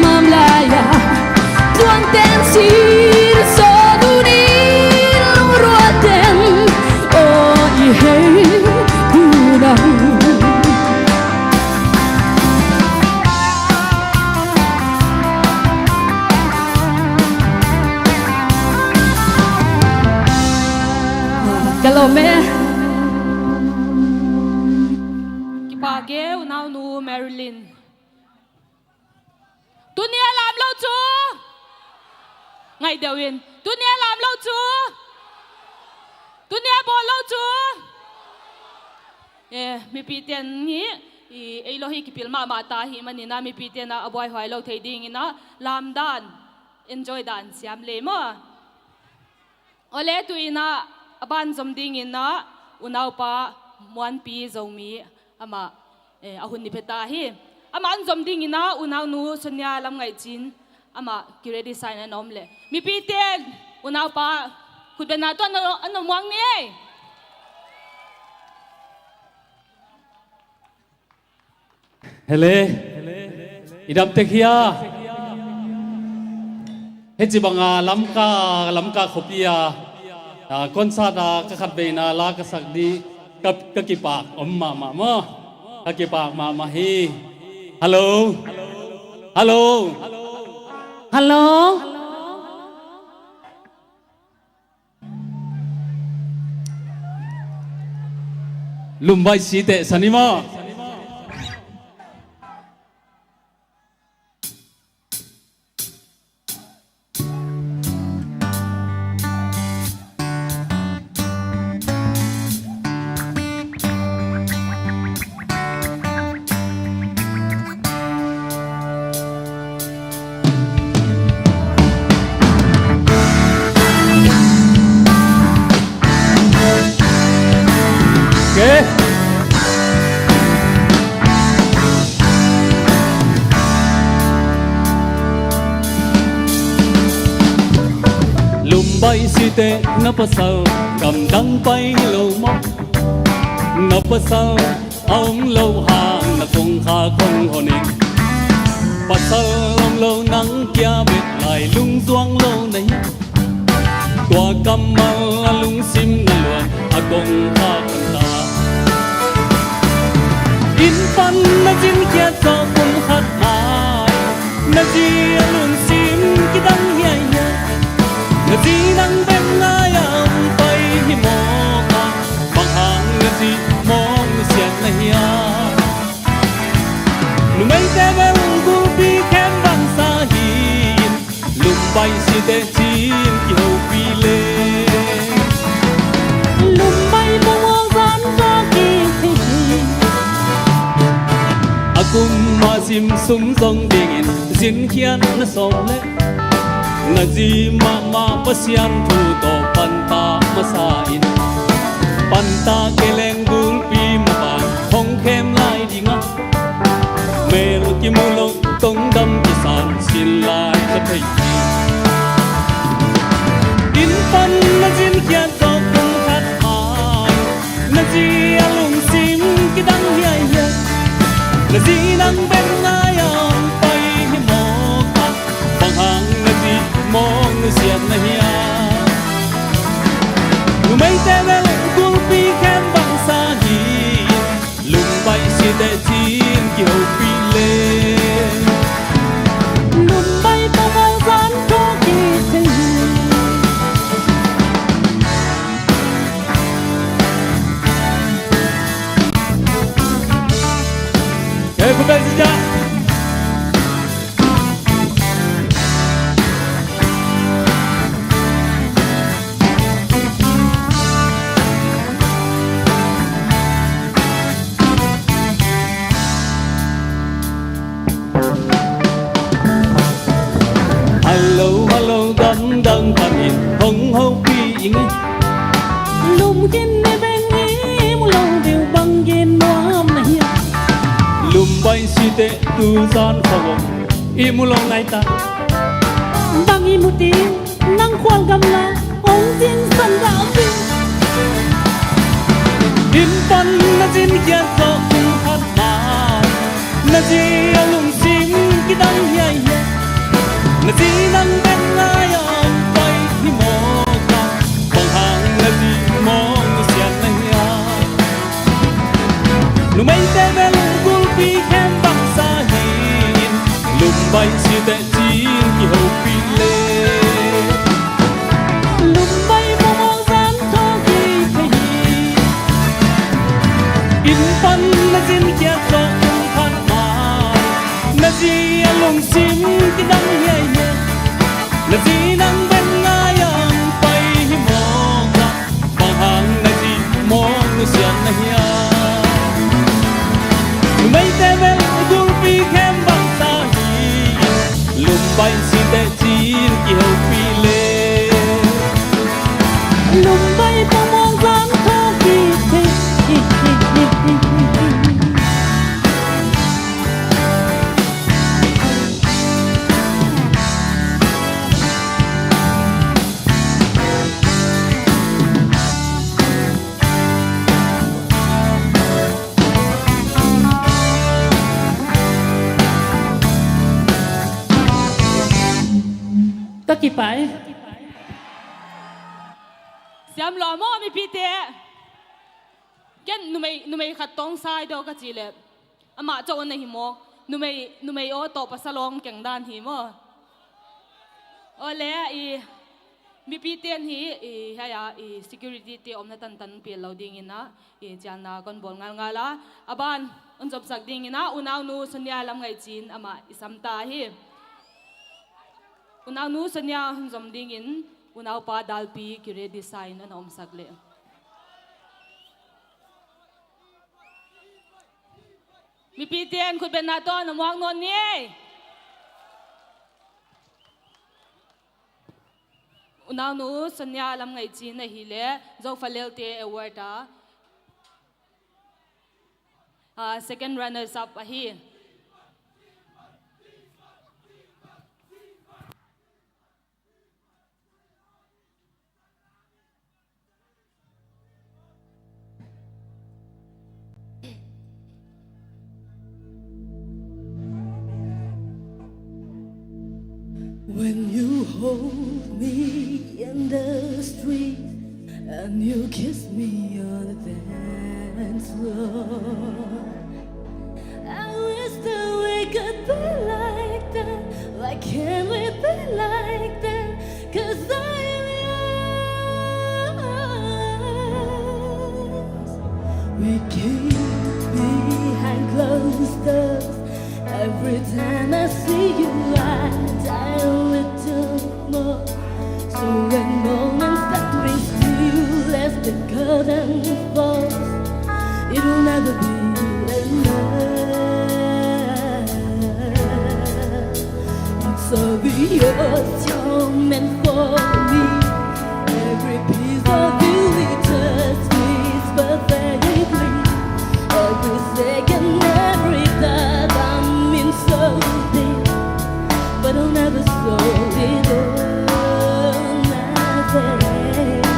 ngam lại à thuang tên xin so du đi rùa tên ôi hey tu nang Kalome Kipageu now nu Marilyn. Tunia làm lâu chú. Ngày đầu yên. Tunia làm lâu chú. Tunia bỏ lâu chú. Mi pi tiền nhỉ. Ai lo hi kipil ma ta hi manina mi pi tiền na aboy hoài lâu thấy đi na làm dan enjoy dan siam le mo. Ole tuina aban zom ding na unaw pa muan pi zomi ama ahun ni peta hi ama an zom ding na unaw nu sonya lam ngai chin ama kire design an omle mi pi ten unaw pa kudana to ano muang ni hele idam tekhia hechi banga lamka khopia concert ka khat be na la ka sak di ka ki pak ma mo ka ki pak ma hi hello hello Hello. lumbai si te sanima bay si te na pasal cầm đắng bay lâu mốc na pasal ông lâu hàng na kong kha kong honin pasal ông lâu nắng kia biệt lại lung doang lâu này tua cầm mal lung sim na luan a kong kha kan ta in pan na jin kia cho kong khat mai na ji lung sim ki dang hiai na di nang ben na yang pai hi mo ka bang hang na di mong sian na hiya nu mai te ben gu pi ken bang sa hin lum bai si te chin ki ho pi le lum bai mong zan ra ki thi akum ma sim sum dong ding zin khian na som le na ji ma pasian thu to panta masain panta keleng gul pi ma ban thong khem lai dinga mel ki mulong tong dam ki san sin lai ka thai in pan na jin kya to kong khat ai na ji alung sim ki dang hiai ya na ji nang ben na yang pai hi mo ka bang hang na ji mong sian na hiya nu mai te vel kul pi khem bang sa hi lung bai si te chin ki ho pi le lum bai mong zan ra ki thi hey bukan sejak te tu zan kho i mulong nai ta bang i muti nang khwal gam la ong tin san da pi in pan na jin kia so ku khat ma na ji alung sim ki dang yai ye na ji nang ben na yom pai hi mo ka bang hang na ji mo ni sian na ya nu mai te vel gul pi khem bang sa hin lum bai si te chin ki ho pi le lum bay mo mo zan tho ki thei in pan na jin kia so ku khat ma na ji alung sim ki dang yai ye na ji nang ben na yam pai hi mo ka bang hang na ji mo ni sian na ya mai te vel gul pi khem bang sa hi lum bai si te chin ki ho pi le lum bay mo mo zan tho ki thei ta ki pai siam lo mo mi pi te gen nu mei khat tong sai do ka chi le ama cho na hi mo nu mei o to pa salong keng dan hi mo o le i mi pi ten hi i ha ya i security te om na tan tan pi lo ding ina i chan na kon bol ngal ngala aban on job sak ding ina unaw nu sanya lam ngai chin ama isam ta hi unaw nu sanya hun zom ding in unaw pa dal pi ki re design an om sak le mi pi ten khut ben na to na mwang non ni unaw nu sanya lam ngai chin na hi le zo falel te award second runners up a hi when you hold me in the street and you kiss me on the dance floor. I wish that we could be like that. Why can't we be like that? 'Cause I am yours. We keep behind closed doors. Every time I see you, I die a little more. So when moments that we still as the curtain falls, it will never be enough. It's obvious you're meant for me. Every piece of you, it just fits perfectly. Every second, every thought, I'm in so deep, but I'll never slow it all my days.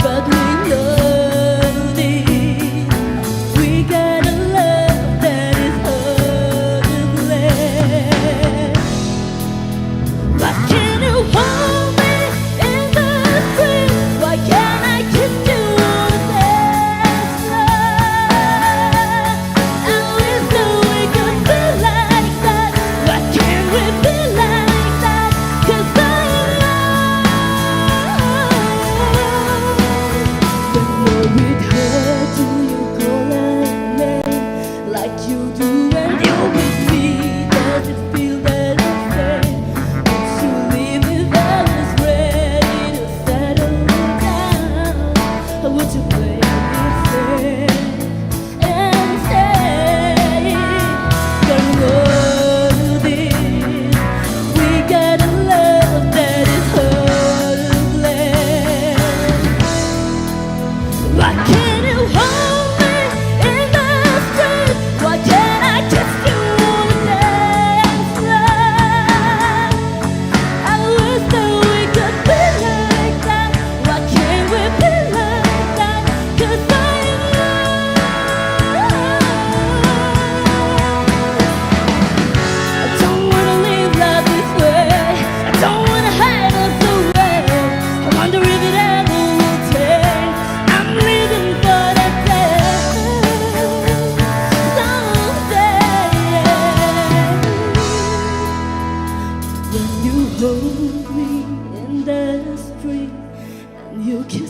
But we know this, we got a love that is hard to blame. Why can't you hold me in the street? Why can't I kiss you on the dance floor? I wish that we could be like that. Why can't we be like that? 'Cause I don't know it hurt to you call a name like you do when you're with me. Does it feel that same? Once you leave me, I was ready to settle down. Or would you play it safe and say, don't know this, we got a love that is hard to blame. Why can't you hold me in the street? Why can't I kiss you on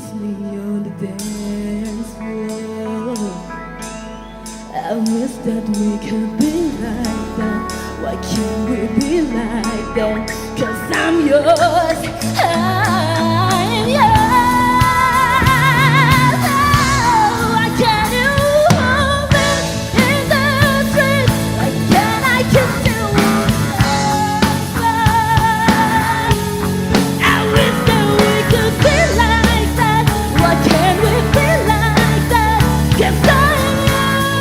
kiss me on the dance floor. I wish that we could be like that. Why can't we be like that? 'Cause I'm yours, I'm yours. Oh, why can't you hold me in the street? Why can't I kiss you? I wish that we could be like that. Why can't we be like that? 'Cause I'm yours.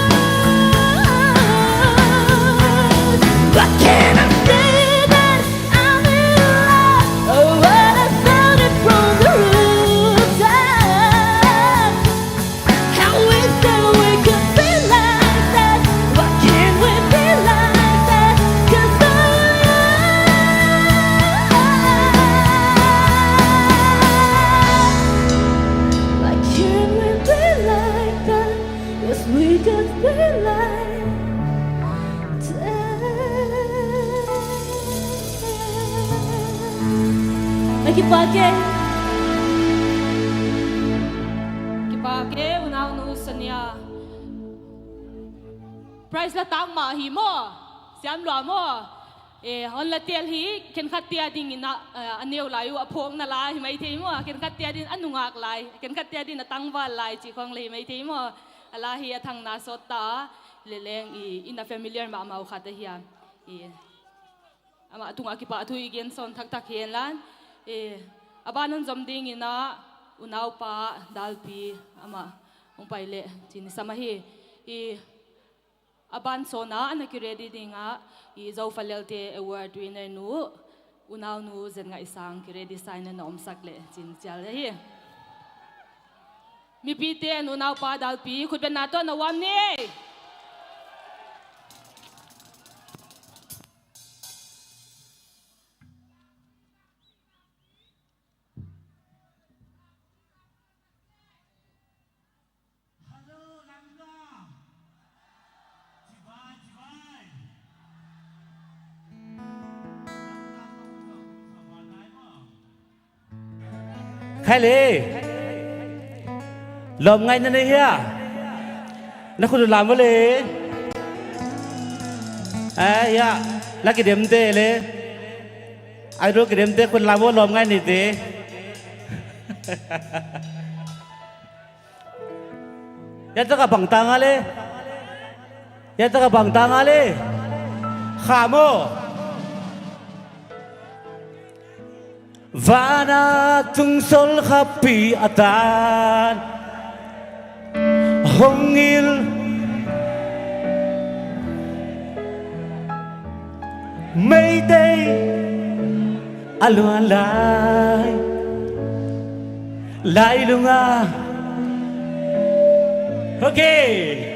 Why can't I say that I'm in love? Oh, what I felt it from the rooftop. I wish that we could be like that. Why can't we be like that? 'Cause I'm why can't we be like that? 'Cause we could be like that. Kipake unaw nu sanya price la tang ma hi mo siam lwa mo hon la tel hi ken khat tia ding ina aneu layu aphong na la hi mai thei mo ken khat tia din anungak lai ken khat tia din atang wa lai chi khong le mai thei mo ala hi athang na sota le leng ina familiar ma mau khata hian ama tunga ki pa thu igen son thak thak hian lan abanon zom ding ina unaw pa dalpi ama ong paile chin samahi aban sona anaki ready dinga zo falelte award winner nu unaw nu zen nga isang ki ready sign na om sakle chin chal hi mi pite unaw pa dalpi khutben na to na wam ni khai lê lom ngay nên đây hả nó không được làm với lê ya là cái điểm tê lê aiรู้cái điểm têคนlàm với lom ngay này tê ya ta ka bang tanga lê ya ta ka bang tanga lê khả mô Vana tung sol happy atan Hongil Mayday Aluan lai Lai lunga Okay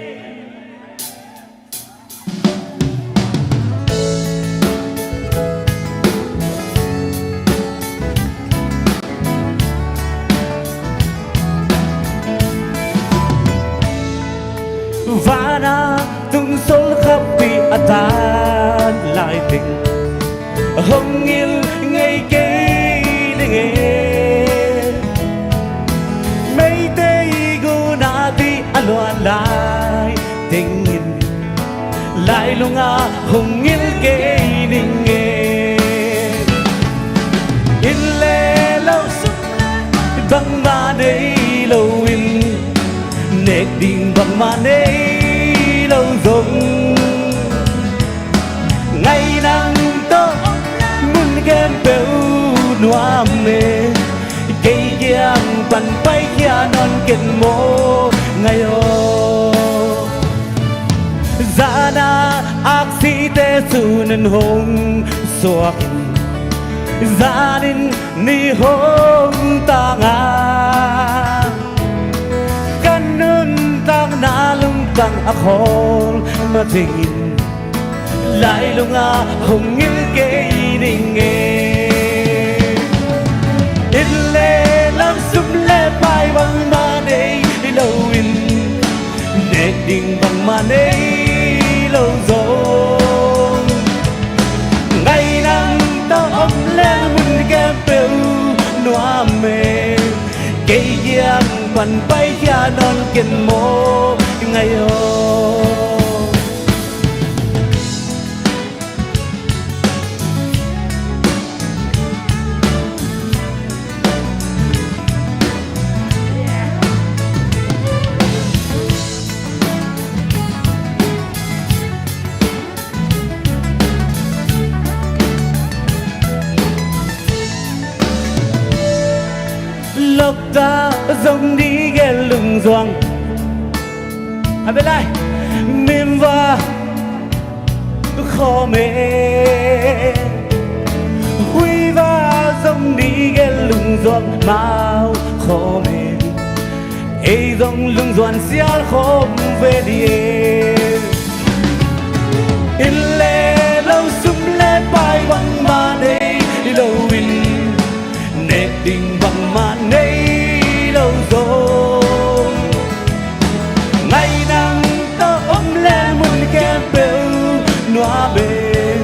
Vana tung sol happy atan lại tình hồng nghiêng ngày cây nghe mấy tay gu na ti aloan lại tình lại lung hồng nghiêng cây nghe in lệ lâu băng ba đây lâu in nét đình bằng mà nấy lâu rộng ngày nắng to muốn game bèo noa mê cây giang bàn bay kia non kiệt mô ngày ô zana aksi te sunan hong suakin zanin ni hong tanga tang na lung tang akol matingin lai lunga hongil ke ninge ille lam sum le pai bang ma nei lowin ne ding bang ma nei lâu rồi ngày nắng ta ấm lên mun kem bèo noa mê cây giang pan bay ya non ken mo ngày ô lộc ta giống đi ghé lưng doang à bên lại mềm và khó mê huy và giống đi ghé lưng doang mau khó mê ấy giống lưng doang xiar không về đi in lệ lâu sum lệ bay bằng mà đây lâu in nét đình bằng mà nay lâu rồi ngày nắng ta ôm lên một kem bèo noa bê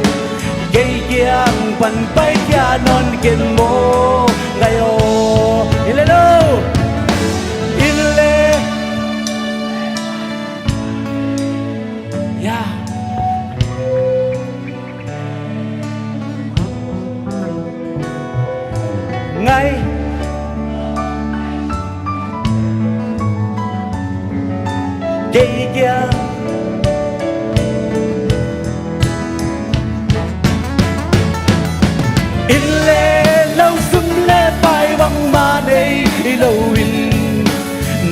cây kiang pan bay kia non ken mo ngày ô ile đâu ile ya ngày cây kia in lệ lâu sum lệ bay bằng mà đây lâu in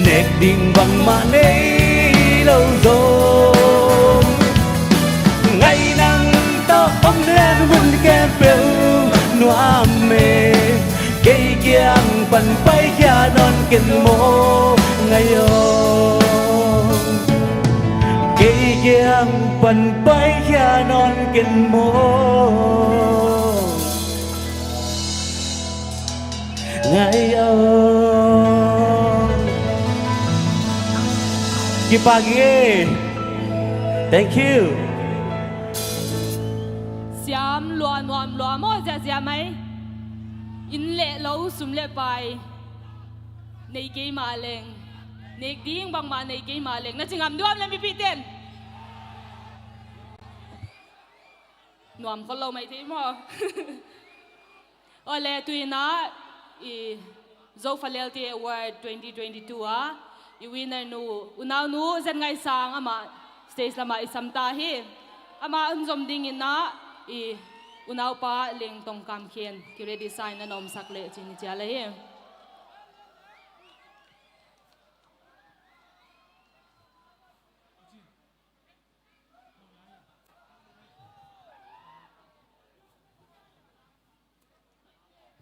nét đình bằng mà đây lâu rồi ngày nắng ta ôm lên buồn kem bèo noa mê cây kiang pan bay kia non ken mo ngày ô cây kiang pan bay kia non ken mo ngày ô Kipagi thank you Siam lua nuam lua mo ja mai in lệ lâu sum lệ bài nei ke ma leng nei ding bang ma nei ke ma leng na chingam duam le mi pi ten nuam ko lo mai thế mo ole tuina i zo falelti award 2022 a i winner nu unau nu zen ngai sang ama stage lama isam ta hi ama unzom ding ina i unau pa leng tong kam khen ki ready sign anom sakle chin chala hi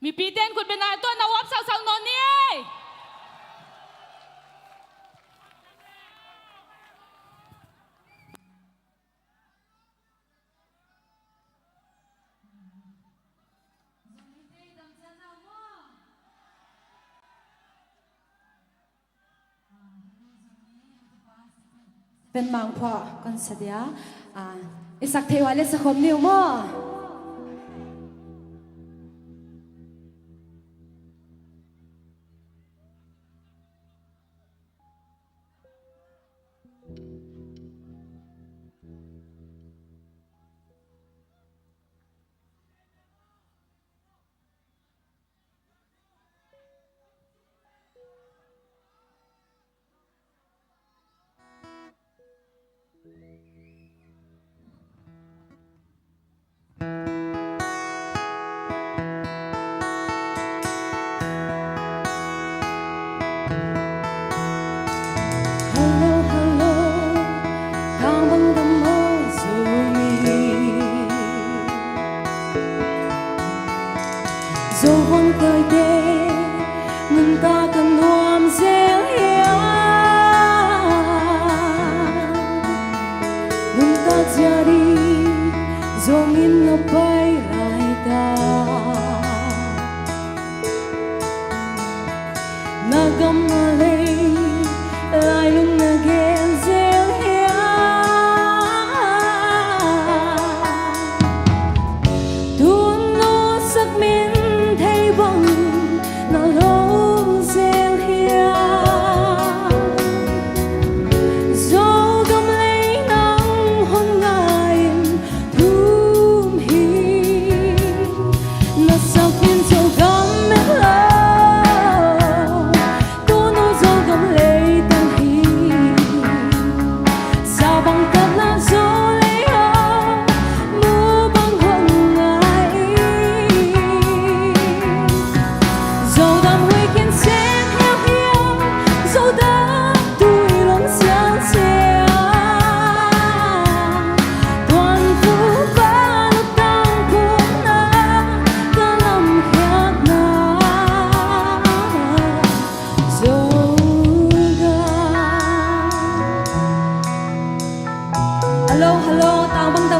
mi piten kut benai to na wap sang sang non niเป็นมังพอกันเสียisak thewa le sa khom niu mo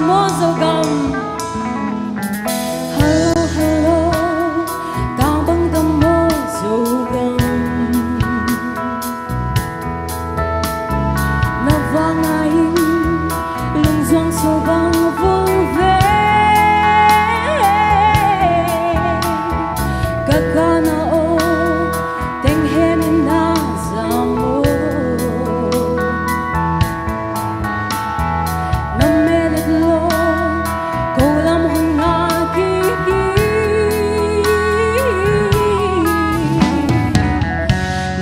mo dâu gầm hello hello cao bằng gầm mo dâu gầm na vang ai lưng doang sâu bằng vương về cả na ô tình hen na zamô năm mê đất lô câu lâm hồng na kỳ kỳ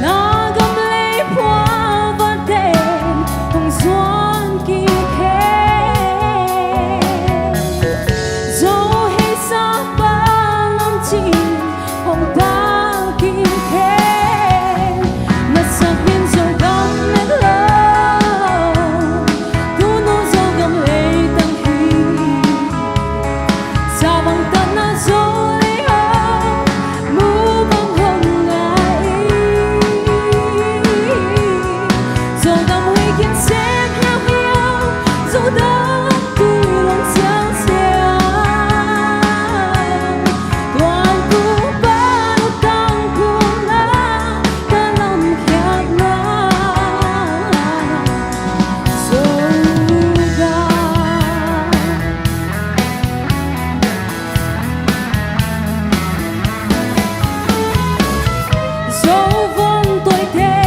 na gầm lấy hoa và đèn hồng xoan kỳ khe dẫu hay xa ba năm chỉ hồng ba kỳ khe na sắc biên dầu gầm lên lâu tu nô dầu gầm lấy tăng hi sa bằng tân na dầu lấy áo mu bằng hồng ngài dầu gầm huy kiến xem heo heo dầu đó tu lòng sáng sáng toàn khu ba lô tăng cùng na ta lòng khát na dầu ga dấu vân tuổi thề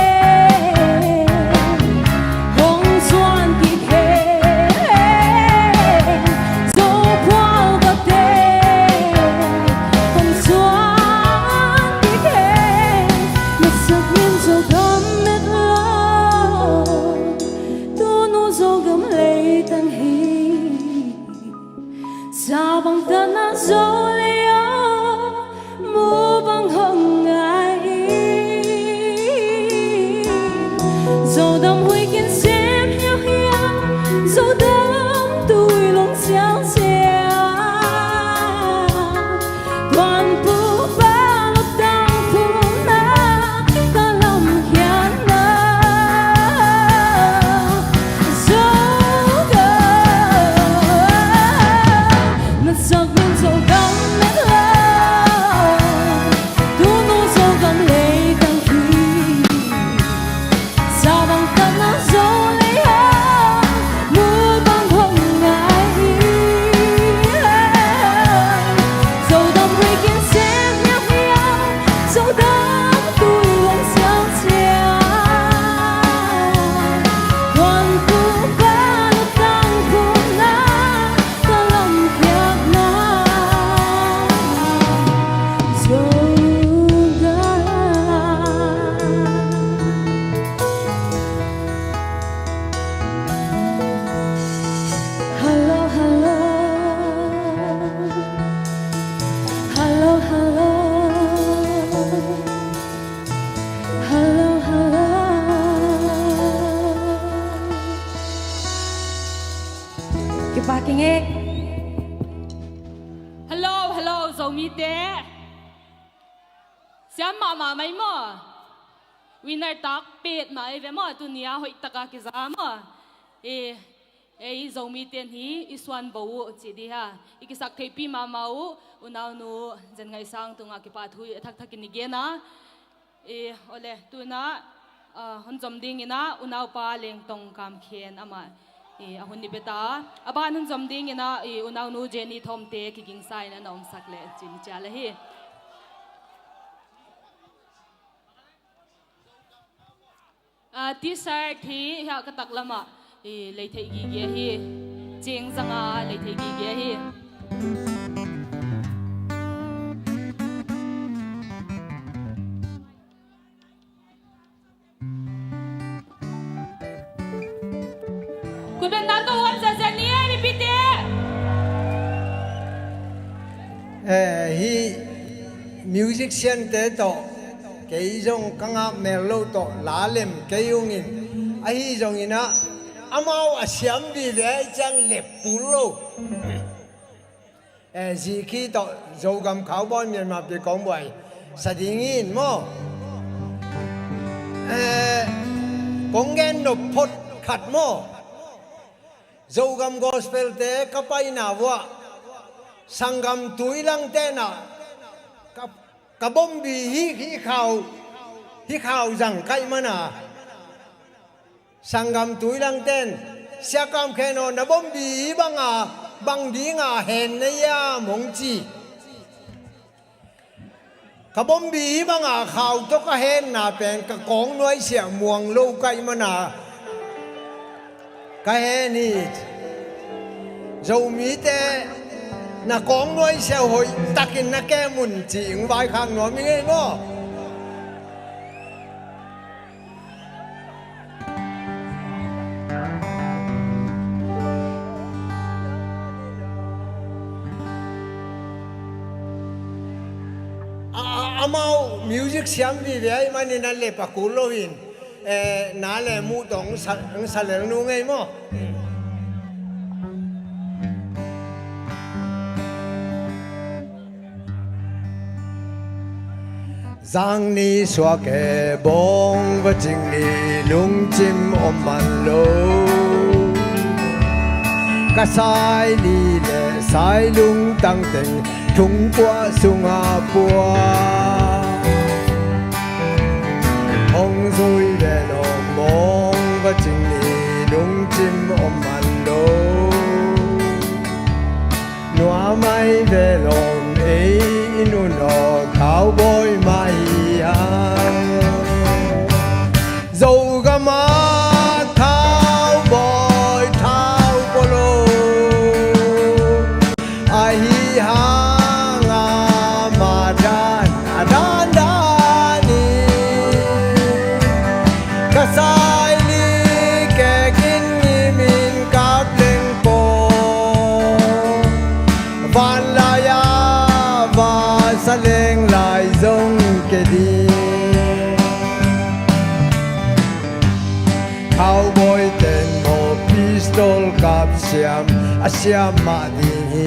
hồng xoan kỳ khe dấu khoa và thề hồng xoan kỳ khe một giấc nhiên dấu gấm mệt lâu tu nu dấu gấm lấy tăng hi sao bằng tân na dấu lấy áo mu bằng hồng ngài dầu đầm huy kiến xem heo heo dầu đầm tuổi lòng sáng sáng toàn phố ba lô tăng phố na ta lòng khát na dấu ga na sắc biên dầu gầm mét lâu tu nô dầu gầm lấy tăng hi sao bằng tân na dấu lấy áo mu bằng hồng ngài dầu đầm huy kiến xem heo heo dầu đầm tuổi lòng sáng sáng toàn khu ba lô tăng cùng na ta lòng khát na dầu ga hello hello hello hello hello hello cái ba cái nghe hello hello dầu mi té xem mà mấy mò winner tắc pet mà ấy về mò tu nia hội tắc cái giá mò ê dầu mi tên hi iswan bầu chỉ đi ha cái sắc thấy pi mà máu unau nu dân ngày sang tu ngã cái pa thui thắc thắc cái nige na ole tu na hon zom ding ina unau pa leng tong kam khen ama ahun ni beta aban hon zom ding ina unau nu jeni thom te ki king sai na nom sak le chin cha le hi t-shirt hi ha ka tak lama lấy thấy gì kia hi chieng zanga lấy thấy gì kia hiคุณเป็นนักตัวจะจะเนี้ยนี่พี่เต้ hi musician te to cái dòng căng áp mèo to lá lem cái ông in hi dòng ina amao asiam đi về chẳng lẹp bù lô gì khi to dầu gầm khảo bom miền mà bị con bội sa đi in mo con gen nộp phốt khát mo Zogam gospel te kapay na wa sangam tuilang te na kabombi hi khao rằng kai mana sangam tuilang ten siakam kheno na bombi bang di nga hen na ya mongchi kabombi banga khao to ka hen na pen ka kong noi sia muang lo kai mana cái hè ni dầu mỹ te na con nuôi sao hội takin na ke mun chỉ vai khang nó mi nghe ngó amau music siam vi ve mani na le pakulovin na le mu dong saleng nu ngai mo giang ni xóa kẻ bóng và chinh ni lung chim ôm bàn lô cả sai đi lệ sai lung tăng tình thung qua sung à bùa ông rồi về nó bóng và chinh ni lung chim ôm bàn lô nóa mai về lòng ấy nu nó khao bôi mai dầu gà má thao bôi thao polo ai ha ngà mà đan đani cả sai li kẻ kinh nghi min cáp lên po van la ya và sa lên lại giống cái đi cowboy tên một pistol cặp xiam mà đi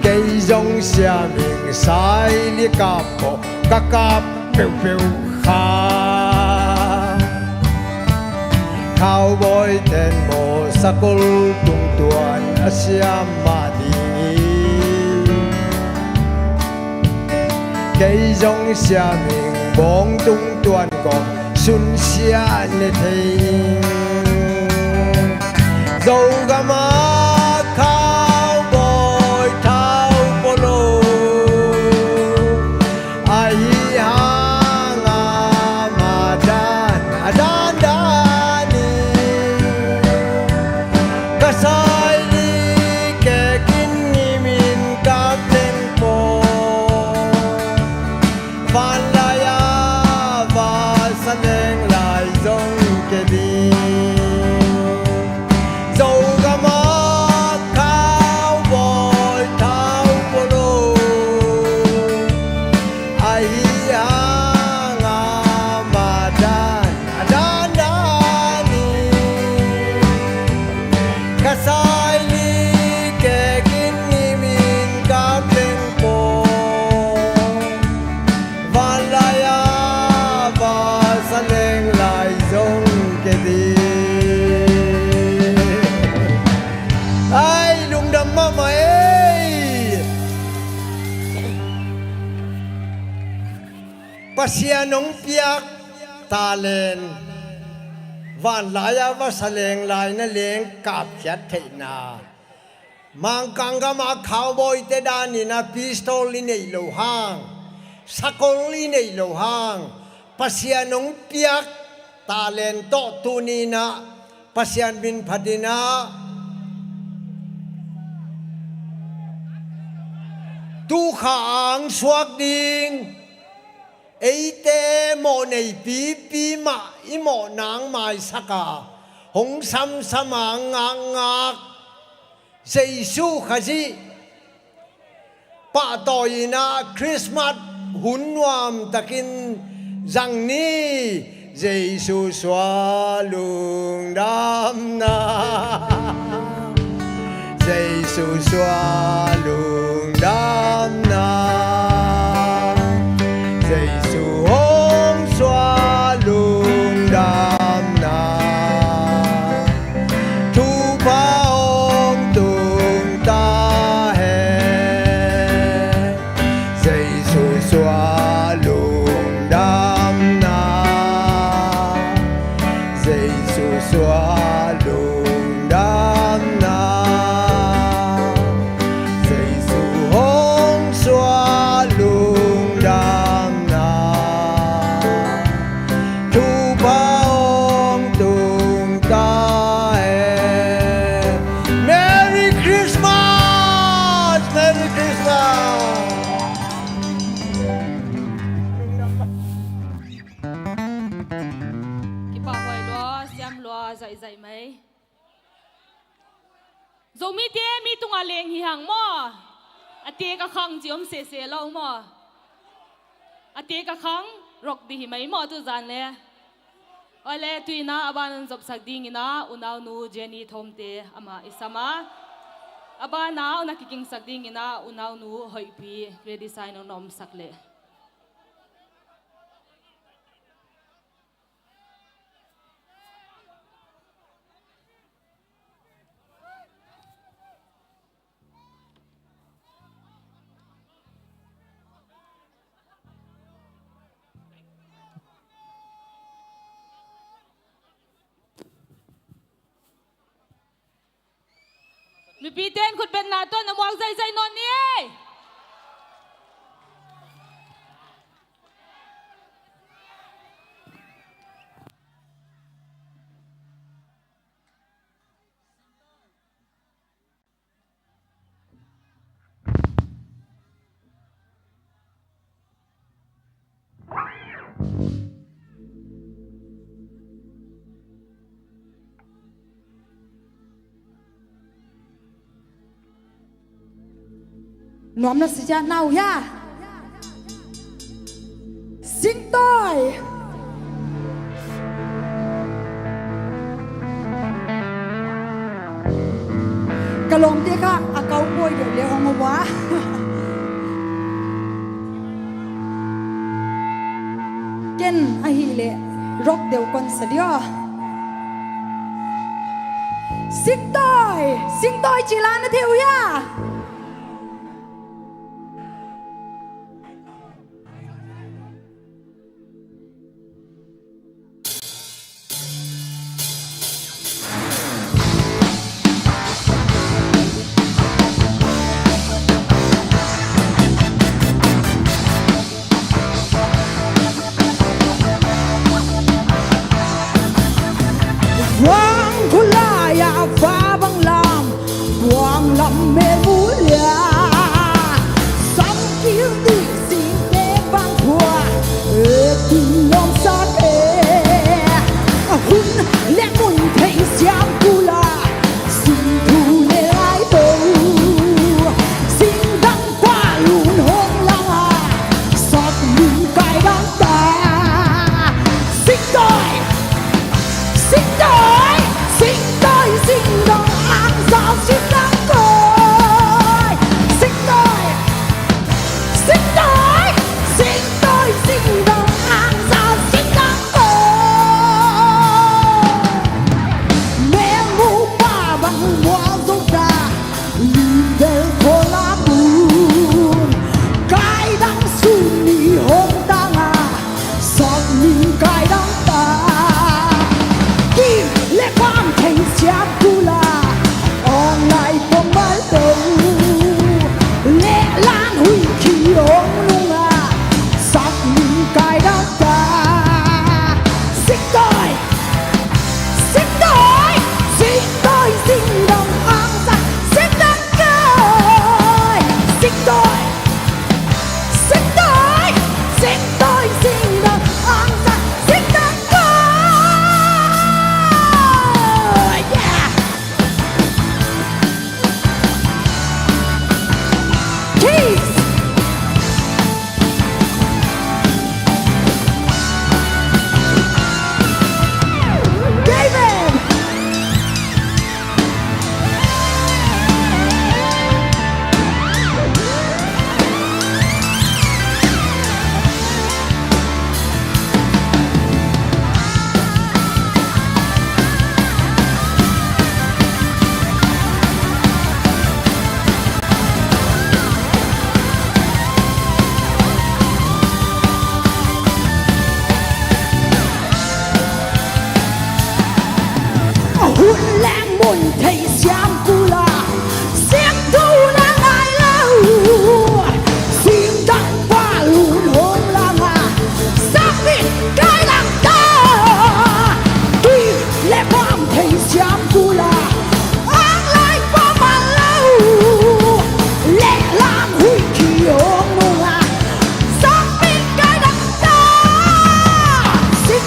cây giống xiam mình sai li cặp bộ các cặp phiêu kha cowboy tên một sakol tung tuan xiam mà đi cây giống xiam mình bóng tung tuan còn xuân xia nè thầy dầu gà má khao bồi thao polo ai ha ngà mà đan đani cả sai đi kẻ kinh nghi min các tên po van la ya và sa lên lại giống cái đi dầu gà má khao bồi thao polo ai ha ngà mà đan đani cả sai li kẻ kinh nghi min các lên po van la ya và sa lên lại giống cái đi ai lung đầm mà mày pasia nong piak ta lên van la ya và sa lên lại na lên cặp chặt thế na mang kang ga ma cowboy te đani na pistol li nei lo hang sakol li nei lo hang pasian nong piak talen to tunina pasian bin phadina tu khang suak ding eite mo nei pi ma i mo nang mai saka hong sam samang ngak Giêsu khaji pa toina Christmas hunwam takin rằng ni Giêsu xóa lùng đam na Giêsu xóa lùng đam na Giêsu hông xóa lùng đam na ki pa hoi lo siam lo zai zai mai zo mi te mi tunga leng hi hang mo ate ka khang jiom se se lo mo ate ka khang rok di hi mai mo tu zan le ole tuina aban job sak ding ina unaw nu jeni thomte ama isama abana una kiking sak ding ina unaw nu hoi pi ready sign nom sak le mi piten khut ben na to na muang zai zai non ni Nom na sija nào ya Xin tôi Kalong dia ka akau boy dia le ong wa Ken ahi le rock deu kon sadio Xin tôi chỉ là nó theo ya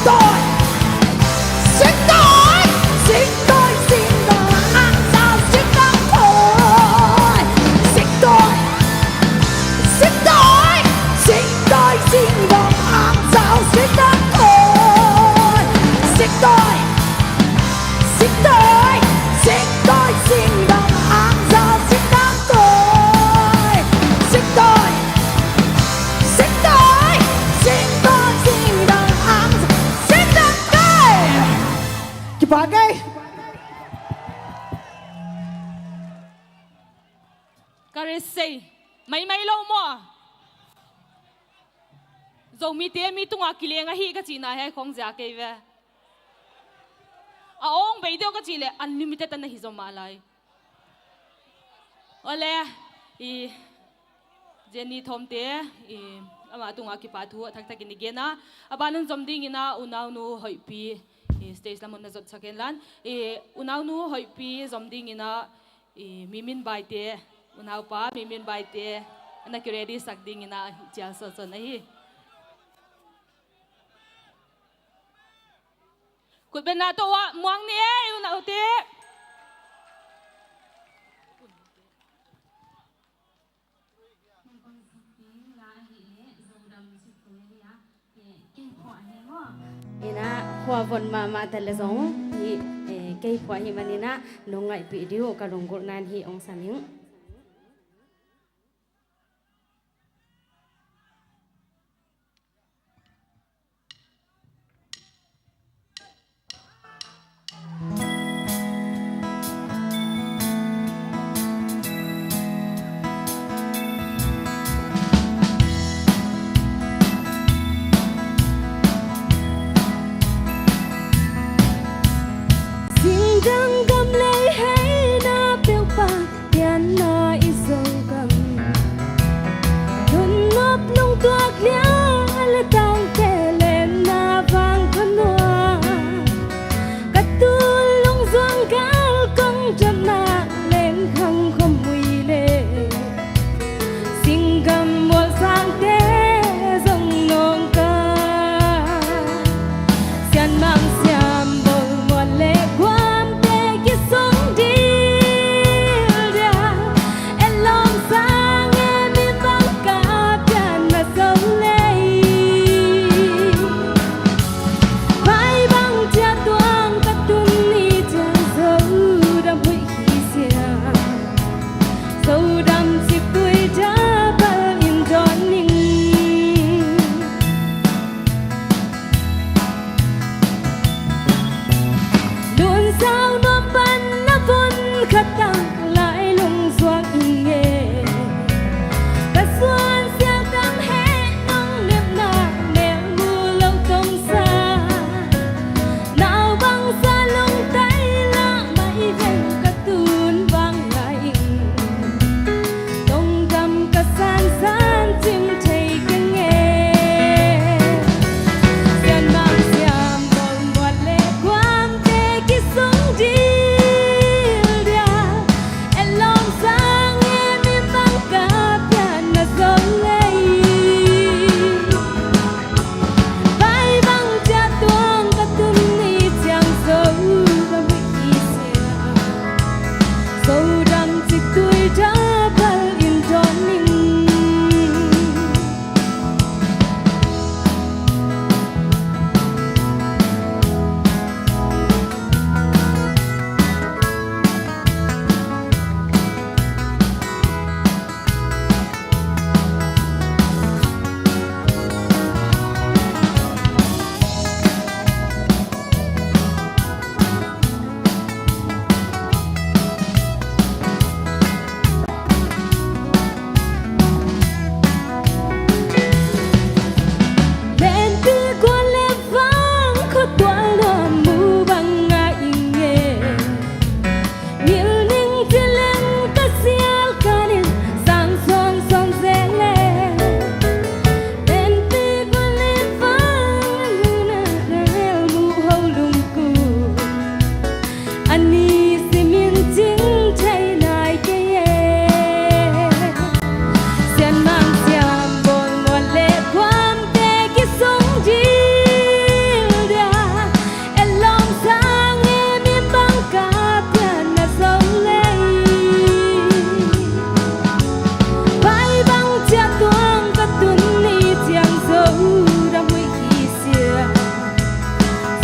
đôi xích đôi xích đôi xin đôi ăn sao xích đôi thôi xích đôi xích đôi xích đôi xin đôi ăn sao xích đôi thôi xích đôi xích đôi xích đôi xin đôi ăn sao xích đôi thôi xích đôi xích đôi xích đôi xin đôi ăn xích đôi thôi Kipagay Karesay, may lo mo. Zo mi te mi tunga kilenga hi ka china hai khong ja ke ve. Aong bei deu ka chile unlimited na hi zo malai. Ole I Jenny thomte I ama tunga ki pathu thak thak ni gena abanan zomding ina unau nu hoi pi stage lamon na zot saken lan unau nu hoi pi zomding ina mimin bai te unau pa mimin bai te na ki ready sak ding ina chal so so nahi kut ben na to wa muang ni unau te ina hoa von ma telezong hi kei phwa hi manina longai video ka rongol nan hi ong saning Dang gam lei hay na bel pa yan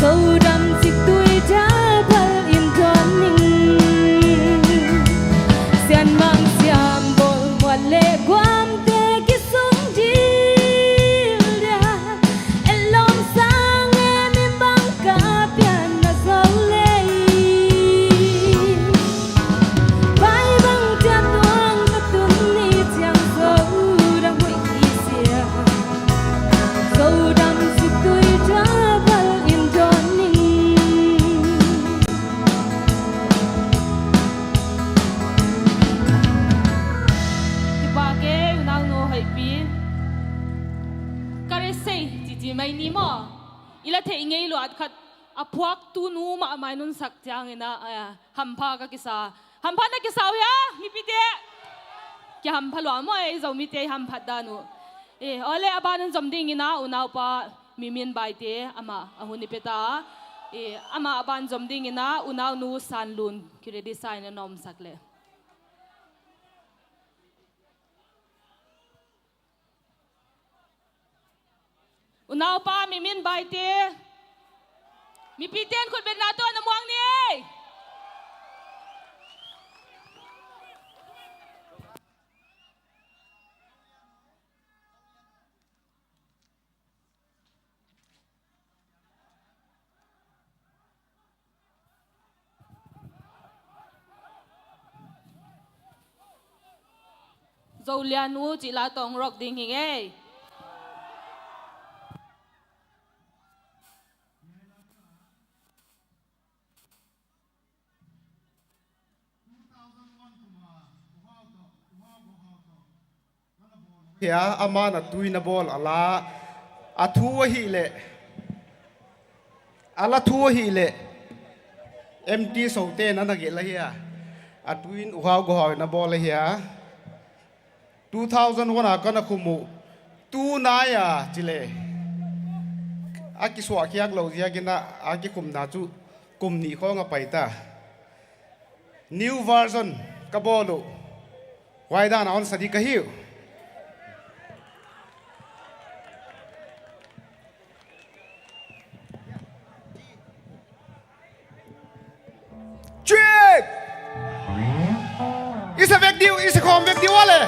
dâu đầm dịch tuổi đã phật im tròn ninh xian mang xiam bol muat lệ quam te ki sung đi ra elom sang em bang ka pian na dâu lệ vai bang cha tuang ta tun ni chiang dâu đang hội kỳ sia dâu đầm dịch tuổi đã phật im tròn ninh ba ke unang no hai pi kare sei ti ti mai ni mo ila the ngei lo at khat aphuak tu nu ma mai nun sak chang ina ham pha ka kisa ham pha na kisa ya mi pi te ki ham pha lo mo ai zo mi te ham phat da nu ole abanan zom ding ina unau pa mi min bai te ama ahuni peta ama aban zom ding ina unau nu san lun ki re design na nom sakle unau pa mi min bai te mi pi ten khut bet na to na muang ni dâu lian nu chỉ là tòng rock ding hình ấy Hia amana tuina bol ala athua hi le ala thua hi le empty sote na nage la hia atuin uhaw go haw na bol hia 2001 kana khumu tu na ya chile aki swa kyak lo zia gina aki kum na chu kum ni kho nga paita new version ka bolu waida na on sadi ka hiu Chuyện Isa vek diu, isa khom vek diu ale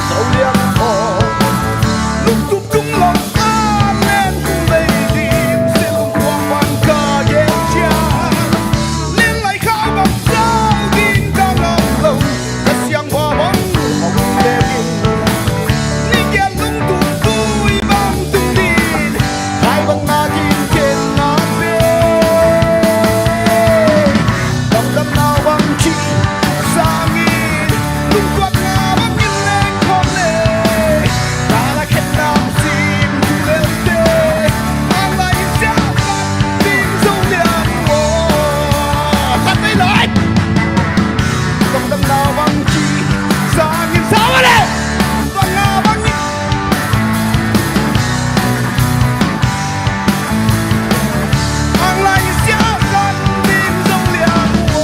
dấu liang thọ lúc tung tung lòng ta lên cùng đây tìm sẽ không quang quang cả đêm cha lên lại khao bằng sao gin cao lòng lòng ta xiang hoa bóng hồng đêm ni kia lung tung vui băng tung đi hai băng na tin trên na về đầm đầm nào băng chi sang in lung quạt na băng nhìn lên con lệ ta là khen nam sim tu lên tê anh lại sẽ bắt tim dấu liang ô bắt tay lại đầm đầm nào băng chi sang in sao vậy đấy băng na băng nhìn anh lại sẽ bắt tim dấu liang ô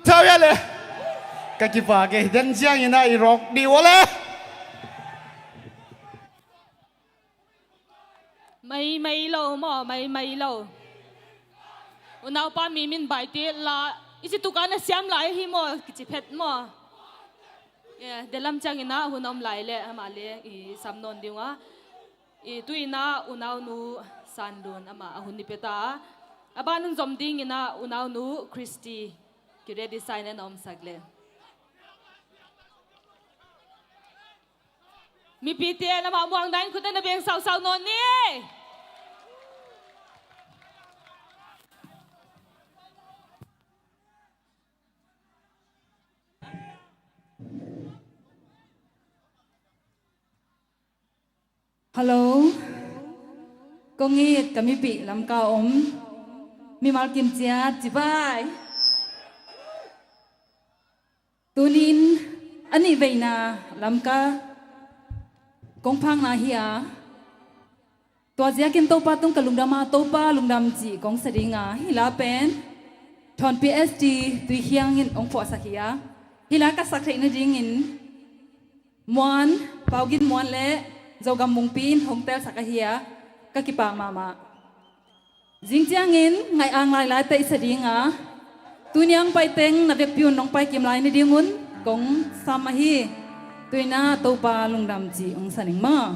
sao vậy lệ cái kịp vào cái dân giang như này rock đi quá lệ May lo mo, may lo. Unaw pa mimin bai ti la isi tukan na siam lai hi mo kichipet mo. Yeah, delam chang ina hunom lai le amale I samnon diunga. I tuina unaw nu sandun ama ahun ni peta. Abanun zomding ina unaw nu Christy kire design en om sagle. Mi piti na mamuang dain kuda na beng saw non ni. Hello, có nghe kami bị làm cao ốm, mi mal kim chia chỉ bay. Tunin, anh ấy về na làm ca, công phang na hiya. Tua zia kim topa tung kalungdama topa lungdam ji kong seringa hila pen, thon PSD tui hiang in ong po sakia, hila ka sakre na dingin, muan paugin muan le. Dâu gam mung pin hong tel sakahia kakipa mama jingjiangin ngai ang lai lai tai sadinga tunyang pai teng na vek piun nong pai kim lai ni dingun kong samahi tuina topa lungdam ji ong saning ma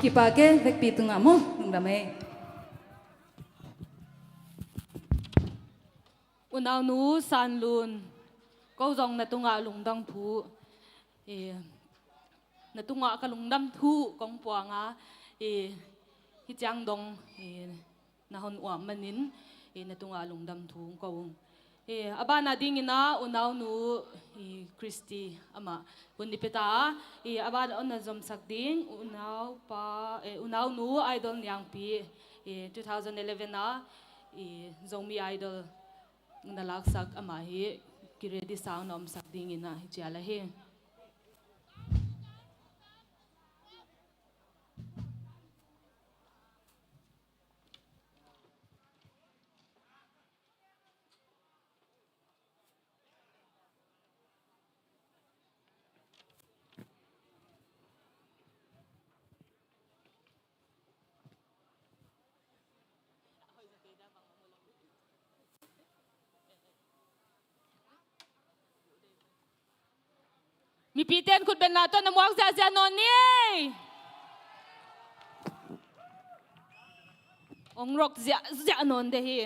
Kipake vek pitunga mo nung dame. Unaw nu san lun. Câu dòng na tunga lungdang thu. Na tunga ka lungdam thu kong puanga. Hi chang dong na hon wa manin. Na tunga lungdam thu kong. Aba na dingina unaw nu Christy ama punipita aba on na zom sakding unaw nu idol nyang pi 2011 na zomi idol nalaksak ama hi kiredi sound om sakding ina jala he mi piten kut ben nato na muak sa non ni ong rok zia non de hi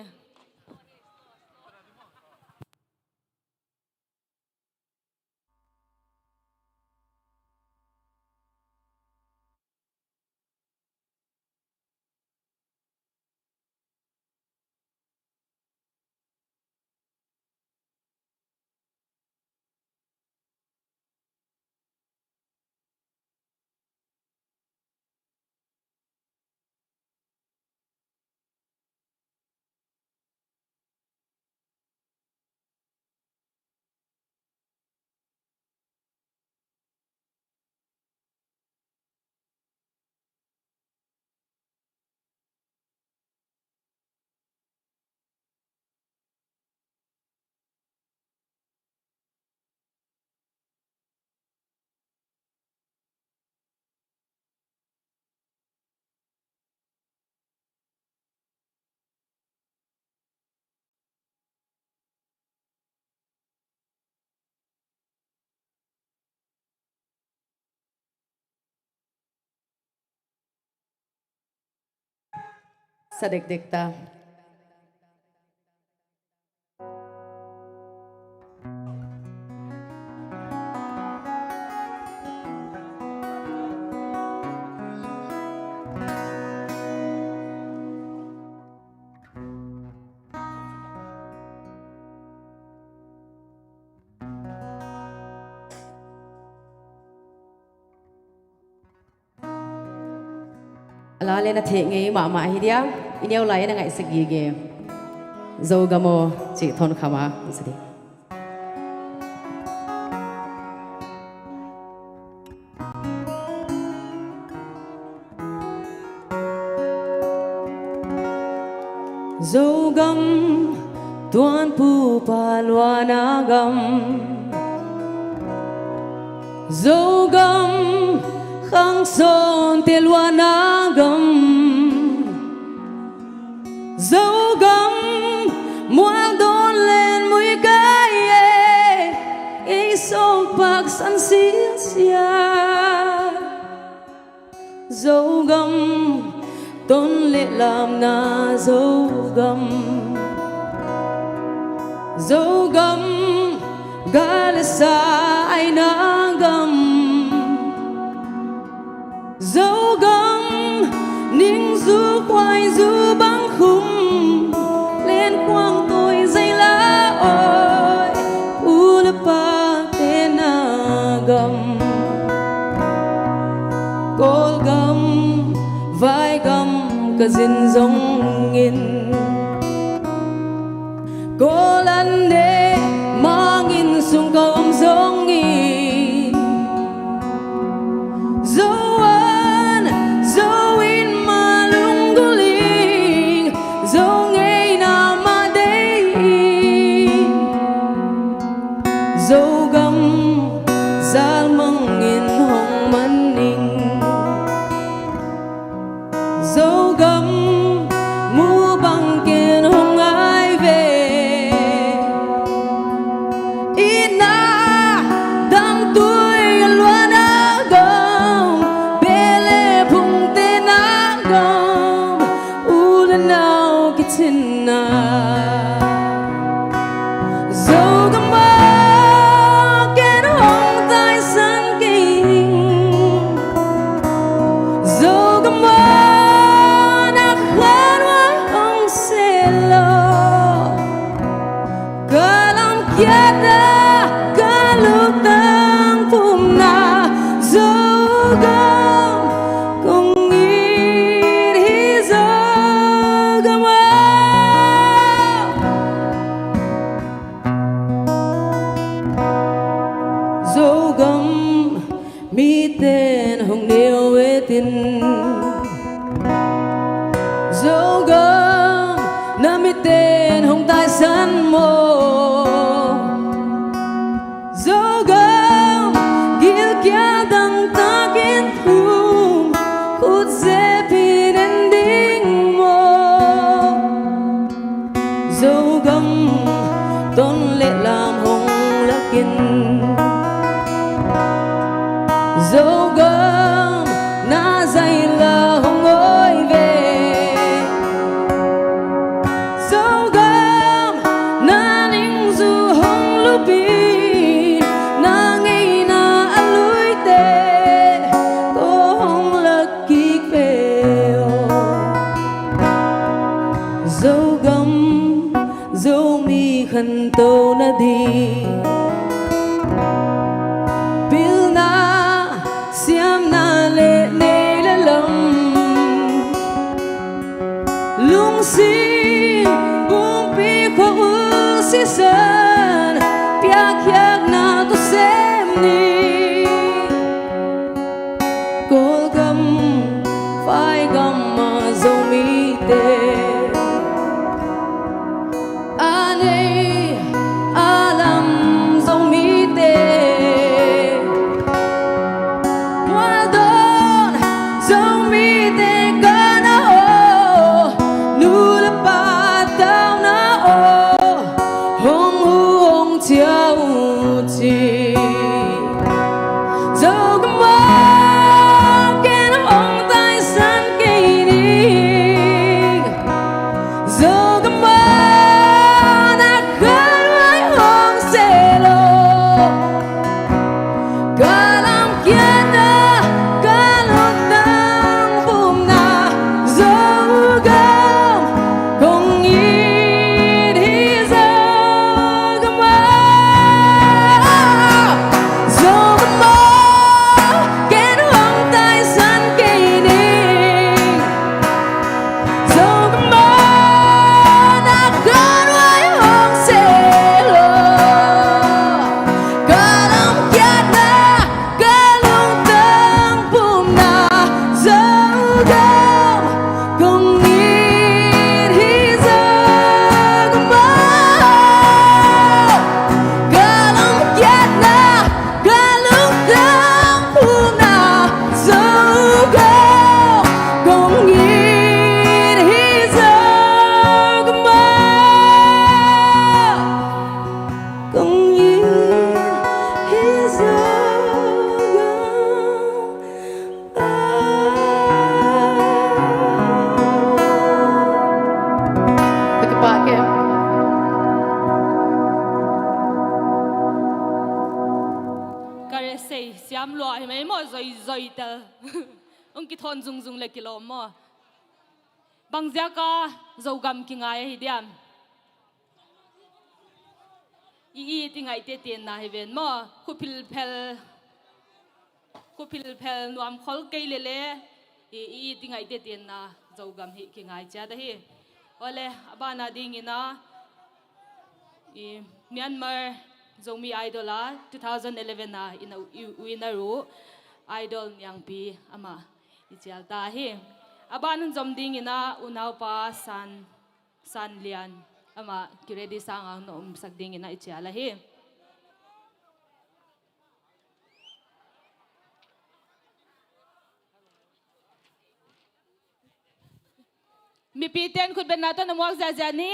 Sadek ta. la le na the nge ma hi dia ineu lai na ngai sagi ge zo gamo chi thon khama sidi zo gam tuan pu pa luana gam zo gam khang son te luana gam zo gam muang don lên mũi cái e song pak san sia sia zo gam tôn lệ làm na dấu gam gale sa ai na gam dấu gam ning du khoai du băng khum lên quang tôi dây lá ơi u la pa te na gam col gam vai gam ka zin zong in cô lần đê mang in sung cầu ông zong in dấu ân dấu in mà lung gu linh dấu ngày nào mà đây dấu gam zal mang in hong man ning dấu gam mu bằng kiên hong ai về ina dang tuổi luôn á gam bele phung te na gam u lần nào kitchen na dấu gam ma kiên hong tai san king dấu gam Kiada kalutang pumna zogam kung iri zogama zogam miten hong neo etin zogam na miten hong tai san mo Zogam gil kya dang takin thum khut se pin ending mo Zogam ton lệ làm hong lakin Zogam na dai la hong oi về Zogam na ning du hong lupi khăn tâu na đi bil na siam na lệ nê la lâm lung si bum pi kho u si san pia kyak na tu sem ni col gam phai gam ma zo mi te chiao chi Kare sei siam lo ai mai mo zoi zoi ta ong ki thon zung zung le kilo mo bang zia ka zogam ki ngai hi diam i ti ngai te ten na he ven mo kupil phel nuam khol ke le le i ti ngai te ten na zogam hi ki ngai cha da hi ole abana ding ina i Myanmar Zomi Idola 2011 na ina winnaru idol yang pi ama ichal ta hi abanan zomding ina unaw pa san lian ama kiredi sangang no sakding ina ichala hi mi piten khut ben nato namwak za ni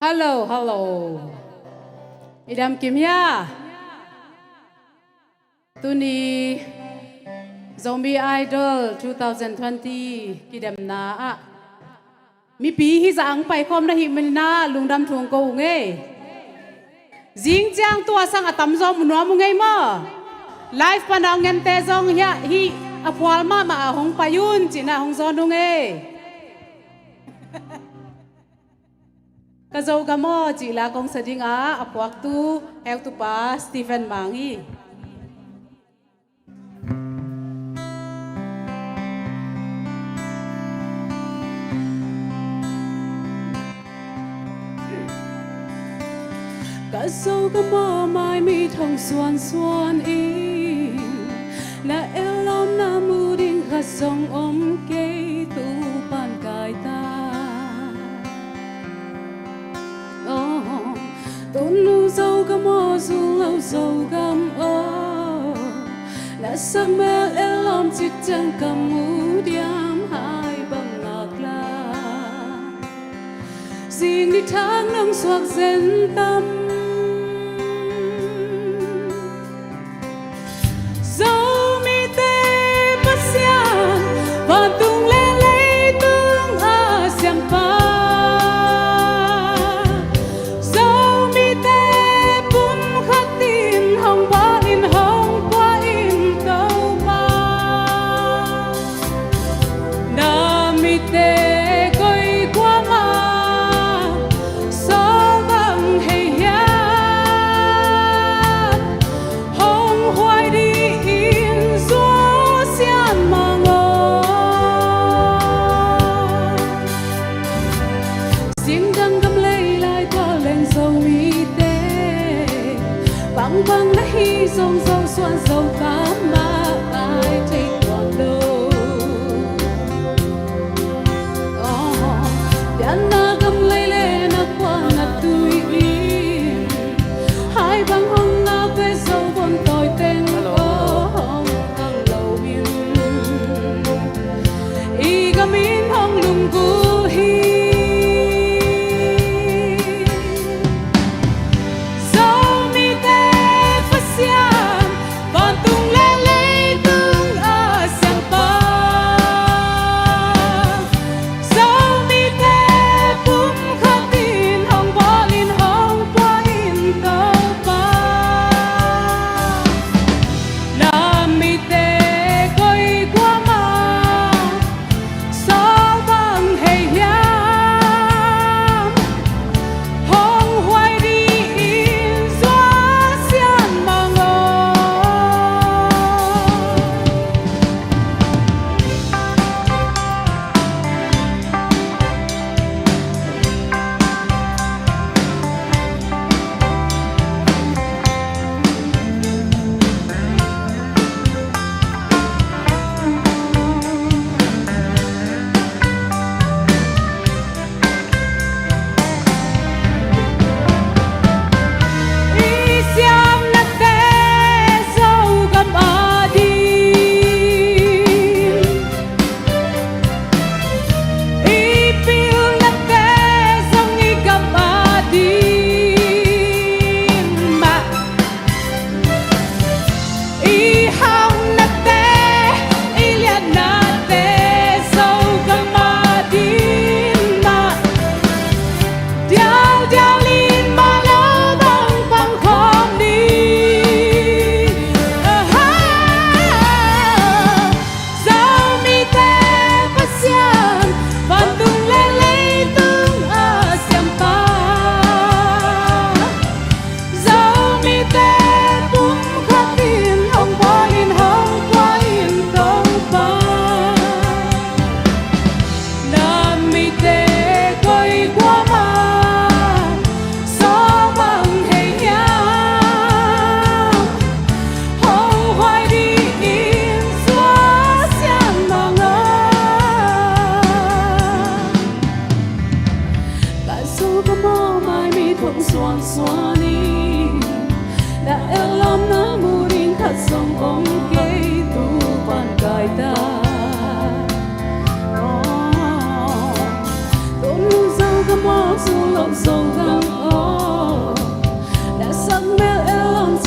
Hello. Idam Kimya. Tuni Zombie Idol 2020 kidam na. Mi pi hi zang pai khom na hi melina lungdam thuang ko nge. Jing chang tua sang atam zo munwa mu ngai mo. Live panang ngem te zong ya hi apwal ma hong payun china hong zo nu nge. Kazau gamo jila kong sadinga apuak tu hek tu pa Stephen Mangi. Kazau gamo mai mi thong suan in na elom na muding khasong ke tu pan kai ta. Tôn lưu dâu gam ô dù lâu dâu gam ô Nà sắc mê ế lòng chích chân cầm mũ điam hai bằng ngạc la Dinh đi tháng nâng xoạc dân tâm Dâu mi tê bắt xian Và tung lê lê tung à xiang pa Bang la hi song song xuan song ta ma ai take one low Bian na gam lay le na qua na tui hai bang hong na ve sâu bon tôi tên hong ang lâu bin I gam in hong lung gu hi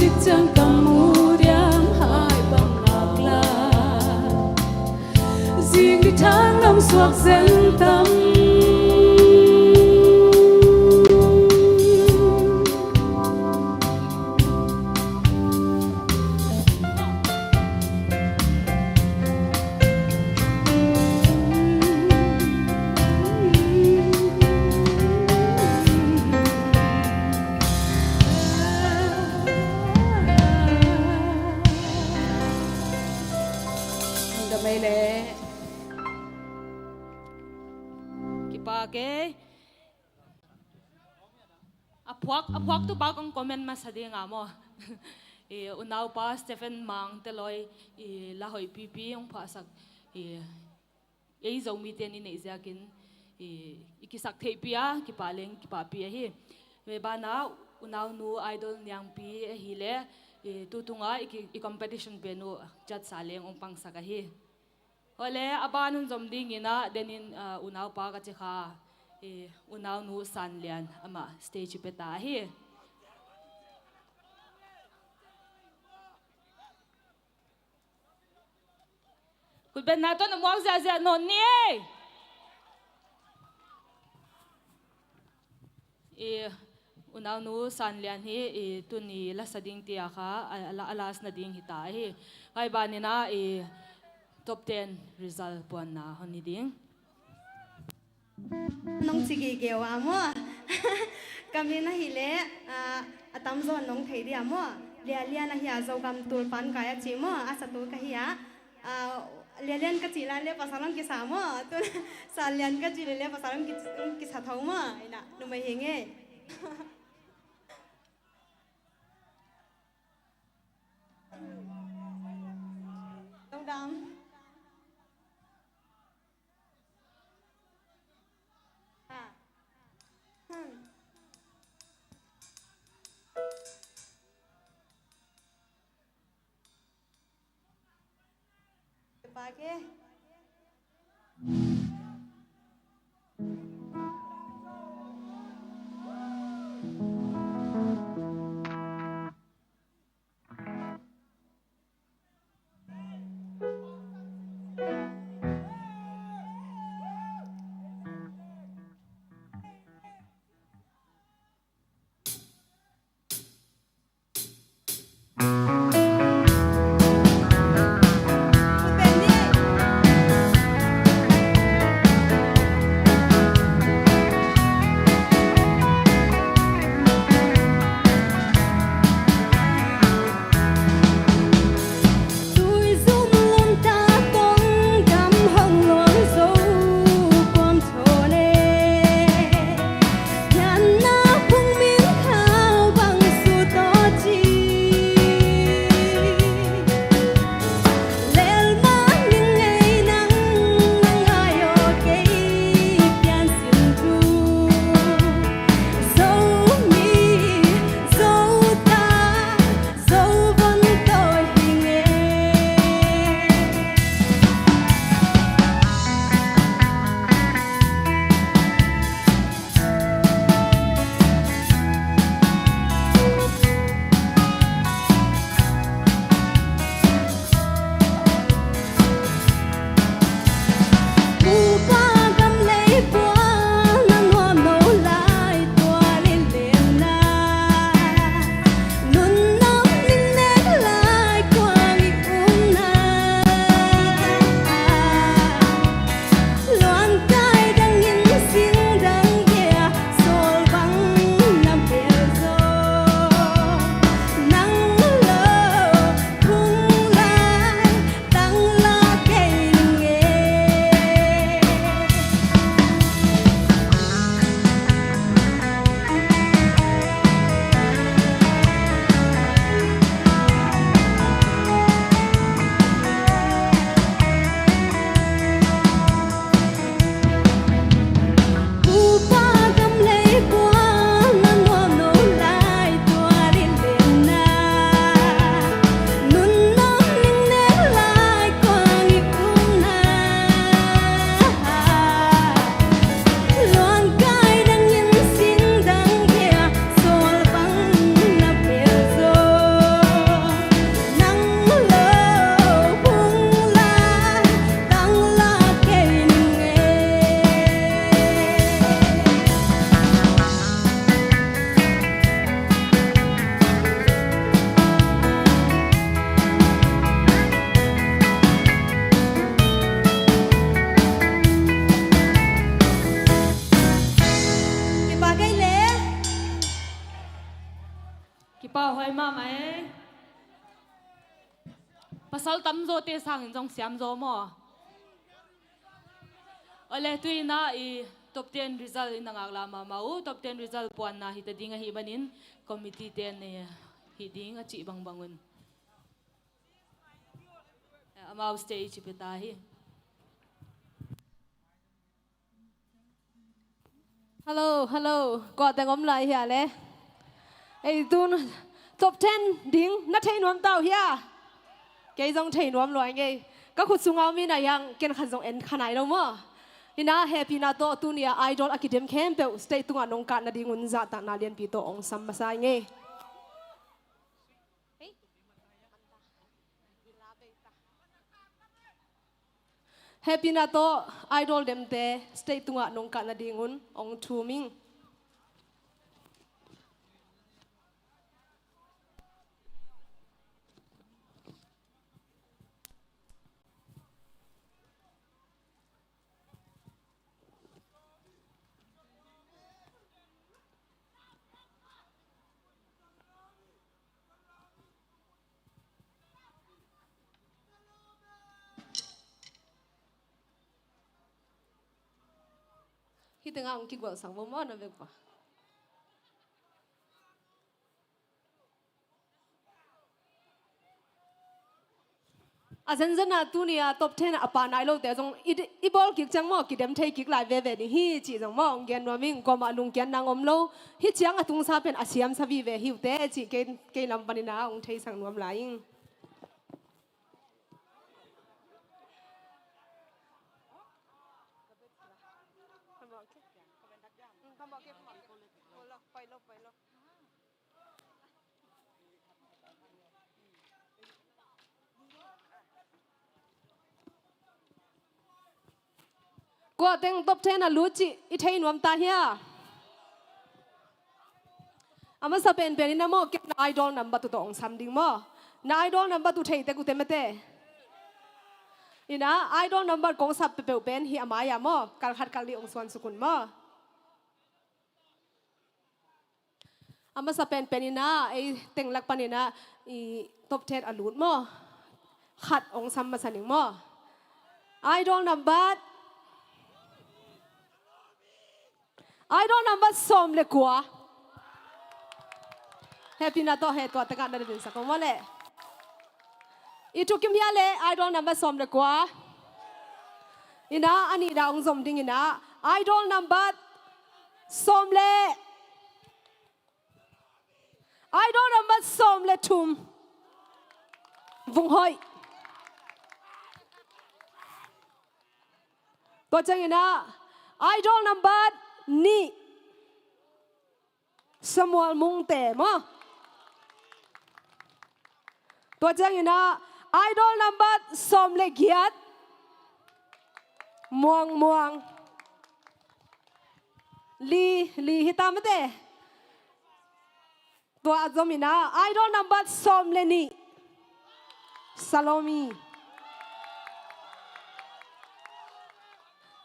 chích chẳng cầm mù điam hai bằng ngạc la riêng cái tháng năm suốt dân tâm ke apuak tu ba kong comment mas hadi nga mo unaw pa Stephen Mang teloy lahoy pipi yung pasak zo mi ten ni zakin ikisak thepia kipaleng kipapia hi me bana unaw nu idol nyang pi hile tutunga i competition benu jat saleng ong pang sakahi ole abanun zomding ina denin unaw pa ka chikha unaw nu sanlian ama stage peta hi kulben nato na muang za no ni unaw nu sanlian hi tuni lasading tiaka alas na ding hita hi kay banina top 10 result puan na honiding nong chigi gewa mo kami na hile atam zo nong thei dia mo lia na hiya zo kam tur pan kaya chi mo asatur ka hiya lian ka chila le pasalam ki sa mo tu salian ka chile le pasalam ki sa thau mo ina numai henge dong dam Pakai. kipa hoi ma mai pasal tam zo te sang jong siam zo mo ole tuina I top 10 result in angak lama mau top 10 result puan na hita dinga hi banin committee ten ne hi ding a chi bang bangun amau stage peta hi hello ko tang om lai hia le ei tun top 10 ding na thei nuam tau hia ke jong thei nuam loi nge ka khu sungau mi na yang ken khan jong en khanai lo mo ina happy na to tu nia idol academy camp pe state tunga nong ka na dingun za ta na lian pi to ong sam ma sai nge happy na to idol dem te state tunga nong ka na dingun ong thu ming hi tengah ong ki gwal sang mo na vek pa azen na tu nia top 10 apa nai lo te jong I bol ki chang mo ki dem thei ki lai ve ve ni hi chi jong mo ong gen no ming ko ma lung kian nang om lo hi chiang atung sa pen asiam sa vi ve hi te chi ke lam pani na ong thei sang nuam lai ko teng top 10 a lu chi I thei nuam ta hia ama sa pen pen na mo ke na idol number tu tong sam ding mo na idol number tu thei te ku te mate ina idol number kong sap pe pen hi ama ya mo kal khat kal li ong swan sukun mo ama sa pen pen ina ai teng lak panina I top 10 a lut mo khat ong sam ma saning mo idol number som le kwa happy na to he to ta ka na din sa ko mo le itu kim ya le idol number som le kwa ina ani da ong zom ding ina idol number som le idol number som le tum vung hoi to chang ina idol number ni Samuel mung te mo to chang ina idol number som le giat muang li hitamate to azomina idol number som le ni Salomi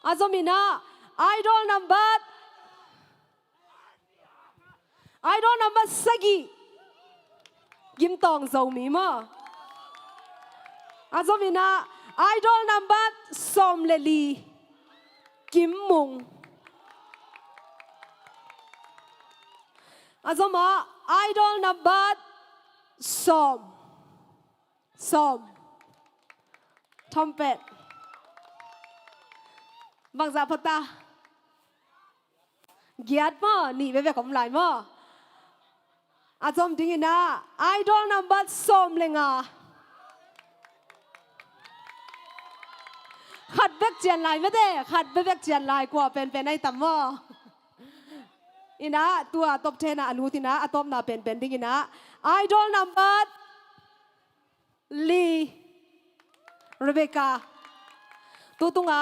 azomina idol number sagi gim tong zo mi mo azomina idol number som le li kim mung azoma idol number som trumpet bang za phata giat mo ni ve ve kom lai mo azom ding ina idol number som lenga khat bek chian lai me de khat bek chian lai kwa pen ai tam mo ina tua top 10 na alu tina atom na pen ding ina idol number Lee Rebecca tutunga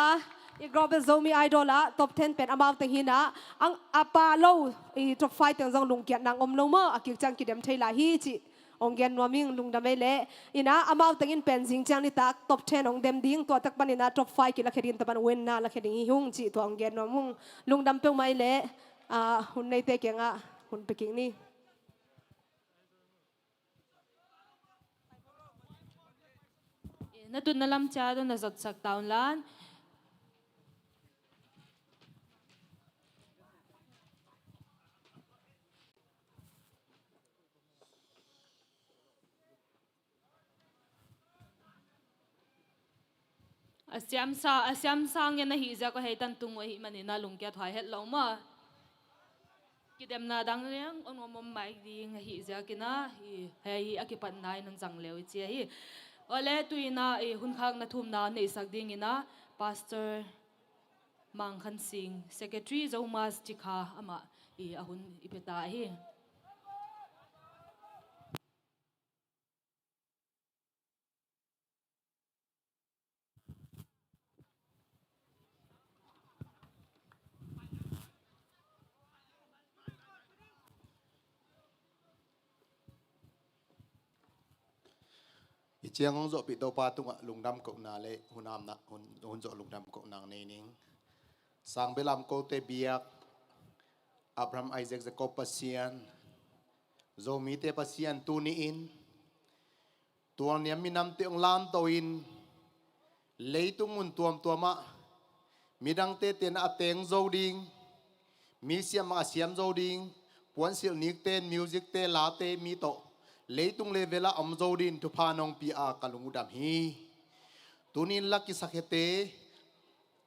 I global zomi idol la top 10 pen amount te hina ang apa lo I top 5 teng jong lung kiat nang om lo mo akik chang ki dem thei la hi chi ong gen noming lung da mai le ina amount teng in pen jing chang ni tak top 10 ong dem ding to tak panina top 5 ki la khedin taban wen na la kheding hi hung chi to ong gen nomung lung dam pe mai le hun nei te kenga hun peking ni na tun na lam cha do na zot sak taon lan Asiam sang yan na hi za ko hay tan tung hi manina lung kya thai het lo ma kidem na dang yang on mom mai di nga hi za kina hi hay akipat nai nan jang leo chi hi ole tuina e hun khak na thum na nei sak ding ina pastor mang khan sing secretary zomas chikha ama e ahun ipeta hi chiang ông dọ bị tàu pa tung lùng đam cộng nà lệ hunam nà hun dọ lùng đam cộng nàng này nín sang bê làm câu tê biak Abraham Isaac Jacob pasian zo mi tê pasian tu ni in tuang niam mi nam tê ông lam tàu in lấy tung mun tuam tuama mi đăng tê tiền ateng zo ding mi siam ma siam zo ding puan sil nik ten music tê lá tê mi to lấy tung lê vela om zo din tu pa nong pi a kalungu dam hi tunin laki sakete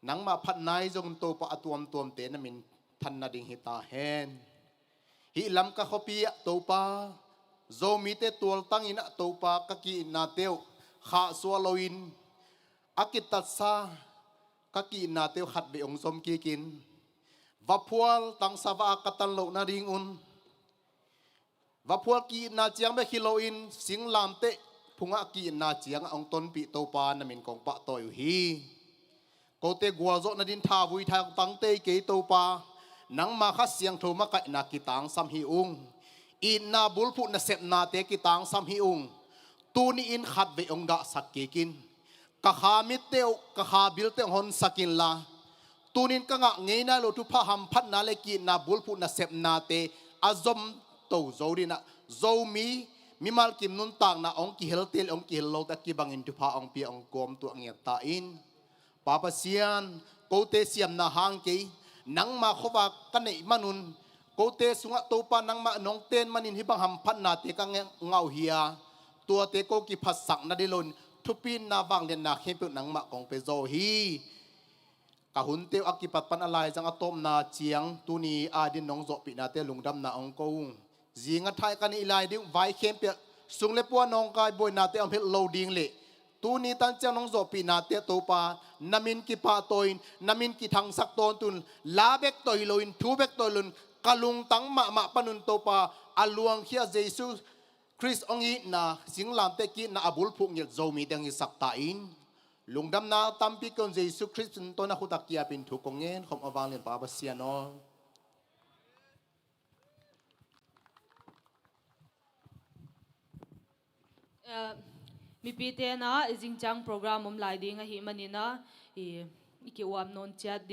nang ma phat nai jong to pa atuam tuam te na min than na ding hita hen hi lam ka khopi to pa zo mi te tual tang ina to pa ka ki na teu kha swaloin akitat sa ka ki na teu khat be ong som ki kin vapual tang sawa katan lo na ding un và phua ki na chiang be khiloin sing lam te phunga ki na chiang ong ton pi to pa na min kong pa toy hi ko te gwa zo na din tha vui tha tang te ke to pa nang ma kha siang tho ma ka na ki tang sam hi ung in na bul phu na sep na te ki tang sam hi ung tu ni in khat ve ong da sak ke kin ka kha mit te ka kha bil te hon sakin la tunin ka nga ngei na lo tu pha ham phat na le ki na bul phu na sep na te azom tàu dấu đi nè dấu mi mal kim nun tang na ông kihel tel ông kihel lo ta ki bangin tu pha ông pi ông kom tu nge ta in papa sian ko te siam na hang ke nang ma khowa kan nei manun ko te sunga to pa nang ma nong ten manin hi bang ham phat na te ka ngau hia tua te ko ki phat sak na dilon thupin na wang len na khem pe nang ma kong pe zo hi ka hun te akipat pan alai jang atom na chiang tu ni adin nong zo pi na te lungdam na ong ko zinga thai kan ilai ding vai khem pe sung le po nong kai boy na te am phel loading le tu ni tan chang nong zo pi na te to pa namin ki pa toin namin ki thang sak ton tun la bek toy loin thu bek toy lun kalung tang ma panun to pa aluang khia Jesus Christ ongi na sing lam te ki na abul phuk ngel zo mi dang sak ta in lungdam na tampi kon Jesus Christ to na khutak kia pin thu kongen khom awang len pa ba siano mi pi te na jingchang program om lai ding a hi manina i ki wam non chat